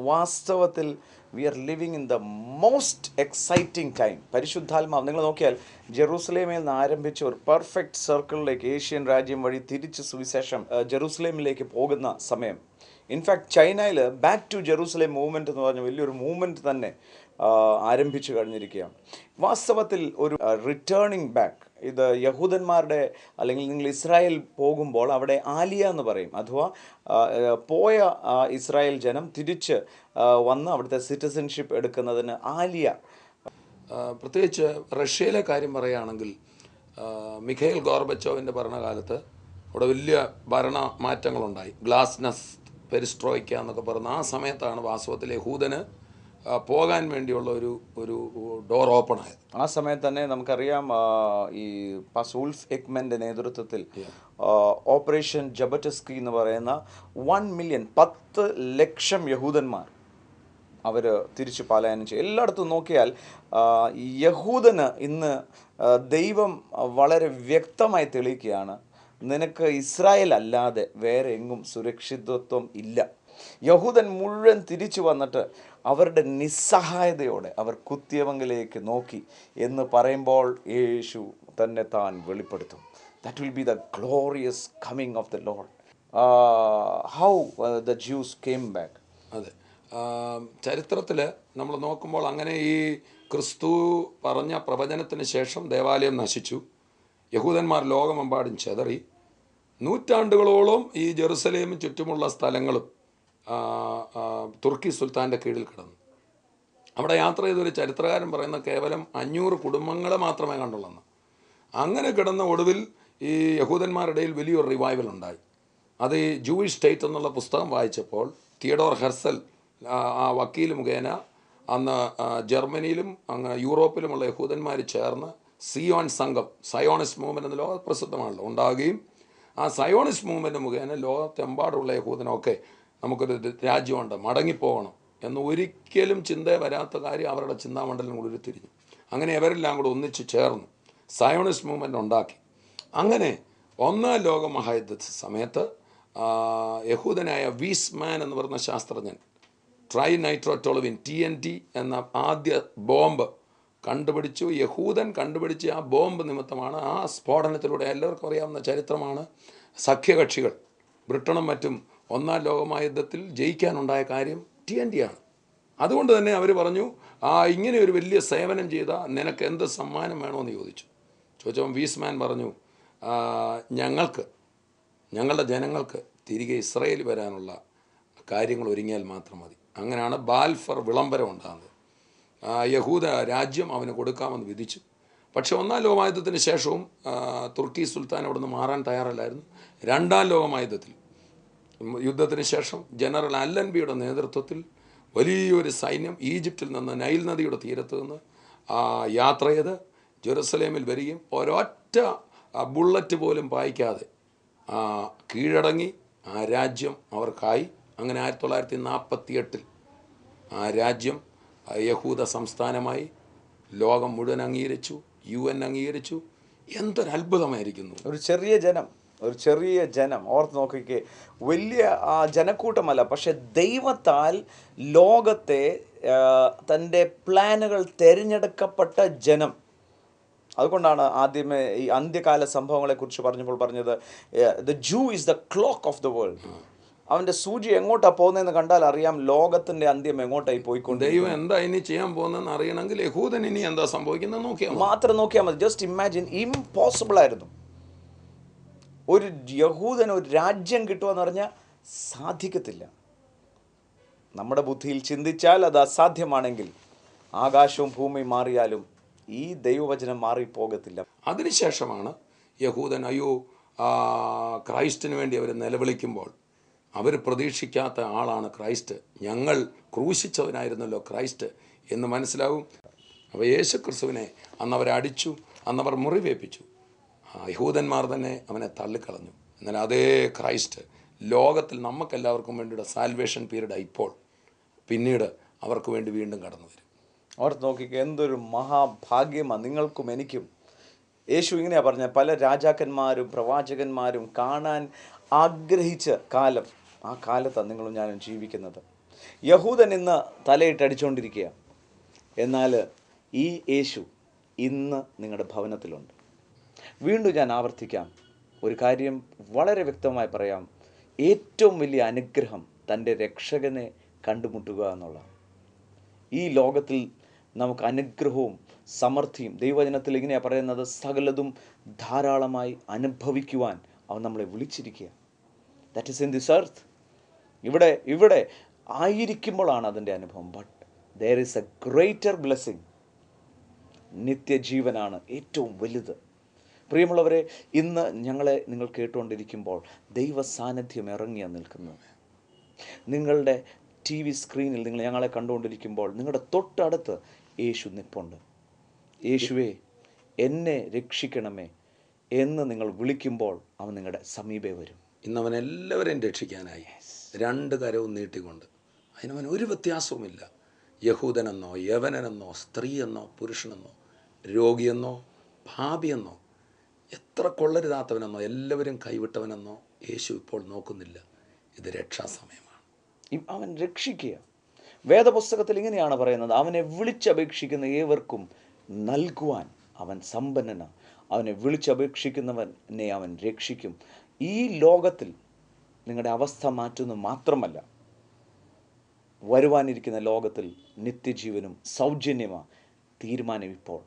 വാസ്തവത്തിൽ we are living in the most exciting time. പരിശുദ്ധാത്മാവ് നിങ്ങൾ നോക്കിയാൽ ജെറൂസലേമിൽ നിന്ന് ആരംഭിച്ച ഒരു പെർഫെക്റ്റ് സർക്കിളിലേക്ക് ഏഷ്യൻ രാജ്യം വഴി തിരിച്ച് സുവിശേഷം ജെറൂസലേമിലേക്ക് പോകുന്ന സമയം. ഇൻഫാക്ട് ചൈനയിൽ ബാക്ക് ടു ജെറൂസലേം മൂവ്മെൻറ്റ് എന്ന് പറഞ്ഞ വലിയൊരു മൂവ്മെൻറ്റ് തന്നെ ആരംഭിച്ചു കഴിഞ്ഞിരിക്കുകയാണ്. വാസ്തവത്തിൽ ഒരു റിട്ടേണിംഗ് ബാക്ക്. ഇത് യഹൂദന്മാരുടെ, അല്ലെങ്കിൽ നിങ്ങൾ ഇസ്രായേൽ പോകുമ്പോൾ അവിടെ ആലിയ എന്ന് പറയും. അഥവാ പോയ ഇസ്രായേൽ ജനം തിരിച്ച് വന്ന് അവിടുത്തെ സിറ്റിസൺഷിപ്പ് എടുക്കുന്നതിന് ആലിയ.
പ്രത്യേകിച്ച് റഷ്യയിലെ കാര്യം പറയുകയാണെങ്കിൽ മിഖായിൽ ഗോർബച്ചോവിൻ്റെ ഭരണകാലത്ത് അവിടെ വലിയ ഭരണ മാറ്റങ്ങളുണ്ടായി. ഗ്ലാസ്നസ്, പെരിസ്ട്രോയ്ക്ക എന്നൊക്കെ പറയുന്ന ആ സമയത്താണ് വാസ്തവത്തിൽ യഹൂദന് പോകാൻ വേണ്ടിയുള്ള ഒരു ഡോർ ഓപ്പൺ ആയത്.
ആ സമയത്ത് തന്നെ നമുക്കറിയാം ഈ പാസൂൾഫ് എക്മെൻ്റെ നേതൃത്വത്തിൽ ഓപ്പറേഷൻ ജബറ്റസ്കി എന്ന് പറയുന്ന 1 മില്യൺ 10 ലക്ഷം യഹൂദന്മാർ അവർ തിരിച്ച് പലായനം ചെയ്യും. എല്ലായിടത്തും നോക്കിയാൽ യഹൂദന് ഇന്ന് ദൈവം വളരെ വ്യക്തമായി തെളിയിക്കുകയാണ്, നിനക്ക് ഇസ്രായേൽ അല്ലാതെ വേറെ എങ്ങും സുരക്ഷിതത്വം ഇല്ല. യഹൂദൻ മുഴുവൻ തിരിച്ചു വന്നിട്ട് അവരുടെ നിസ്സഹായതയോടെ അവർ കുത്തിയവങ്കിലേക്ക് നോക്കി എന്ന് പറയുമ്പോൾ യേശു തന്നെ താൻ വെളിപ്പെടുത്തും. That will be the glorious coming of the lord. How the Jews came back.
അതെ, ചരിത്രത്തിൽ നമ്മൾ നോക്കുമ്പോൾ അങ്ങനെ ഈ ക്രിസ്തു പറഞ്ഞ പ്രവചനത്തിന് ശേഷം ദേവാലയം നശിച്ചു. യഹൂദന്മാർ ലോകമെമ്പാടും ചെതറി. നൂറ്റാണ്ടുകളോളം ഈ ജെറുസലേമും ചുറ്റുമുള്ള സ്ഥലങ്ങളും തുർക്കി സുൽത്താൻ്റെ കീഴിൽ കിടന്നു. അവിടെ യാത്ര ചെയ്തൊരു ചരിത്രകാരൻ പറയുന്ന കേവലം 500 കുടുംബങ്ങളെ മാത്രമേ കണ്ടുള്ളൂ. അങ്ങനെ കിടന്ന ഒടുവിൽ ഈ യഹൂദന്മാരുടെ ഇടയിൽ വലിയൊരു റിവൈവൽ ഉണ്ടായി. അത് ഈ ജൂയിഷ് സ്റ്റേറ്റ് എന്നുള്ള പുസ്തകം വായിച്ചപ്പോൾ തിയഡോർ ഹെർസൽ ആ വക്കീൽ മുഖേന അന്ന് ജർമ്മനിയിലും അങ്ങ് യൂറോപ്പിലുമുള്ള യഹൂദന്മാർ ചേർന്ന് സിയോൺ സംഘം, സയോണിസ്റ്റ് മൂവ്മെൻ്റ് എന്ന ലോകപ്രസിദ്ധമാണല്ലോ, ഉണ്ടാകുകയും ആ സയോണിസ്റ്റ് മൂവ്മെൻറ്റ് മുഖേന ലോകത്തെമ്പാടുള്ള യഹൂദനൊക്കെ നമുക്കൊരു രാജ്യമുണ്ട്, മടങ്ങിപ്പോകണം എന്ന് ഒരിക്കലും ചിന്ത വരാത്ത കാര്യം അവരുടെ ചിന്താമണ്ഡലം കൂടി ഉരുത്തിരിഞ്ഞു. അങ്ങനെ അവരെല്ലാം കൂടെ ഒന്നിച്ച് ചേർന്നു സയോണിസ്റ്റ് മൂവ്മെൻ്റ് ഉണ്ടാക്കി. അങ്ങനെ 1-ാം ലോക മഹായുദ്ധ സമയത്ത് യഹൂദനായ വീസ്മാൻ എന്ന് പറയുന്ന ശാസ്ത്രജ്ഞൻ ട്രൈ നൈട്രോടോളുവിൻ TNT എന്ന ആദ്യ ബോംബ് കണ്ടുപിടിച്ചു. യഹൂദൻ കണ്ടുപിടിച്ച ആ ബോംബ് നിമിത്തമാണ്, ആ സ്ഫോടനത്തിലൂടെ എല്ലാവർക്കും അറിയാവുന്ന ചരിത്രമാണ്, സഖ്യകക്ഷികൾ ബ്രിട്ടനും മറ്റും 1-ാം ലോക മഹായുദ്ധത്തിൽ ജയിക്കാനുണ്ടായ കാര്യം TNT ആണ്. അതുകൊണ്ട് തന്നെ അവർ പറഞ്ഞു, ഇങ്ങനെ ഒരു വലിയ സേവനം ചെയ്താൽ നിനക്ക് എന്ത് സമ്മാനം വേണമെന്ന് ചോദിച്ചപ്പോൾ വീസ്മാൻ പറഞ്ഞു, ഞങ്ങളുടെ ജനങ്ങൾക്ക് തിരികെ ഇസ്രായേൽ വരാനുള്ള കാര്യങ്ങൾ ഒരുങ്ങിയാൽ മാത്രം മതി. അങ്ങനെയാണ് ബാൽഫർ വിളംബരം ഉണ്ടാകുന്നത്. യഹൂദ രാജ്യം അവന് കൊടുക്കാമെന്ന് വിധിച്ചു. പക്ഷേ 1-ാം ലോകമഹായുദ്ധത്തിന് ശേഷവും തുർക്കി സുൽത്താൻ അവിടെ നിന്ന് മാറാൻ തയ്യാറല്ലായിരുന്നു. 2-ാം ലോകമഹായുദ്ധത്തിൽ യുദ്ധത്തിന് ശേഷം ജനറൽ അല്ലൻബിയുടെ നേതൃത്വത്തിൽ വലിയൊരു സൈന്യം ഈജിപ്തിൽ നിന്ന് നൈൽ നദിയുടെ തീരത്ത് നിന്ന് യാത്ര ചെയ്ത് ജെറുസലേമിൽ വരികയും ഒരൊറ്റ ബുള്ളറ്റ് പോലും പായിക്കാതെ കീഴടങ്ങി ആ രാജ്യം അവർക്കായി. അങ്ങനെ 1948 ആ രാജ്യം യഹൂദ സംസ്ഥാനമായി. ലോകം മുഴുവൻ അംഗീകരിച്ചു, UN അംഗീകരിച്ചു. എന്തൊരു അത്ഭുതമായിരിക്കുന്നു.
ഒരു ചെറിയ ജനം ഓർത്ത് നോക്കിക്കേ, വലിയ ജനക്കൂട്ടമല്ല, പക്ഷെ ദൈവത്താൽ ലോകത്തെ തൻ്റെ പ്ലാനുകൾ തിരഞ്ഞെടുക്കപ്പെട്ട ജനം. അതുകൊണ്ടാണ് ആദ്യമേ ഈ അന്ത്യകാല സംഭവങ്ങളെക്കുറിച്ച് പറഞ്ഞപ്പോൾ പറഞ്ഞത്, ദ ജൂ is the clock of the world. അവൻ്റെ സൂചി എങ്ങോട്ടാണ് പോകുന്നതെന്ന് കണ്ടാൽ അറിയാം ലോകത്തിൻ്റെ അന്ത്യം എങ്ങോട്ടായി പോയിക്കൊണ്ട്.
ദൈവം എന്താ ഇനി ചെയ്യാൻ പോകുന്നതെന്ന് അറിയണമെങ്കിൽ യഹൂദൻ ഇനി എന്താ സംഭവിക്കുന്നത്
മാത്രം നോക്കിയാൽ മതി. ജസ്റ്റ് ഇമാജിൻ, ഇമ്പോസിബിൾ ആയിരുന്നു. ഒരു യഹൂദന് ഒരു രാജ്യം കിട്ടുമെന്ന് പറഞ്ഞാൽ സാധിക്കത്തില്ല. നമ്മുടെ ബുദ്ധിയിൽ ചിന്തിച്ചാൽ അത് അസാധ്യമാണെങ്കിൽ ആകാശവും ഭൂമിയും മാറിയാലും ഈ ദൈവവചനം മാറിപ്പോകത്തില്ല.
അതിനുശേഷമാണ് യഹൂദൻ ക്രൈസ്റ്റിന് വേണ്ടി അവർ നിലവിളിക്കുമ്പോൾ അവർ പ്രതീക്ഷിക്കാത്ത ആളാണ് ക്രൈസ്റ്റ്, ഞങ്ങൾ ക്രൂശിച്ചവനായിരുന്നല്ലോ ക്രൈസ്റ്റ് എന്ന് മനസ്സിലാവും. അപ്പോൾ യേശു ക്രിസ്തുവിനെ അന്നവർ അടിച്ചു, അന്നവർ മുറിവേൽപ്പിച്ചു. യഹൂദന്മാർ തന്നെ അവനെ തള്ളിക്കളഞ്ഞു. എന്നാൽ അതേ ക്രൈസ്റ്റ് ലോകത്തിൽ നമുക്കെല്ലാവർക്കും വേണ്ടിയുള്ള സാൽവേഷൻ പീരീഡ് ഇപ്പോൾ പിന്നീട് അവർക്ക് വേണ്ടി വീണ്ടും കടന്നു വരും.
ഓർത്ത് നോക്കിക്കുക, എന്തൊരു മഹാഭാഗ്യമാണ് നിങ്ങൾക്കും എനിക്കും. യേശു ഇങ്ങനെയാണ് പറഞ്ഞത്, പല രാജാക്കന്മാരും പ്രവാചകന്മാരും കാണാൻ ആഗ്രഹിച്ച കാലം, ആ കാലത്താണ് നിങ്ങളും ഞാനും ജീവിക്കുന്നത്. യഹൂദൻ ഇന്ന് തലയിട്ടടിച്ചുകൊണ്ടിരിക്കുക, എന്നാൽ ഈ യേശു ഇന്ന് നിങ്ങളുടെ ഭവനത്തിലുണ്ട്. വീണ്ടും ഞാൻ ആവർത്തിക്കാം, ഒരു കാര്യം വളരെ വ്യക്തമായി പറയാം, ഏറ്റവും വലിയ അനുഗ്രഹം തൻ്റെ രക്ഷകനെ കണ്ടുമുട്ടുക എന്നുള്ളതാണ്. ഈ ലോകത്തിൽ നമുക്ക് അനുഗ്രഹവും സമൃദ്ധിയും, ദൈവവചനത്തിൽ ഇങ്ങനെയാണ് പറയുന്നത്, സകലതും ധാരാളമായി അനുഭവിക്കുവാൻ അവൻ നമ്മളെ വിളിച്ചിരിക്കുക. That is in this earth. ഇവിടെ ആയിരിക്കുമ്പോഴാണ് അതിൻ്റെ അനുഭവം. But there is a greater blessing. നിത്യജീവനാണ് ഏറ്റവും വലുത്. പ്രിയമുള്ളവരെ, ഇന്ന് നിങ്ങൾ കേട്ടുകൊണ്ടിരിക്കുമ്പോൾ ദൈവ സാന്നിധ്യം ഇറങ്ങിയാണ് നിൽക്കുന്നത്. നിങ്ങളുടെ TV സ്ക്രീനിൽ നിങ്ങൾ ഞങ്ങളെ കണ്ടുകൊണ്ടിരിക്കുമ്പോൾ നിങ്ങളുടെ തൊട്ടടുത്ത് യേശു നിൽപ്പുണ്ട്. യേശുവേ, എന്നെ രക്ഷിക്കണമേ എന്ന് നിങ്ങൾ വിളിക്കുമ്പോൾ അവൻ നിങ്ങളുടെ സമീപേ വരും.
ഇന്നവൻ എല്ലാവരെയും രക്ഷിക്കാനായി 2 കരവും നീട്ടിക്കൊണ്ട്, അതിനവൻ ഒരു വ്യത്യാസവുമില്ല. യഹൂദനെന്നോ യവനനെന്നോ സ്ത്രീയെന്നോ പുരുഷനെന്നോ രോഗിയെന്നോ ഭാവിയെന്നോ എത്ര കൊള്ളരുതാത്തവനെന്നോ എല്ലാവരും കൈവിട്ടവനെന്നോ യേശു ഇപ്പോൾ നോക്കുന്നില്ല. ഇത് രക്ഷാസമയമാണ്.
അവൻ രക്ഷിക്കുക. വേദപുസ്തകത്തിൽ ഇങ്ങനെയാണ് പറയുന്നത്, അവനെ വിളിച്ചപേക്ഷിക്കുന്ന ഏവർക്കും നൽകുവാൻ അവൻ സമ്പന്നനാണ്. അവനെ വിളിച്ചപേക്ഷിക്കുന്നവനെ അവൻ രക്ഷിക്കും. ഈ ലോകത്തിൽ നിങ്ങളുടെ അവസ്ഥ മാറ്റുന്നത് മാത്രമല്ല, വരുവാനിരിക്കുന്ന ലോകത്തിൽ നിത്യജീവനും സൗജന്യമാണ്. തീരുമാനം ഇപ്പോൾ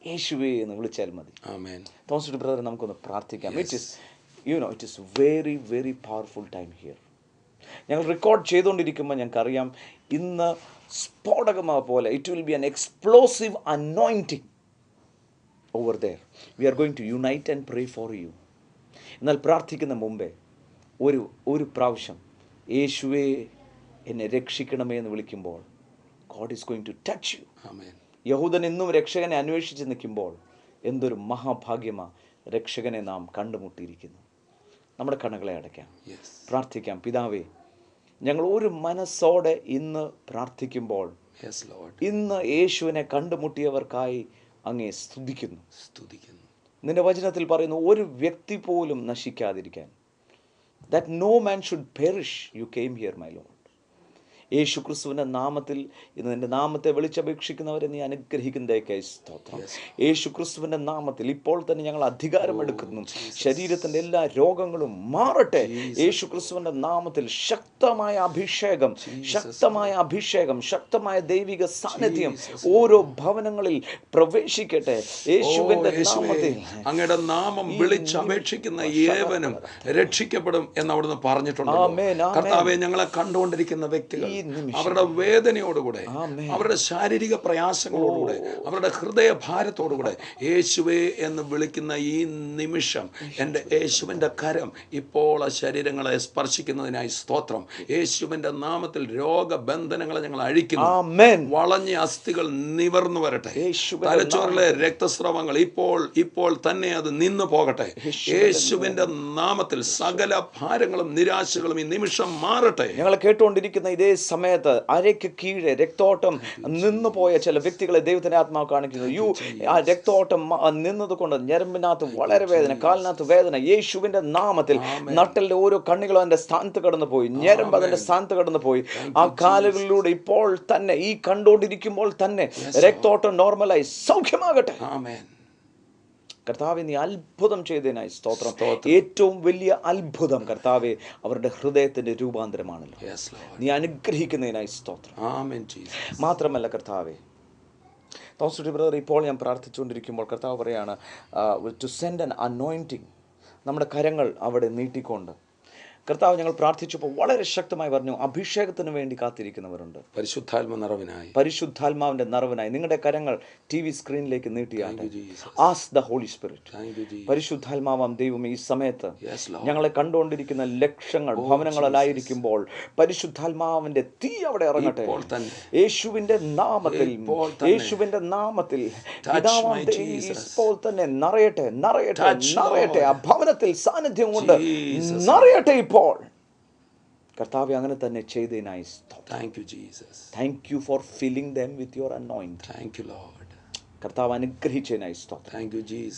യേശുവേ എന്ന് വിളിച്ചാൽ മതി.
ആമേൻ.
തോമസ് ബ്രദർ, നമുക്കൊന്ന് പ്രാർത്ഥിക്കാം. It is very very powerful time here. ഞങ്ങൾ റെക്കോർഡ് ചെയ്തുകൊണ്ടിരിക്കുമ്പോൾ ഞങ്ങൾക്കറിയാം ഇന്ന് സ്ഫോടകമാ പോലെ. It will be an explosive anointing over there. We are going to unite and pray for you. എന്നാൽ പ്രാർത്ഥിക്കുന്ന മുമ്പേ ഒരു പ്രാവശ്യം യേശുവേ എന്നെ രക്ഷിക്കണമേ എന്ന് വിളിക്കുമ്പോൾ God is going to touch you.
ആമേൻ.
യഹൂദൻ എന്നും രക്ഷകനെ അന്വേഷിച്ച് നിൽക്കുമ്പോൾ എന്തൊരു മഹാഭാഗ്യമാ രക്ഷകനെ നാം കണ്ടുമുട്ടിയിരിക്കുന്നു. നമ്മുടെ കണ്ണുകളെ അടയ്ക്കാം, പ്രാർത്ഥിക്കാം. പിതാവേ, ഞങ്ങൾ ഒരു മനസ്സോടെ ഇന്ന് പ്രാർത്ഥിക്കുമ്പോൾ
Yes, Lord.
ഇന്ന് യേശുവിനെ കണ്ടുമുട്ടിയവർക്കായി അങ്ങേ സ്തുതിക്കുന്നു. നിന്റെ വചനത്തിൽ പറയുന്നു, ഒരു വ്യക്തി പോലും നശിക്കാതിരിക്കാൻ. That no man should perish, you came here, my Lord. യേശു ക്രിസ്തുവിൻ്റെ നാമത്തിൽ ഇന്ന് നിന്റെ നാമത്തെ വിളിച്ചപേക്ഷിക്കുന്നവരെ നീ അനുഗ്രഹിക്കുന്നതേക്കായി സ്തോത്രം. യേശു ക്രിസ്തുവിൻ്റെ നാമത്തിൽ ഇപ്പോൾ തന്നെ ഞങ്ങൾ അധികാരമെടുക്കുന്നു. ശരീരത്തിൻ്റെ എല്ലാ രോഗങ്ങളും മാറട്ടെ. യേശു ക്രിസ്തുവിൻ്റെ നാമത്തിൽ ശക്തമായ അഭിഷേകം, ശക്തമായ അഭിഷേകം, ശക്തമായ ദൈവിക സാന്നിധ്യം ഓരോ ഭവനങ്ങളിൽ പ്രവേശിക്കട്ടെ. യേശുവിൻ്റെ നാമത്തിൽ
അങ്ങയുടെ നാമം വിളിച്ചപേക്ഷിക്കുന്ന ഏവനും രക്ഷിക്കപ്പെടും എന്ന് അവിടുന്ന് പറഞ്ഞിട്ടുണ്ട്. കർത്താവേ, ഞങ്ങളെ കണ്ടുകൊണ്ടിരിക്കുന്ന വ്യക്തികൾ അവരുടെ വേദനയോടുകൂടെ, അവരുടെ ശാരീരിക പ്രയാസങ്ങളോടുകൂടെ, അവരുടെ ഹൃദയഭാരത്തോടുകൂടെ യേശുവേ എന്ന് വിളിക്കുന്ന ഈ നിമിഷം എൻ്റെ യേശുവിൻ്റെ കരം ഇപ്പോൾ ആ ശരീരങ്ങളെ സ്പർശിക്കുന്നതിനായി സ്തോത്രം. യേശുവിൻ്റെ നാമത്തിൽ രോഗബന്ധനങ്ങളെ ഞങ്ങൾ അഴിക്കുന്നു. വളഞ്ഞ അസ്ഥികൾ നിവർന്നു വരട്ടെ. തലച്ചോറിലെ രക്തസ്രവങ്ങൾ ഇപ്പോൾ തന്നെ അത് നിന്നു പോകട്ടെ. യേശുവിൻ്റെ നാമത്തിൽ സകല ഭാരങ്ങളും നിരാശകളും ഈ നിമിഷം മാറട്ടെ.
ഞങ്ങൾ കേട്ടുകൊണ്ടിരിക്കുന്ന ഇതേ സമയത്ത് അരയ്ക്ക് കീഴെ രക്തോട്ടം നിന്നു പോയ ചില വ്യക്തികളെ ദൈവത്തിന്റെ ആത്മാവ് കാണിക്കുന്നു. ആ രക്തോട്ടം നിന്നത് കൊണ്ട് ഞരമ്പിനകത്ത് വളരെ വേദന, കാലിനകത്ത് വേദന. യേശുവിന്റെ നാമത്തിൽ നട്ടലിന്റെ ഓരോ കണ്ണികളും അതിന്റെ സ്ഥാനത്ത് കടന്നു പോയി, ഞരമ്പ് അതിന്റെ സ്ഥാനത്ത് കടന്നു പോയി. ആ കാലുകളിലൂടെ ഇപ്പോൾ തന്നെ ഈ കണ്ടുകൊണ്ടിരിക്കുമ്പോൾ തന്നെ രക്തോട്ടം നോർമലായി സൗഖ്യമാകട്ടെ. കർത്താവെ, നീ അത്ഭുതം ചെയ്തതിനായി സ്തോത്രം. ഏറ്റവും വലിയ അത്ഭുതം കർത്താവെ അവരുടെ ഹൃദയത്തിന്റെ രൂപാന്തരമാണല്ലോ. നീ അനുഗ്രഹിക്കുന്നതിനായി സ്തോത്രം. മാത്രമല്ല കർത്താവെ, തോമസ് ബ്രദർ, ഇപ്പോൾ ഞാൻ പ്രാർത്ഥിച്ചുകൊണ്ടിരിക്കുമ്പോൾ കർത്താവ് പറയാണ് ടു സെൻഡ് ആൻ അനോയിന്റിങ്. നമ്മുടെ കരങ്ങൾ അവിടെ നീട്ടിക്കൊണ്ട് കർത്താവ് ഞങ്ങൾ പ്രാർത്ഥിച്ചപ്പോൾ വളരെ ശക്തമായി പറഞ്ഞു, അഭിഷേകത്തിന് വേണ്ടി കാത്തിരിക്കുന്നവരുണ്ട്. പരിശുദ്ധാത്മാവിന്റെ നിറവിനായി നിങ്ങളുടെ കരങ്ങൾ TV സ്ക്രീനിലേക്ക് നീട്ടിയാട്ടെ. Ask the holy spirit. പരിശുദ്ധാത്മാവാം ദൈവം ഈ സമയത്ത് ഞങ്ങളെ കണ്ടുകൊണ്ടിരിക്കുന്ന ലക്ഷങ്ങൾ ഭവനങ്ങളിലായിരിക്കുമ്പോൾ പരിശുദ്ധാത്മാവിന്റെ തീ അവിടെ ഇറങ്ങട്ടെ. യേശുവിന്റെ നാമത്തിൽ, യേശുവിന്റെ നാമത്തിൽ ഇപ്പോൾ തന്നെ നിറയട്ടെ, നിറയട്ടെ, നിറയട്ടെ. ആ ഭവനത്തിൽ സാന്നിധ്യം കൊണ്ട് നിറയട്ടെ ഇപ്പോൾ. കർത്താവേ, അങ്ങനെ തന്നെ ചെയ്തതിനായി thank you for filling them with your anointing. കർത്താവ് അനുഗ്രഹിച്ചതിനായി സ്തോത്രം.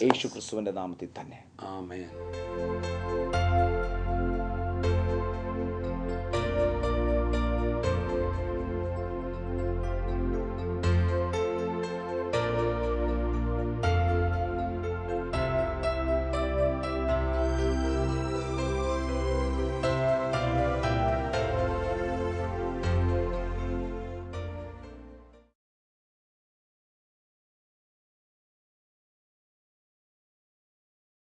യേശു ക്രിസ്തുവിന്റെ നാമത്തിൽ തന്നെ. ആമേൻ.